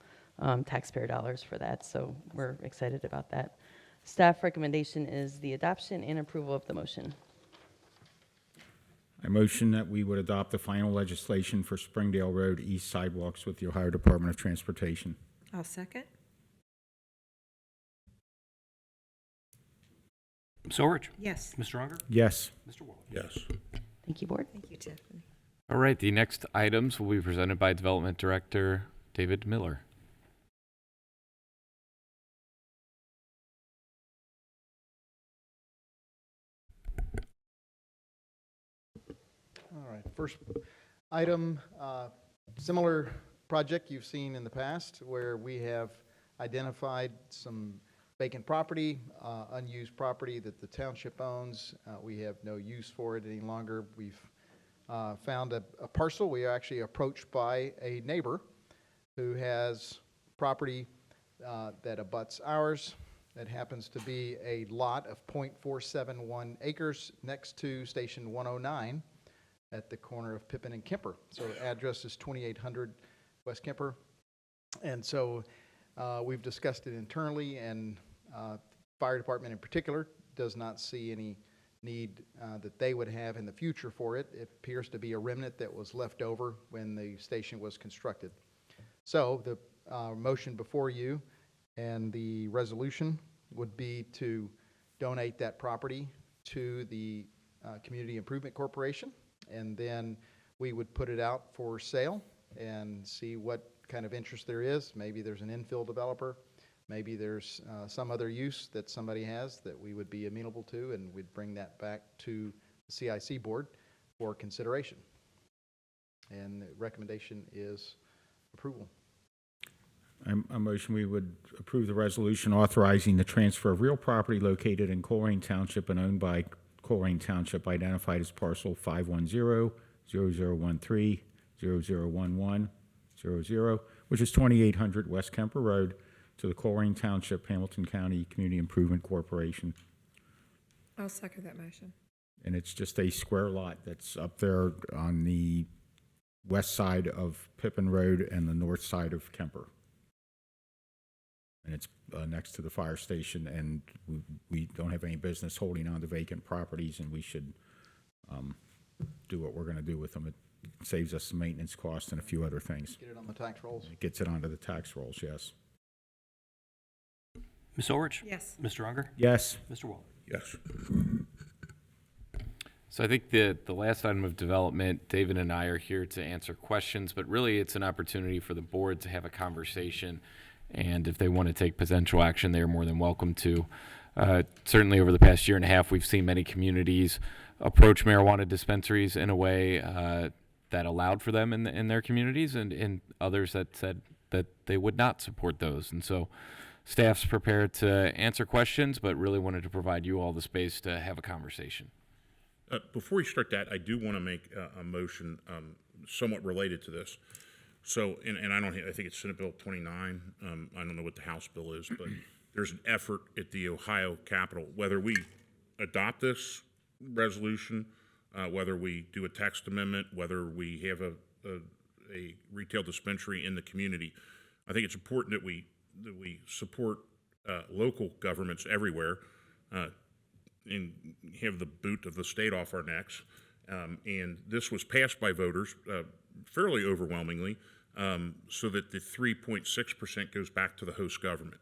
taxpayer dollars for that. So we're excited about that. Staff recommendation is the adoption and approval of the motion. I motion that we would adopt the final legislation for Springdale Road East sidewalks with the Ohio Department of Transportation. I'll second. Ms. Orich? Yes. Mr. Unger? Yes. Mr. Waller? Yes. Thank you, Board. Thank you, Tiffany. All right, the next items will be presented by Development Director David Miller. All right, first item, similar project you've seen in the past where we have identified some vacant property, unused property that the township owns. We have no use for it any longer. We've found a parcel. We are actually approached by a neighbor who has property that abuts ours. That happens to be a lot of .471 acres next to Station 109 at the corner of Pippin and Kemper. So the address is 2800 West Kemper. And so we've discussed it internally, and fire department in particular does not see any need that they would have in the future for it. It appears to be a remnant that was left over when the station was constructed. So the motion before you and the resolution would be to donate that property to the Community Improvement Corporation, and then we would put it out for sale and see what kind of interest there is. Maybe there's an infill developer. Maybe there's some other use that somebody has that we would be amenable to, and we'd bring that back to the C.I.C. board for consideration. And the recommendation is approval. I motion we would approve the resolution authorizing the transfer of real property located in Colerain Township and owned by Colerain Township, identified as parcel 510-0013-0011-00, which is 2800 West Kemper Road, to the Colerain Township, Hamilton County Community Improvement Corporation. I'll second that motion. And it's just a square lot that's up there on the west side of Pippin Road and the north side of Kemper. And it's next to the fire station, and we don't have any business holding on to vacant properties, and we should do what we're going to do with them. It saves us some maintenance costs and a few other things. Get it on the tax rolls. It gets it onto the tax rolls, yes. Ms. Orich? Yes. Mr. Unger? Yes. Mr. Waller? Yes. So I think the last item of development, David and I are here to answer questions, but really it's an opportunity for the board to have a conversation. And if they want to take potential action, they're more than welcome to. Certainly over the past year and a half, we've seen many communities approach marijuana dispensaries in a way that allowed for them in their communities, and others that said that they would not support those. And so staff's prepared to answer questions, but really wanted to provide you all the space to have a conversation. Before we start that, I do want to make a motion somewhat related to this. So, and I think it's Senate Bill 29. I don't know what the House bill is, but there's an effort at the Ohio Capitol, whether we adopt this resolution, whether we do a text amendment, whether we have a retail dispensary in the community. I think it's important that we support local governments everywhere and have the boot of the state off our necks. And this was passed by voters fairly overwhelmingly, so that the 3.6% goes back to the host government.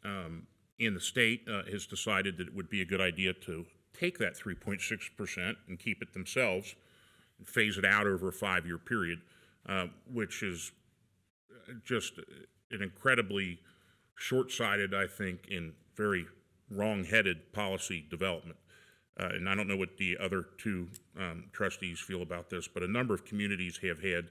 And the state has decided that it would be a good idea to take that 3.6% and keep it themselves and phase it out over a 5-year period, which is just an incredibly short-sighted, I think, and very wrong-headed policy development. And I don't know what the other two trustees feel about this, but a number of communities have had,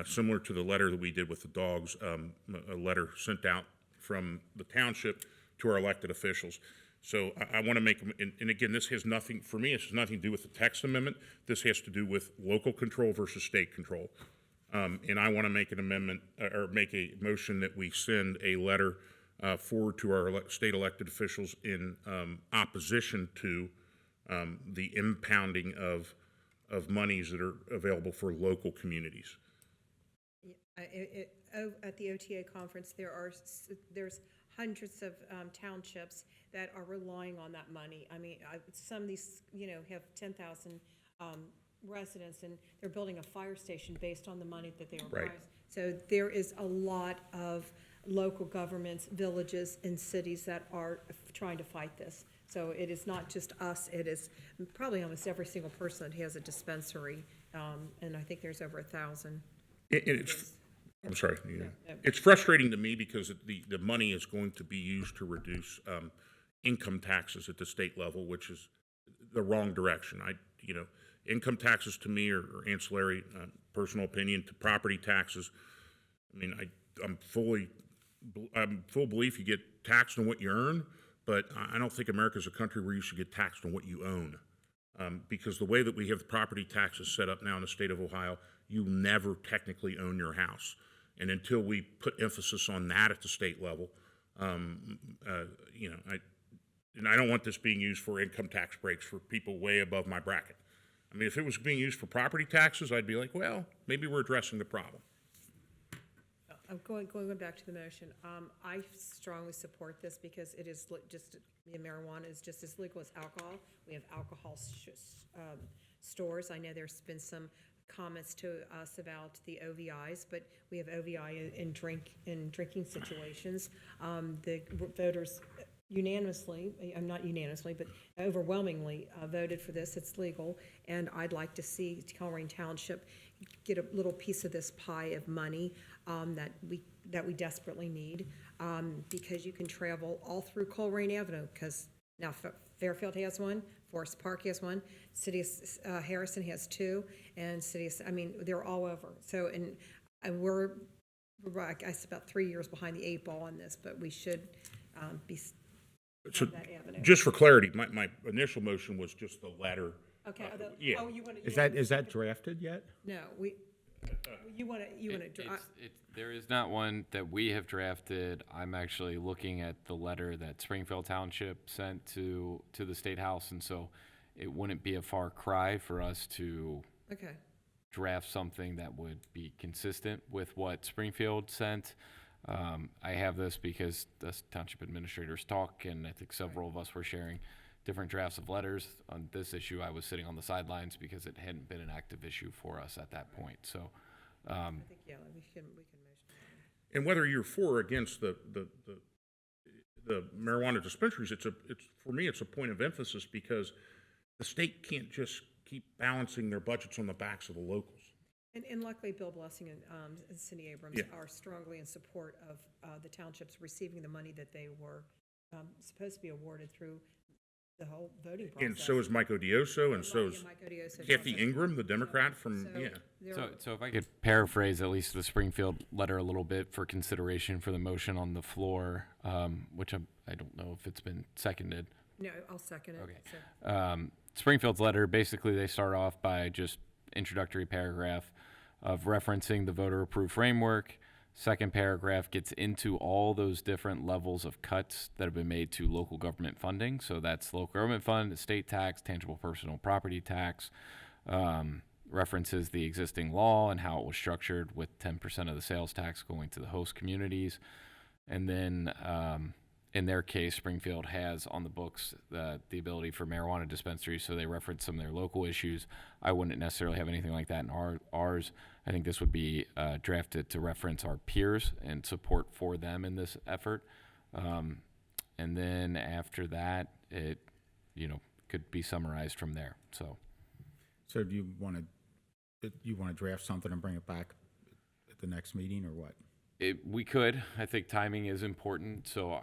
similar to the letter that we did with the dogs, a letter sent out from the township to our elected officials. So I want to make, and again, this has nothing, for me, this has nothing to do with the text amendment. This has to do with local control versus state control. And I want to make an amendment, or make a motion that we send a letter forward to our state elected officials in opposition to the impounding of monies that are available for local communities. At the OTA conference, there's hundreds of townships that are relying on that money. I mean, some of these, have 10,000 residents, and they're building a fire station based on the money that they were Right. promised. So there is a lot of local governments, villages, and cities that are trying to fight this. So it is not just us, it is probably almost every single person that has a dispensary, and I think there's over 1,000. I'm sorry. No. It's frustrating to me because the money is going to be used to reduce income taxes at the state level, which is the wrong direction. Income taxes to me are ancillary, personal opinion, to property taxes. I mean, I'm full belief you get taxed on what you earn, but I don't think America's a country where you should get taxed on what you own. Because the way that we have the property taxes set up now in the state of Ohio, you never technically own your house. And until we put emphasis on that at the state level, and I don't want this being used for income tax breaks for people way above my bracket. I mean, if it was being used for property taxes, I'd be like, well, maybe we're addressing the problem. I'm going back to the motion. I strongly support this because it is marijuana is just as legal as alcohol. We have alcohol stores. I know there's been some comments to us about the OVIs, but we have OVI in drinking situations. The voters unanimously, not unanimously, but overwhelmingly voted for this. It's legal, and I'd like to see Colerain Township get a little piece of this pie of money that we desperately need, because you can travel all through Colerain Avenue, because now Fairfield has one, Forest Park has one, City of Harrison has two, and they're all over. So, and we're I guess about 3 years behind the 8 ball on this, but we should be So, that avenue. just for clarity, my initial motion was just the letter. Okay. Yeah. You want to? Is that drafted yet? No, you want to. There is not one that we have drafted. I'm actually looking at the letter that Springfield Township sent to the State House, and so it wouldn't be a far cry for us to draft something that would be consistent with what Springfield sent. I have this because the township administrators talk, and I think several of us were sharing different drafts of letters. On this issue, I was sitting on the sidelines because it hadn't been an active issue for us at that point. So, I think we can motion. And whether you're for or against the marijuana dispensaries, it's for me it's a point of emphasis because the state can't just keep balancing their budgets on the backs of the locals. And luckily, Bill Blessing and Cindy Abrams are strongly in support of the townships receiving the money that they were supposed to be awarded through the whole voting process. And so is Mike Odioso, and so is Mike Odioso Kathy also. Ingram, the Democrat from, So if I could paraphrase at least the Springfield letter a little bit for consideration for the motion on the floor, which I don't know if it's been seconded. No, I'll second it. Okay. So. Springfield's letter, basically they start off by just introductory paragraph of referencing the voter-approved framework. Second paragraph gets into all those different levels of cuts that have been made to local government funding. So that's local government fund, estate tax, tangible personal property tax, references the existing law and how it was structured with 10% of the sales tax going to the host communities. And then in their case, Springfield has on the books the ability for marijuana dispensaries, so they reference some of their local issues. I wouldn't necessarily have anything like that in ours. I think this would be drafted to reference our peers and support for them in this effort. And then after that, it could be summarized from there. So do you want to draft something and bring it back at the next meeting, or what? We could. I think timing is important. So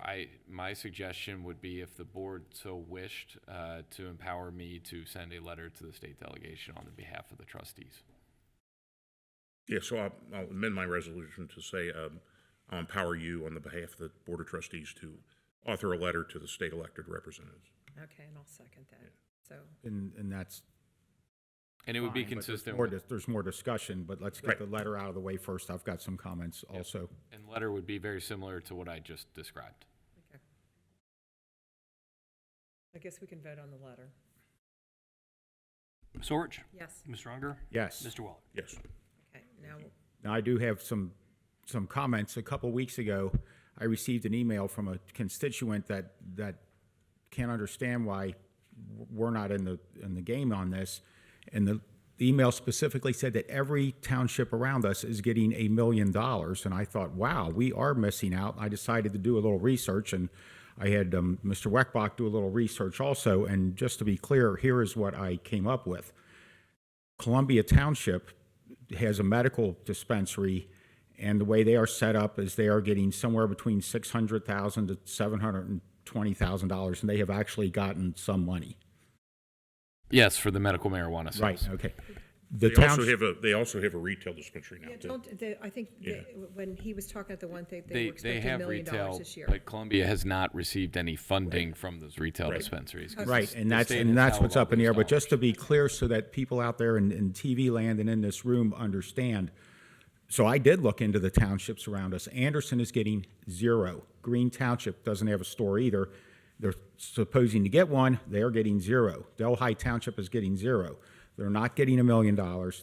my suggestion would be, if the board so wished, to empower me to send a letter to the state delegation on the behalf of the trustees. Yeah, so I'll amend my resolution to say I'll empower you on the behalf of the Board of Trustees to author a letter to the state elected representatives. Okay, and I'll second that. Yeah. So. And that's And it would be fine, but consistent there's with, there's more discussion, but let's get Right. the letter out of the way first. I've got some comments also. and letter would be very similar to what I just described. Okay. I guess we can vote on the letter. Ms. Orich? Yes. Mr. Unger? Yes. Mr. Waller? Yes. Okay, now, Now, I do have some comments. A couple weeks ago, I received an email from a constituent that can't understand why we're not in the game on this. And the email specifically said that every township around us is getting $1 million. And I thought, wow, we are missing out. I decided to do a little research, and I had Mr. Weckbach do a little research also. And just to be clear, here is what I came up with. Columbia Township has a medical dispensary, and the way they are set up is they are getting somewhere between $600,000 to $720,000, and they have actually gotten some money. Yes, for the medical marijuana sales. Right, okay. The They also have a retail dispensary now, yeah, too. I think when he was talking at the one thing, they They were expecting $1 have million retail, this year. but Columbia has not received any funding from those retail Right. dispensaries. 'cause Right, the and that's, state and has that's held what's all up in the air. those But just to dollars. be clear, so that people out there in TV land and in this room understand, so I did look into the townships around us. Anderson is getting 0. Green Township doesn't have a store either. They're supposing to get one, they're getting 0. Delhi Township is getting 0. They're not getting $1 million,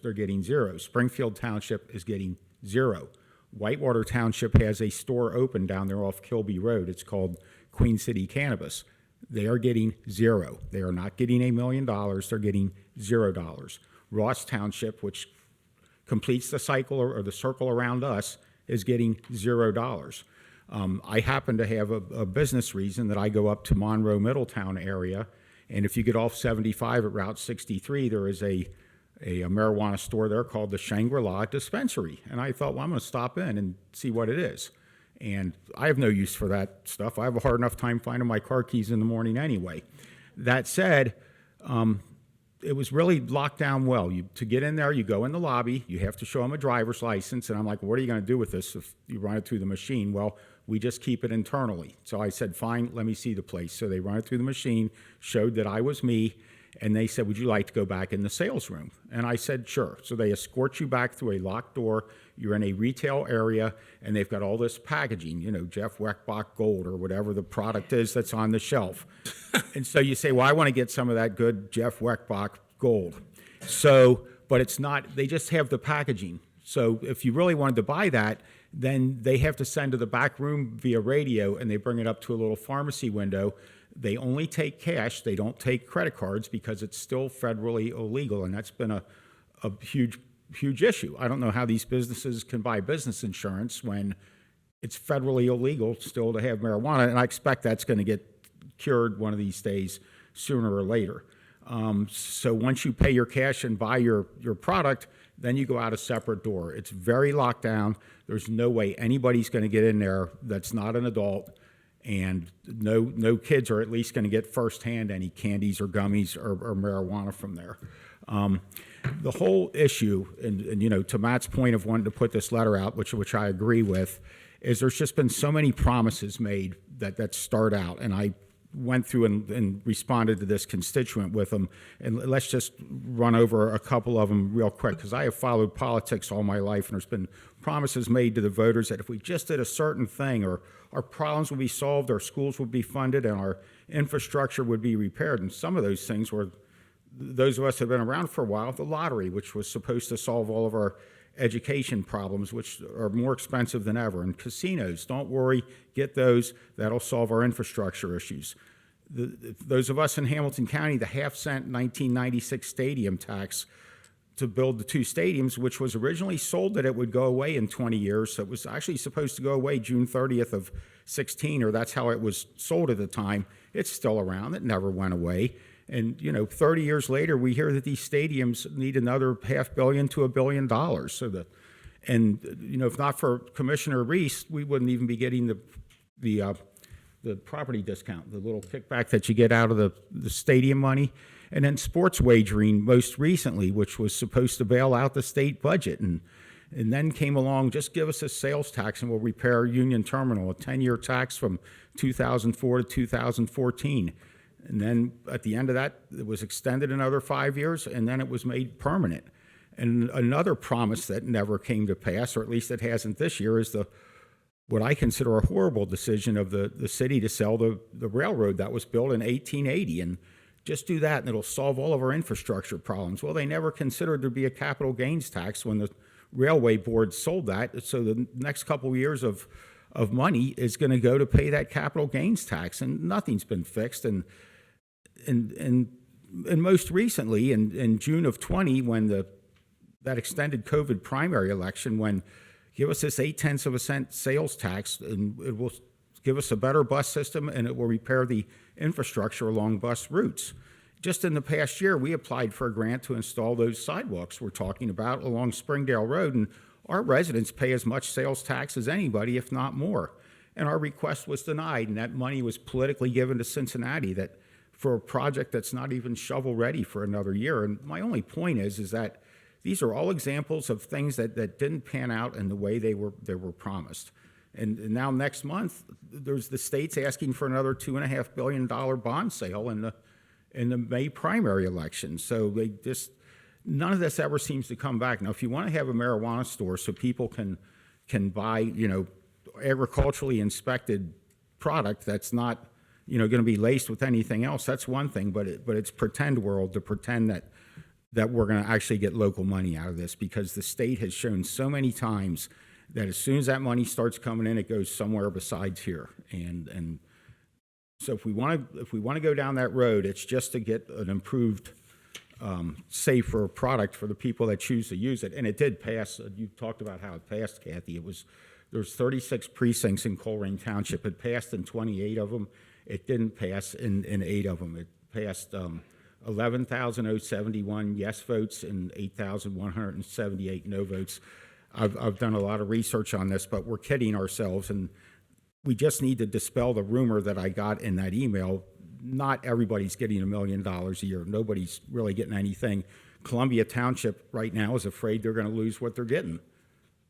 they're getting 0. Springfield Township is getting 0. Whitewater Township has a store open down there off Kilby Road. It's called Queen City Cannabis. They are getting 0. They are not getting $1 million, they're getting $0. Ross Township, which completes the cycle or the circle around us, is getting $0. I happen to have a business reason that I go up to Monroe Middletown area, and if you get off 75 at Route 63, there is a marijuana store there called the Shangri-La Dispensary. And I thought, well, I'm going to stop in and see what it is. And I have no use for that stuff. I have a hard enough time finding my car keys in the morning anyway. That said, it was really locked down well. To get in there, you go in the lobby, you have to show them a driver's license, and I'm like, what are you going to do with this if you run it through the machine? Well, we just keep it internally. So I said, fine, let me see the place. So they run it through the machine, showed that I was me, and they said, would you like to go back in the sales room? And I said, sure. So they escort you back through a locked door. You're in a retail area, and they've got all this packaging, Jeff Weckbach Gold or whatever the product is that's on the shelf. And so you say, well, I want to get some of that good Jeff Weckbach Gold. So, but it's not, they just have the packaging. So if you really wanted to buy that, then they have to send to the back room via radio, and they bring it up to a little pharmacy window. They only take cash. They don't take credit cards because it's still federally illegal, and that's been a huge issue. I don't know how these businesses can buy business insurance when it's federally illegal still to have marijuana, and I expect that's going to get cured one of these days, sooner or later. So once you pay your cash and buy your product, then you go out a separate door. It's very locked down. There's no way anybody's going to get in there that's not an adult, and no kids are at least going to get firsthand any candies or gummies or marijuana from there. The whole issue, and to Matt's point of wanting to put this letter out, which I agree with, is there's just been so many promises made that start out, and I went through and responded to this constituent with them, and let's just run over a couple of them real quick, because I have followed politics all my life, and there's been promises made to the voters that if we just did a certain thing, or our problems would be solved, our schools would be funded, and our infrastructure would be repaired. And some of those things were, those of us that have been around for a while, the lottery, which was supposed to solve all of our education problems, which are more expensive than ever. And casinos, don't worry, get those. That'll solve our infrastructure issues. Those of us in Hamilton County, the half-cent 1996 stadium tax to build the 2 stadiums, which was originally sold that it would go away in 20 years. So it was actually supposed to go away June 30th of 16, or that's how it was sold at the time. It's still around. It never went away. And, 30 years later, we hear that these stadiums need another $500 million to $1 billion. So if not for Commissioner Reese, we wouldn't even be getting the property discount, the little kickback that you get out of the stadium money. And then sports wagering most recently, which was supposed to bail out the state budget. And then came along, just give us a sales tax and we'll repair Union Terminal, a 10-year tax from 2004 to 2014. And then at the end of that, it was extended another 5 years, and then it was made permanent. And another promise that never came to pass, or at least it hasn't this year, is what I consider a horrible decision of the city to sell the railroad that was built in 1880. And just do that, and it'll solve all of our infrastructure problems. Well, they never considered there'd be a capital gains tax when the railway board sold that. So the next couple of years of money is going to go to pay that capital gains tax, and nothing's been fixed. And most recently, in June of 20, when that extended COVID primary election, when give us this 0.8% sales tax, and it will give us a better bus system, and it will repair the infrastructure along bus routes. Just in the past year, we applied for a grant to install those sidewalks we're talking about along Springdale Road, and our residents pay as much sales tax as anybody, if not more. And our request was denied, and that money was politically given to Cincinnati that for a project that's not even shovel-ready for another year. And my only point is that these are all examples of things that didn't pan out in the way they were promised. And now next month, there's the state's asking for another $2.5 billion bond sale in the May primary election. So none of this ever seems to come back. Now, if you want to have a marijuana store so people can buy, agriculturally inspected product that's not, going to be laced with anything else, that's one thing. But it's pretend world to pretend that we're going to actually get local money out of this, because the state has shown so many times that as soon as that money starts coming in, it goes somewhere besides here. And so if we want to go down that road, it's just to get an improved, safer product for the people that choose to use it. And it did pass. You talked about how it passed, Kathy. There's 36 precincts in Colerain Township. It passed in 28 of them. It didn't pass in 8 of them. It passed 11,071 yes votes and 8,178 no votes. I've done a lot of research on this, but we're kidding ourselves, and we just need to dispel the rumor that I got in that email. Not everybody's getting $1 million a year. Nobody's really getting anything. Columbia Township right now is afraid they're going to lose what they're getting.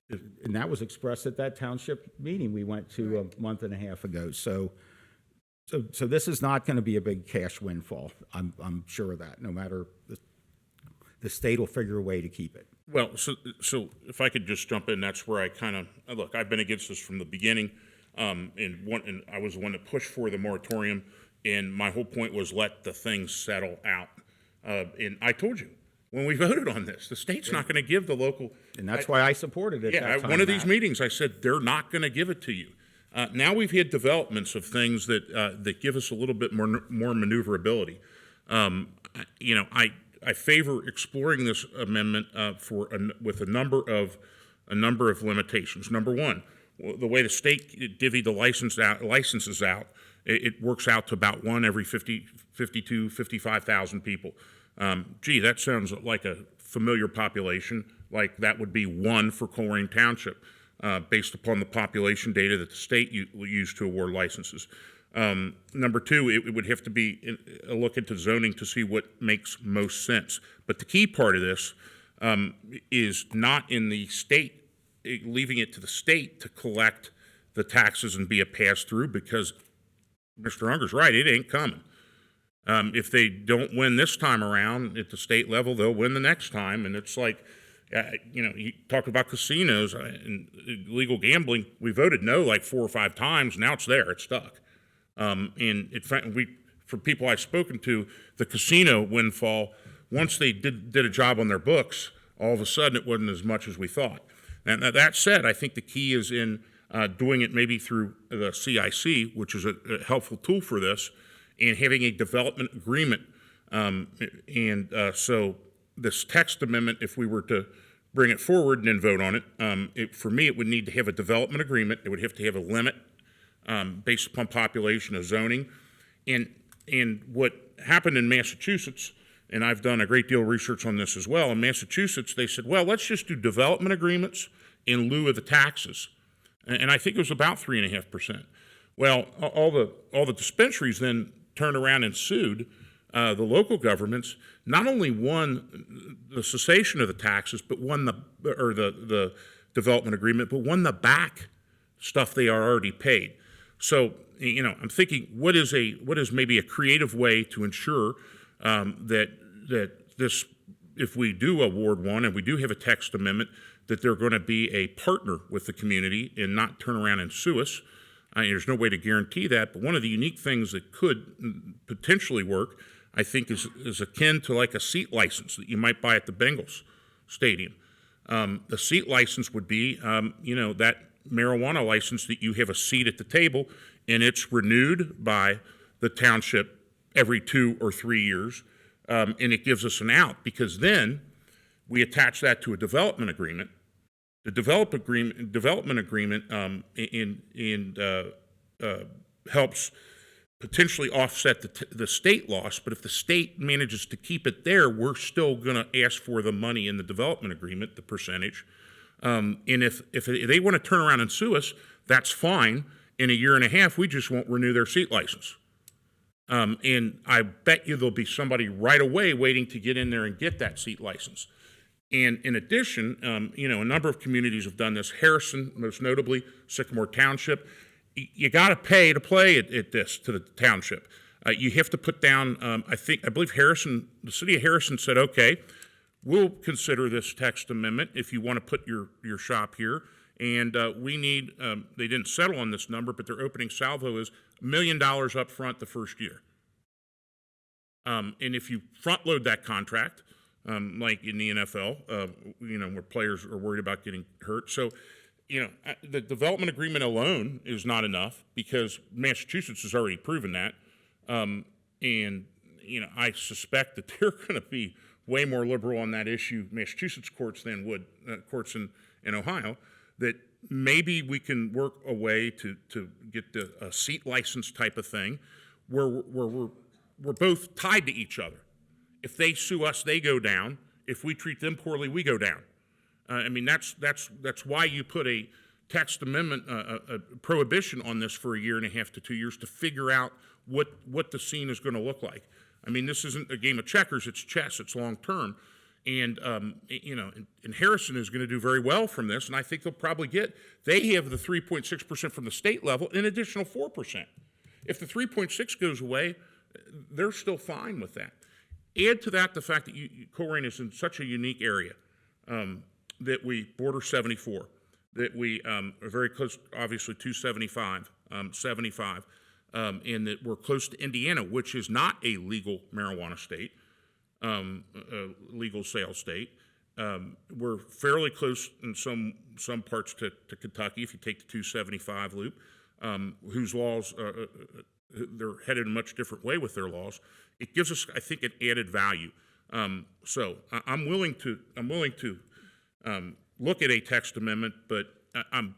And that was expressed at that township meeting we went to a month and a half ago. So this is not going to be a big cash windfall. I'm sure of that. No matter the state will figure a way to keep it. Well, so if I could just jump in, that's where I kind of look. I've been against this from the beginning, and I was the one that pushed for the moratorium. And my whole point was let the thing settle out. And I told you when we voted on this, the state's not going to give the local. And that's why I supported it. Yeah, at one of these meetings, I said they're not going to give it to you. Now we've had developments of things that give us a little bit more maneuverability. I favor exploring this amendment with a number of limitations. Number one, the way the state divvied the licenses out, it works out to about 1 every 55,000 people. That sounds like a familiar population. Like that would be 1 for Colerain Township, based upon the population data that the state used to award licenses. Number two, it would have to be a look into zoning to see what makes most sense. But the key part of this is not in the state, leaving it to the state to collect the taxes and be a pass-through, because Mr. Unger's right, it ain't coming. If they don't win this time around at the state level, they'll win the next time. And it's like, you talked about casinos and illegal gambling. We voted no like 4 or 5 times. Now it's there. It's stuck. For people I've spoken to, the casino windfall, once they did a job on their books, all of a sudden it wasn't as much as we thought. Now that said, I think the key is in doing it maybe through the C.I.C, which is a helpful tool for this, and having a development agreement. So this text amendment, if we were to bring it forward and then vote on it, for me, it would need to have a development agreement. It would have to have a limit based upon population of zoning. And what happened in Massachusetts, and I've done a great deal of research on this as well, in Massachusetts, they said, well, let's just do development agreements in lieu of the taxes. And I think it was about 3.5%. Well, all the dispensaries then turned around and sued the local governments, not only won the cessation of the taxes, but won the development agreement, but won the back stuff they are already paid. So, I'm thinking, what is maybe a creative way to ensure that this, if we do award one and we do have a text amendment, that they're going to be a partner with the community and not turn around and sue us. There's no way to guarantee that, but one of the unique things that could potentially work, I think, is akin to like a seat license that you might buy at the Bengals stadium. The seat license would be, that marijuana license that you have a seat at the table, and it's renewed by the township every 2 or 3 years, and it gives us an out, because then we attach that to a development agreement. The development agreement helps potentially offset the state loss, but if the state manages to keep it there, we're still going to ask for the money in the development agreement, the percentage. And if they want to turn around and sue us, that's fine. In a year and a half, we just won't renew their seat license. And I bet you there'll be somebody right away waiting to get in there and get that seat license. And in addition, a number of communities have done this. Harrison, most notably, Sycamore Township. You got to pay to play at this to the township. You have to put down. I believe Harrison, the city of Harrison, said, okay, we'll consider this text amendment if you want to put your shop here. And we need. They didn't settle on this number, but their opening salvo is $1 million up front the first year. And if you front load that contract, like in the NFL, where players are worried about getting hurt. So, the development agreement alone is not enough because Massachusetts has already proven that. And, I suspect that they're going to be way more liberal on that issue, Massachusetts courts, than would courts in Ohio, that maybe we can work a way to get a seat license type of thing where we're both tied to each other. If they sue us, they go down. If we treat them poorly, we go down. That's why you put a text amendment, a prohibition on this for 1.5 years to 2 years to figure out what the scene is going to look like. This isn't a game of checkers; it's chess. It's long term, and and Harrison is going to do very well from this, and I think they'll probably get. They have the 3.6% from the state level, an additional 4%. If the 3.6 goes away, they're still fine with that. Add to that the fact that Colerain is in such a unique area, that we border 74, that we are very close, obviously, to 75, and that we're close to Indiana, which is not a legal marijuana state, a legal sales state. We're fairly close in some parts to Kentucky, if you take the 275 loop, whose laws they're headed a much different way with their laws. It gives us, I think, an added value. So I'm willing to look at a text amendment, but I'm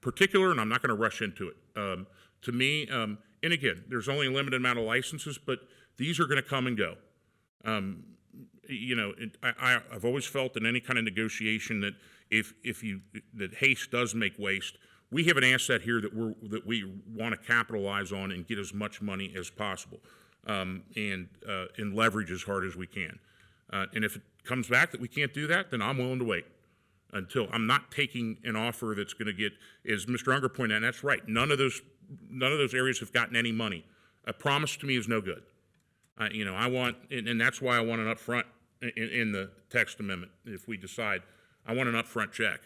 particular, and I'm not going to rush into it. To me, and again, there's only a limited amount of licenses, but these are going to come and go. I've always felt in any kind of negotiation that that haste does make waste. We have an asset here that we want to capitalize on and get as much money as possible, and leverage as hard as we can. And if it comes back that we can't do that, then I'm willing to wait until I'm not taking an offer that's going to get, as Mr. Unger pointed out, and that's right. None of those areas have gotten any money. A promise to me is no good. I want, and that's why I want an upfront in the text amendment. If we decide, I want an upfront check.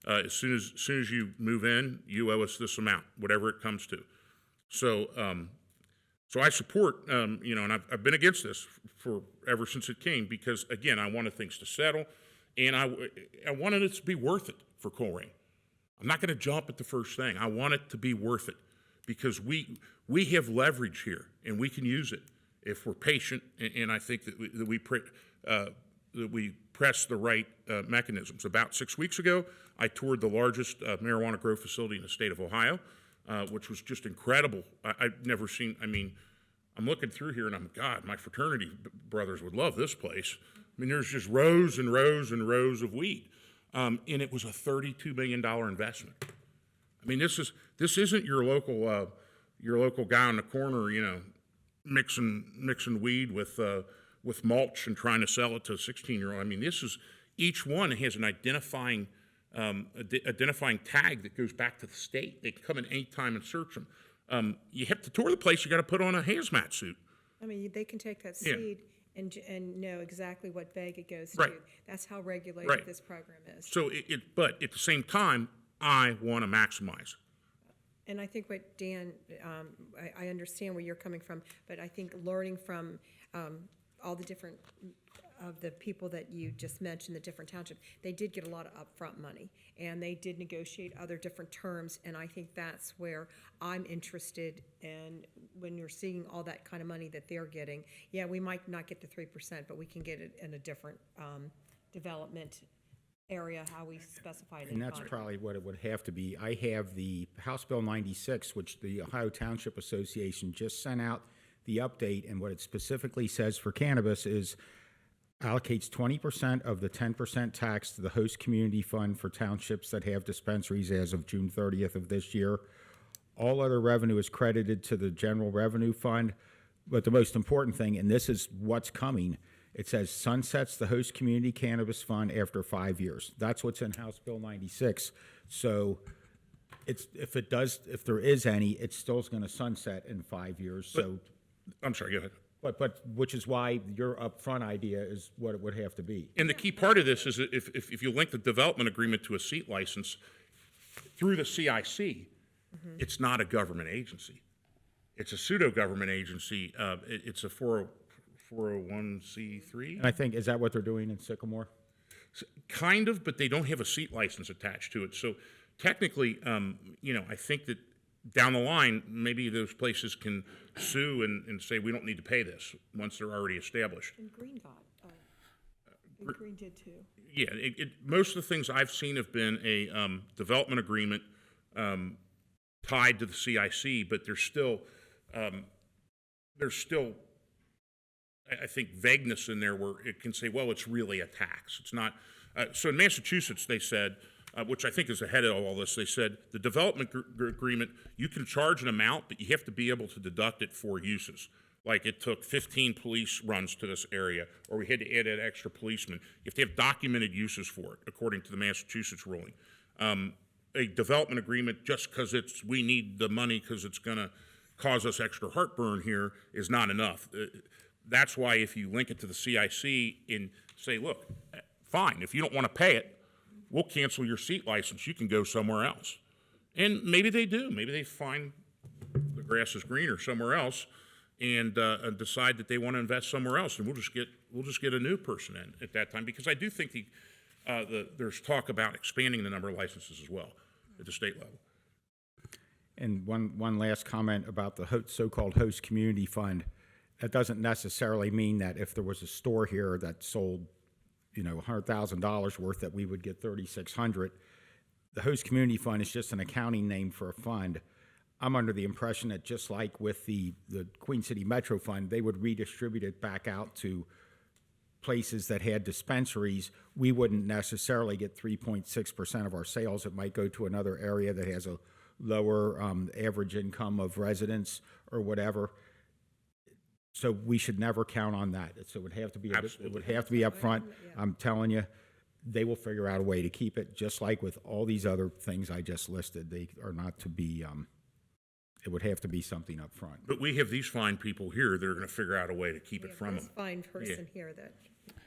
As soon as you move in, you owe us this amount, whatever it comes to. So I support, and I've been against this ever since it came, because again, I wanted things to settle, and I wanted it to be worth it for Colerain. I'm not going to jump at the first thing. I want it to be worth it, because we have leverage here, and we can use it if we're patient, and I think that we press the right mechanisms. About 6 weeks ago, I toured the largest marijuana grow facility in the state of Ohio, which was just incredible. I've never seen, I'm looking through here and God, my fraternity brothers would love this place. There's just rows and rows and rows of weed. And it was a $32 million investment. This isn't your local guy on the corner, mixing weed with mulch and trying to sell it to a 16-year-old. This is, each one has an identifying tag that goes back to the state. They can come in any time and search them. You have to tour the place, you got to put on a hazmat suit. I mean, they can take that Yeah. seed and know exactly what bag it goes Right. to. That's how regulated Right. this program is. So but at the same time, I want to maximize. And I think what Dan, I understand where you're coming from, but I think learning from all the different of the people that you just mentioned, the different townships, they did get a lot of upfront money, and they did negotiate other different terms, and I think that's where I'm interested in when you're seeing all that kind of money that they're getting. Yeah, we might not get the 3%, but we can get it in a different development area, how we specify it in And the that's contract. probably what it would have to be. I have the House Bill 96, which the Ohio Township Association just sent out the update, and what it specifically says for cannabis is allocates 20% of the 10% tax to the host community fund for townships that have dispensaries as of June 30th of this year. All other revenue is credited to the general revenue fund. But the most important thing, and this is what's coming, it says sunsets the host community cannabis fund after 5 years. That's what's in House Bill 96. So if there is any, it still is going to sunset in 5 years. So, I'm sorry, go ahead. but which is why your upfront idea is what it would have to be. And the key part of this is that if you link the development agreement to a seat license through the C.I.C., it's not a government agency. It's a pseudo-government agency. It's a 401c3. And I think, is that what they're doing in Sycamore? Kind of, but they don't have a seat license attached to it. So technically, I think that down the line, maybe those places can sue and say, we don't need to pay this once they're already established. And Green got, Green did too. Yeah, most of the things I've seen have been a development agreement tied to the C.I.C., but there's still, I think, vagueness in there where it can say, well, it's really a tax. It's not. So in Massachusetts, they said, which I think is ahead of all this, they said the development agreement, you can charge an amount, but you have to be able to deduct it for uses. Like it took 15 police runs to this area, or we had to add an extra policeman. You have to have documented uses for it, according to the Massachusetts ruling. A development agreement, just because we need the money because it's going to cause us extra heartburn here, is not enough. That's why if you link it to the C.I.C. and say, look, fine, if you don't want to pay it, we'll cancel your seat license. You can go somewhere else. And maybe they do. Maybe they find the grass is greener somewhere else and decide that they want to invest somewhere else, and we'll just get a new person in at that time. Because I do think there's talk about expanding the number of licenses as well at the state level. And one last comment about the so-called host community fund. That doesn't necessarily mean that if there was a store here that sold, $100,000 worth, that we would get $3,600. The host community fund is just an accounting name for a fund. I'm under the impression that just like with the Queen City Metro Fund, they would redistribute it back out to places that had dispensaries. We wouldn't necessarily get 3.6% of our sales. It might go to another area that has a lower average income of residents or whatever. So we should never count on that. So it would have to be upfront. I'm telling you, they will figure out a way to keep it, just like with all these other things I just listed. They are not to be. It would have to be something up front. But we have these fine people here that are going to figure out a way to keep it from them. This fine person here that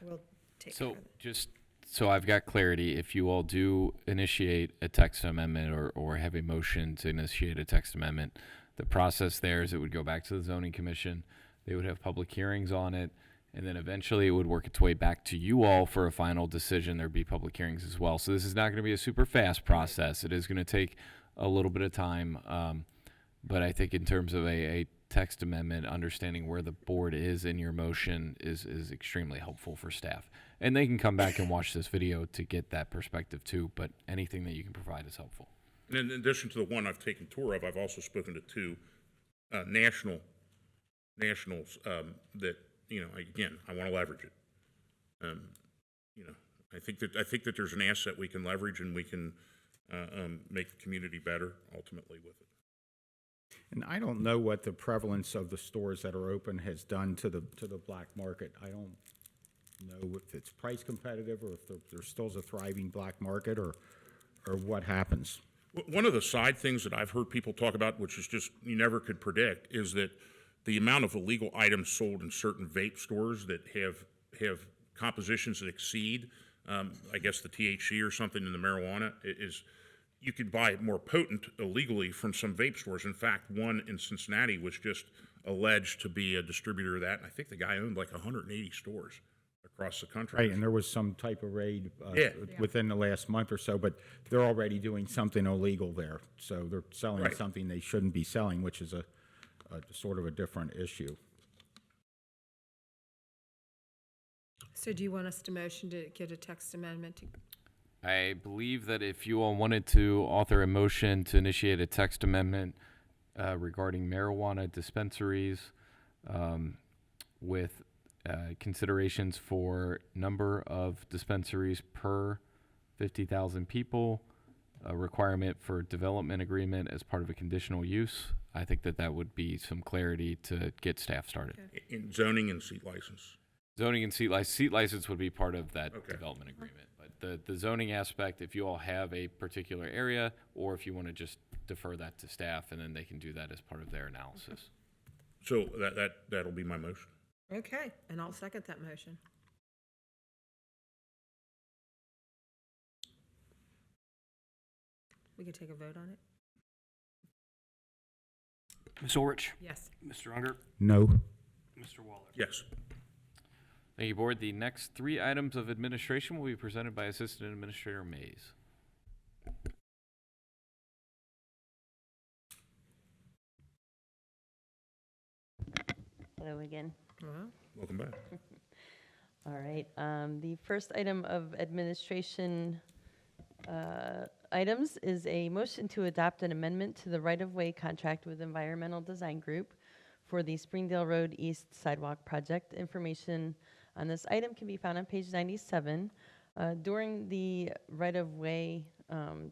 will take care of it. Just so I've got clarity, if you all do initiate a text amendment or have a motion to initiate a text amendment, the process there is it would go back to the zoning commission. They would have public hearings on it, and then eventually it would work its way back to you all for a final decision. There'd be public hearings as well. So this is not going to be a super fast process. It is going to take a little bit of time. But I think in terms of a text amendment, understanding where the board is in your motion is extremely helpful for staff. And they can come back and watch this video to get that perspective too, but anything that you can provide is helpful. And in addition to the one I've taken tour of, I've also spoken to two nationals that, again, I want to leverage it. I think that there's an asset we can leverage, and we can make the community better ultimately with it. And I don't know what the prevalence of the stores that are open has done to the black market. I don't know if it's price competitive or if there still is a thriving black market or what happens. One of the side things that I've heard people talk about, which is just you never could predict, is that the amount of illegal items sold in certain vape stores that have compositions that exceed, I guess, the THC or something in the marijuana is. You could buy it more potent illegally from some vape stores. In fact, one in Cincinnati was just alleged to be a distributor of that, and I think the guy owned like 180 stores across the country. Right, and there was some type of raid Yeah. within the last month or so, but they're already doing something illegal there. So they're selling Right. something they shouldn't be selling, which is a sort of a different issue. So do you want us to motion to get a text amendment to I believe that if you all wanted to author a motion to initiate a text amendment regarding marijuana dispensaries with considerations for number of dispensaries per 50,000 people, a requirement for development agreement as part of a conditional use, I think that that would be some clarity to get staff started. In zoning and seat license. Zoning and seat license would be part of that development agreement. But the zoning aspect, if you all have a particular area, or if you want to just defer that to staff, and then they can do that as part of their analysis. So that'll be my motion. Okay, and I'll second that motion. We can take a vote on it? Ms. Orich? Yes. Mr. Unger? No. Mr. Waller? Yes. Thank you, Board. The next 3 items of administration will be presented by Assistant Administrator Mays. Hello again. Welcome back. All right, the first item of administration items is a motion to adopt an amendment to the right-of-way contract with Environmental Design Group for the Springdale Road East Sidewalk Project. Information on this item can be found on page 97. During the right-of-way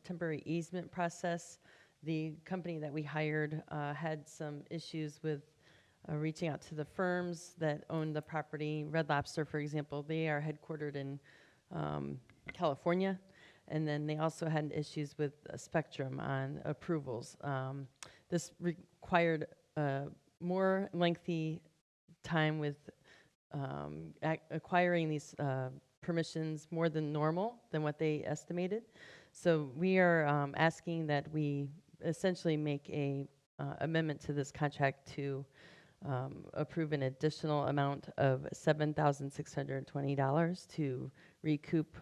temporary easement process, the company that we hired had some issues with reaching out to the firms that own the property. Red Lobster, for example, they are headquartered in California, and then they also had issues with Spectrum on approvals. This required more lengthy time with acquiring these permissions more than normal than what they estimated. So we are asking that we essentially make a amendment to this contract to approve an additional amount of $7,620 to recoup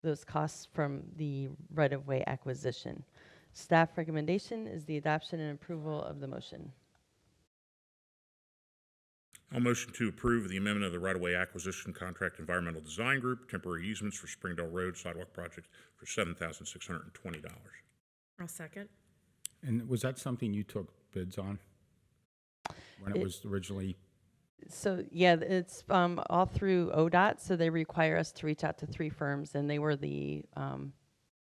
those costs from the right-of-way acquisition. Staff recommendation is the adoption and approval of the motion. I'll motion to approve the amendment of the right-of-way acquisition contract Environmental Design Group, temporary easements for Springdale Road Sidewalk Project for $7,620. I'll second. And was that something you took bids on when it was originally? So, yeah, it's all through ODOT, so they require us to reach out to 3 firms, and they were the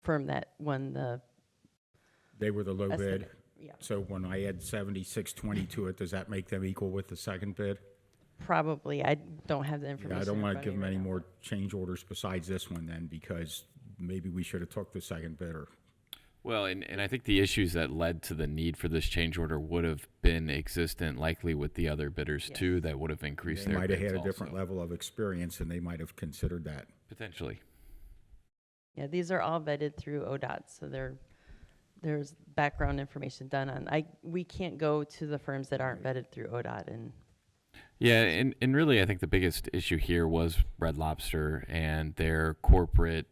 firm that won the... They were the low bid? estimate. Yeah. So when I add 7620 to it, does that make them equal with the second bid? Probably. I don't have the information. Yeah, I don't in want front to of give me them any right now. more change orders besides this one then, because maybe we should have took the second bidder. Well, and I think the issues that led to the need for this change order would have been existent likely with the other bidders Yes. too, that would have increased They their might have bids had a different also. level of experience, and they might have considered that. Potentially. Yeah, these are all vetted through ODOT, so there's background information done on. We can't go to the firms that aren't vetted through ODOT, and Yeah, and really I think the biggest issue here was Red Lobster and their corporate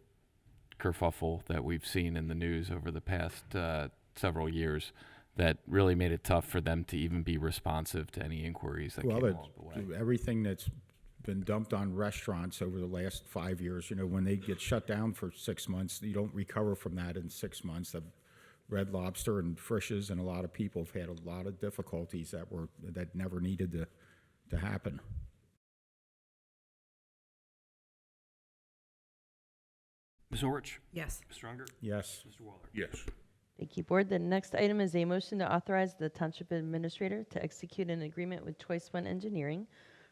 kerfuffle that we've seen in the news over the past several years that really made it tough for them to even be responsive to any inquiries that Well, came along the way. everything that's been dumped on restaurants over the last 5 years, when they get shut down for 6 months, you don't recover from that in 6 months. Red Lobster and Frisch's and a lot of people have had a lot of difficulties that never needed to happen. Ms. Orich? Yes. Mr. Unger? Yes. Mr. Waller? Yes. thank you, Board. The next item is a motion to authorize the Township Administrator to execute an agreement with Choice One Engineering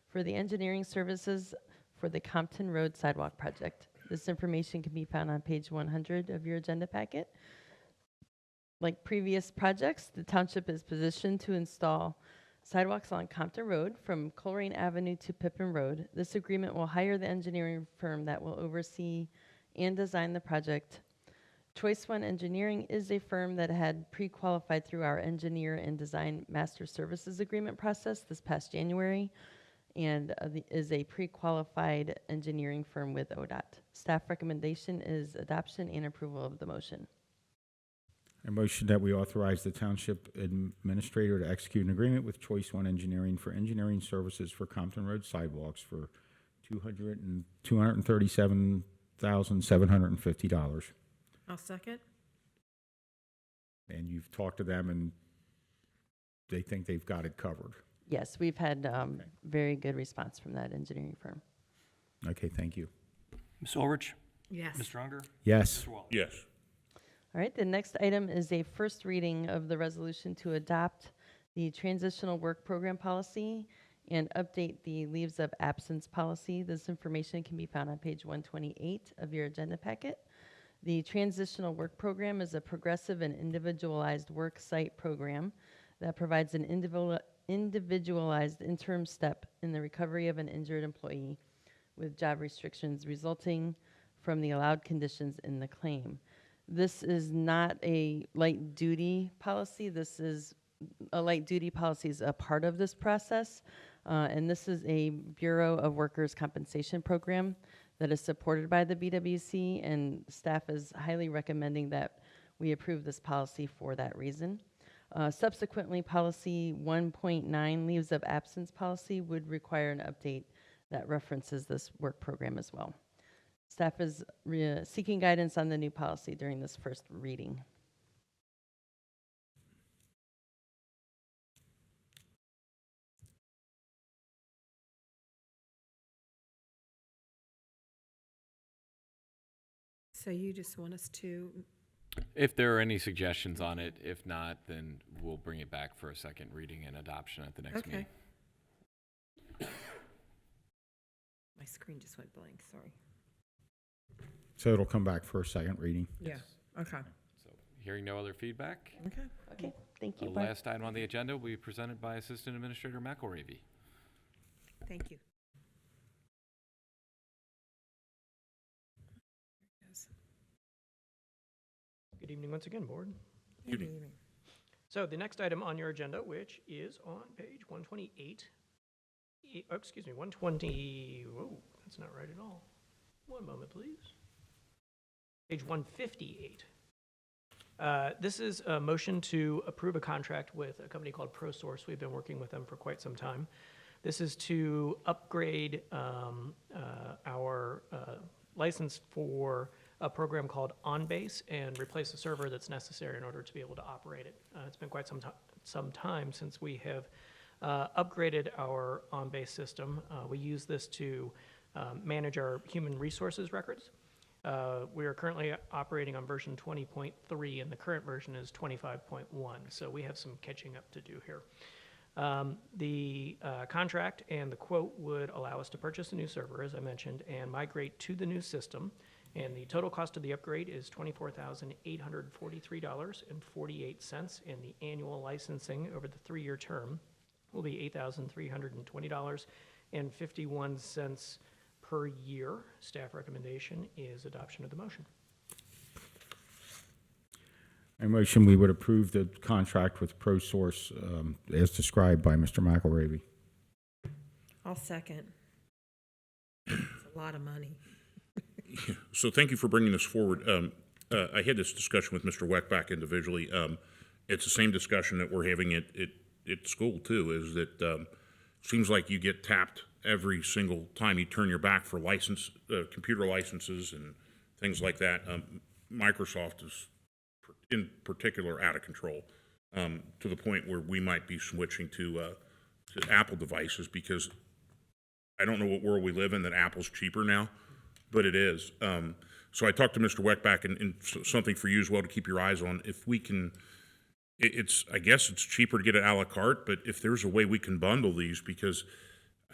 for the engineering services for the Compton Road Sidewalk Project. This information can be found on page 100 of your agenda packet. Like previous projects, the township is positioned to install sidewalks along Compton Road from Colerain Avenue to Pippin Road. This agreement will hire the engineering firm that will oversee and design the project. Choice One Engineering is a firm that had pre-qualified through our engineer and design master services agreement process this past January, and is a pre-qualified engineering firm with ODOT. Staff recommendation is adoption and approval of the motion. A motion that we authorize the township administrator to execute an agreement with Choice One Engineering for engineering services for Compton Road sidewalks for $237,750. I'll second. And you've talked to them, and they think they've got it covered. Yes, we've had very good response from that engineering firm. Okay, thank you. Ms. Ulrich? Yes. Mr. Unger? Yes. Mr. Waller? Yes. All right, the next item is a first reading of the resolution to adopt the transitional work program policy and update the leaves of absence policy. This information can be found on page 128 of your agenda packet. The transitional work program is a progressive and individualized work site program that provides an individualized interim step in the recovery of an injured employee with job restrictions resulting from the allowed conditions in the claim. This is not a light duty policy. This is a light duty policy is a part of this process. And this is a Bureau of Workers' Compensation program that is supported by the BWC, and staff is highly recommending that we approve this policy for that reason. Subsequently, policy 1.9, leaves of absence policy, would require an update that references this work program as well. Staff is seeking guidance on the new policy during this first reading. So you just want us to, If there are any suggestions on it, if not, then we'll bring it back for a second reading and adoption at the next meeting. my screen just went blank, sorry. So it'll come back for a second reading. Yeah, okay. So, hearing no other feedback, Okay. Okay, thank the you. Barb. last item on the agenda will be presented by Assistant Administrator McElravy. Thank you. Good evening once again, Board. Good evening. So the next item on your agenda, which is on page 128, oh, excuse me, 120, whoa, that's not right at all. One moment, please. Page 158. This is a motion to approve a contract with a company called ProSource. We've been working with them for quite some time. This is to upgrade our license for a program called OnBase and replace a server that's necessary in order to be able to operate it. It's been quite some time since we have upgraded our OnBase system. We use this to manage our human resources records. We are currently operating on version 20.3, and the current version is 25.1, so we have some catching up to do here. The contract and the quote would allow us to purchase a new server, as I mentioned, and migrate to the new system. And the total cost of the upgrade is $24,843.48, and the annual licensing over the 3-year term will be $8,320.51 per year. Staff recommendation is adoption of the motion. I motion we would approve the contract with ProSource as described by Mr. McElravy. I'll second. It's a lot of money. So thank you for bringing this forward. I had this discussion with Mr. Weckbach individually. It's the same discussion that we're having at school too, is that seems like you get tapped every single time you turn your back for computer licenses and things like that. Microsoft is in particular out of control to the point where we might be switching to Apple devices, because I don't know what world we live in that Apple's cheaper now, but it is. So I talked to Mr. Weckbach, and something for you as well to keep your eyes on. If we can, I guess it's cheaper to get it a la carte, but if there's a way we can bundle these, because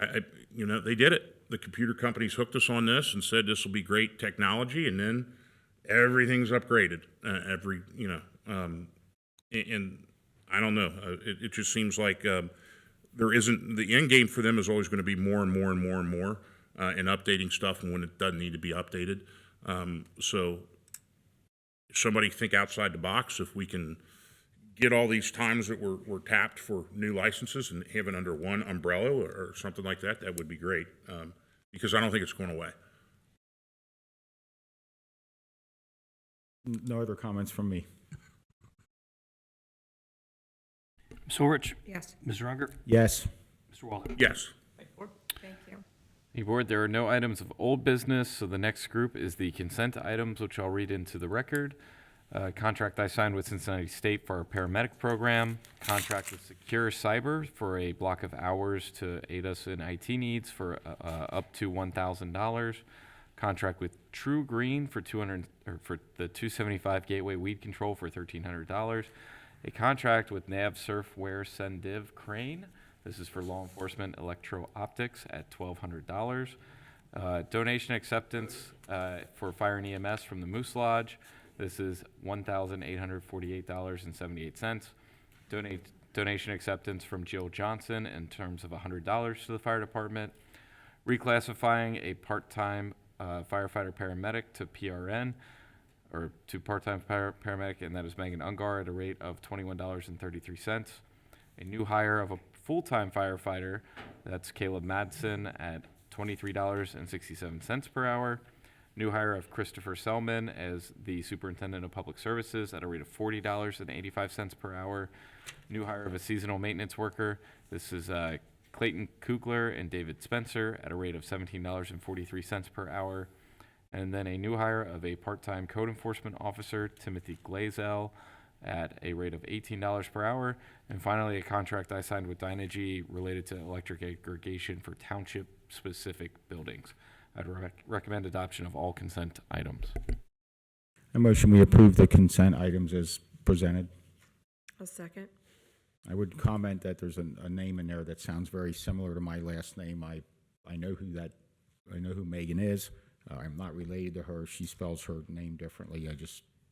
they did it. The computer companies hooked us on this and said this will be great technology, and then everything's upgraded And I don't know, it just seems like there isn't, the end game for them is always going to be more and more and more and more, and updating stuff when it doesn't need to be updated. So somebody think outside the box. If we can get all these times that we're tapped for new licenses and have it under one umbrella or something like that, that would be great, because I don't think it's going away. No other comments from me. Ms. Orich? Yes. Mr. Unger? Yes. Mr. Waller? Yes. Thank you. Hey, Board, there are no items of old business, so the next group is the consent items, which I'll read into the record. Contract I signed with Cincinnati State for our paramedic program. Contract with Secure Cyber for a block of hours to aid us in IT needs for up to $1,000. Contract with True Green for for the 275 Gateway Weed Control for $1,300. A contract with Nav Surfwear Sendiv Crane. This is for law enforcement electro-optics at $1,200. Donation acceptance for fire and EMS from the Moose Lodge. This is $1,848.78. Donation acceptance from Jill Johnson in terms of $100 to the fire department. Reclassifying a part-time firefighter paramedic to PRN, or to part-time paramedic, and that is Megan Ungar at a rate of $21.33. A new hire of a full-time firefighter, that's Caleb Madsen at $23.67 per hour. New hire of Christopher Selman as the Superintendent of Public Services at a rate of $40.85 per hour. New hire of a seasonal maintenance worker. This is Clayton Kugler and David Spencer at a rate of $17.43 per hour. And then a new hire of a part-time code enforcement officer, Timothy Glazel, at a rate of $18 per hour. And finally, a contract I signed with Dynegy related to electric aggregation for township-specific buildings. I'd recommend adoption of all consent items. A motion we approve the consent items as presented. A second. I would comment that there's a name in there that sounds very similar to my last name. I know who Megan is. I'm not related to her. She spells her name differently.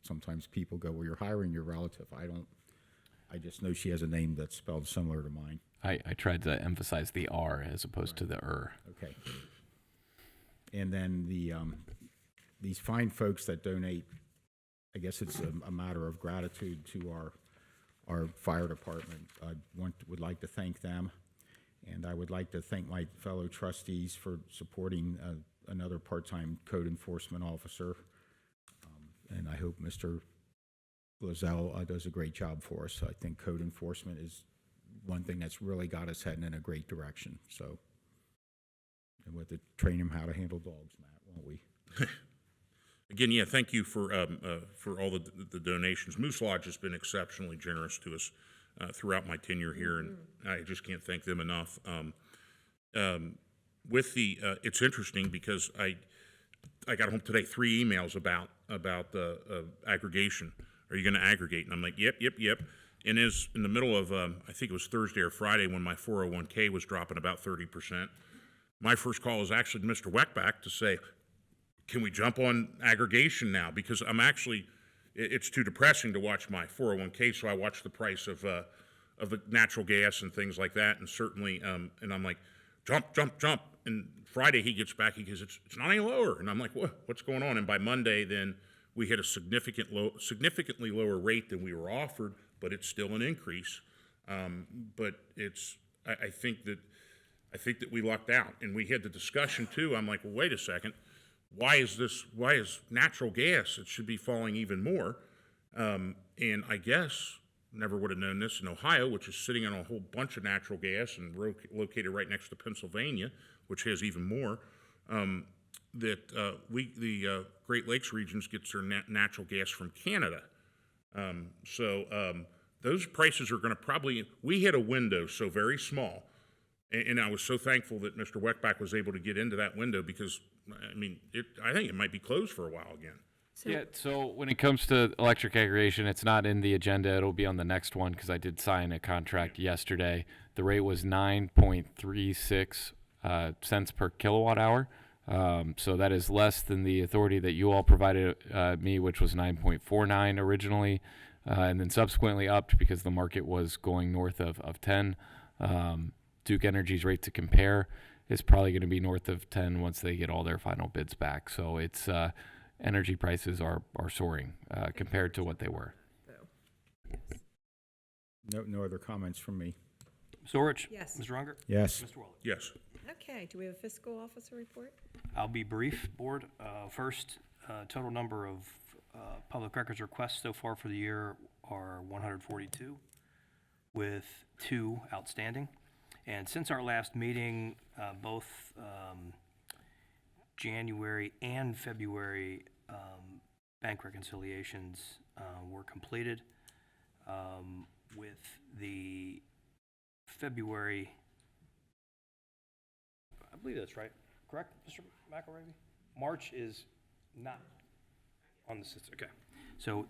Sometimes people go, well, you're hiring your relative. I just know she has a name that's spelled similar to mine. I tried to emphasize the R as opposed to the Okay. And then these fine folks that donate, I guess it's a matter of gratitude to our fire department. I would like to thank them, and I would like to thank my fellow trustees for supporting another part-time code enforcement officer. And I hope Mr. Glazel does a great job for us. I think code enforcement is one thing that's really got us heading in a great direction. So, and we'll have to train him how to handle dogs, Matt, won't we? Again, yeah, thank you for all the donations. Moose Lodge has been exceptionally generous to us throughout my tenure here, and I just can't thank them enough. It's interesting because I got home today 3 emails about aggregation. Are you going to aggregate? And I'm like, yep. And is in the middle of I think it was Thursday or Friday when my 401k was dropping about 30%. My first call was actually to Mr. Weckback to say, can we jump on aggregation now? Because it's too depressing to watch my 401k, so I watch the price of the natural gas and things like that, and certainly, and I'm like, jump. And Friday he gets back, he goes, it's not any lower. And I'm like, what's going on? And by Monday, then we hit a significantly lower rate than we were offered, but it's still an increase. But I think that we lucked out, and we had the discussion too. I'm like, well, wait a second. Why is natural gas? It should be falling even more. And I guess, never would have known this in Ohio, which is sitting on a whole bunch of natural gas and located right next to Pennsylvania, which has even more, the Great Lakes regions gets their natural gas from Canada. So those prices are going to we hit a window so very small. And I was so thankful that Mr. Weckback was able to get into that window because, I think it might be closed for a while again. So when it comes to electric aggregation, it's not in the agenda. It'll be on the next one because I did sign a contract yesterday. The rate was 9.36 cents per kilowatt hour. So that is less than the authority that you all provided me, which was 9.49 originally. and then subsequently upped because the market was going north of 10. Duke Energy's rate to compare is probably going to be north of 10 once they get all their final bids back. So it's energy prices are soaring compared to what they were. No other comments from me. Ms. Orich? Yes. Mr. Unger? Yes. Mr. Waller? Yes. Okay, do we have a fiscal officer report? I'll be brief, Board. First, total number of public records requests so far for the year are 142, with 2 outstanding. And since our last meeting, both January and February bank reconciliations were completed. With the February, I believe that's right, correct, Mr. McElravy? March is not on the system, okay. So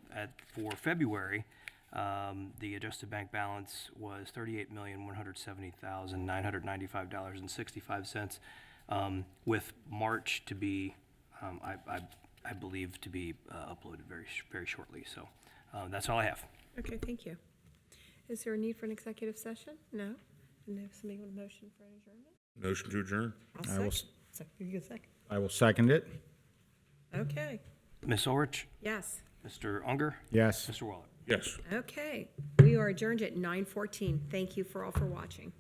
for February, the adjusted bank balance was $38,170,995.65, with March to be, I believe, to be uploaded very shortly. So that's all I have. Okay, thank you. Is there a need for an executive session? No? And if somebody want a motion for an adjournment? Motion to adjourn? I will You get a second? I will second it. Okay, Ms. Ulrich, yes. Mr. Unger, Yes. Mr. Waller. Yes. Okay, we are adjourned at 9:14. Thank you for all for watching.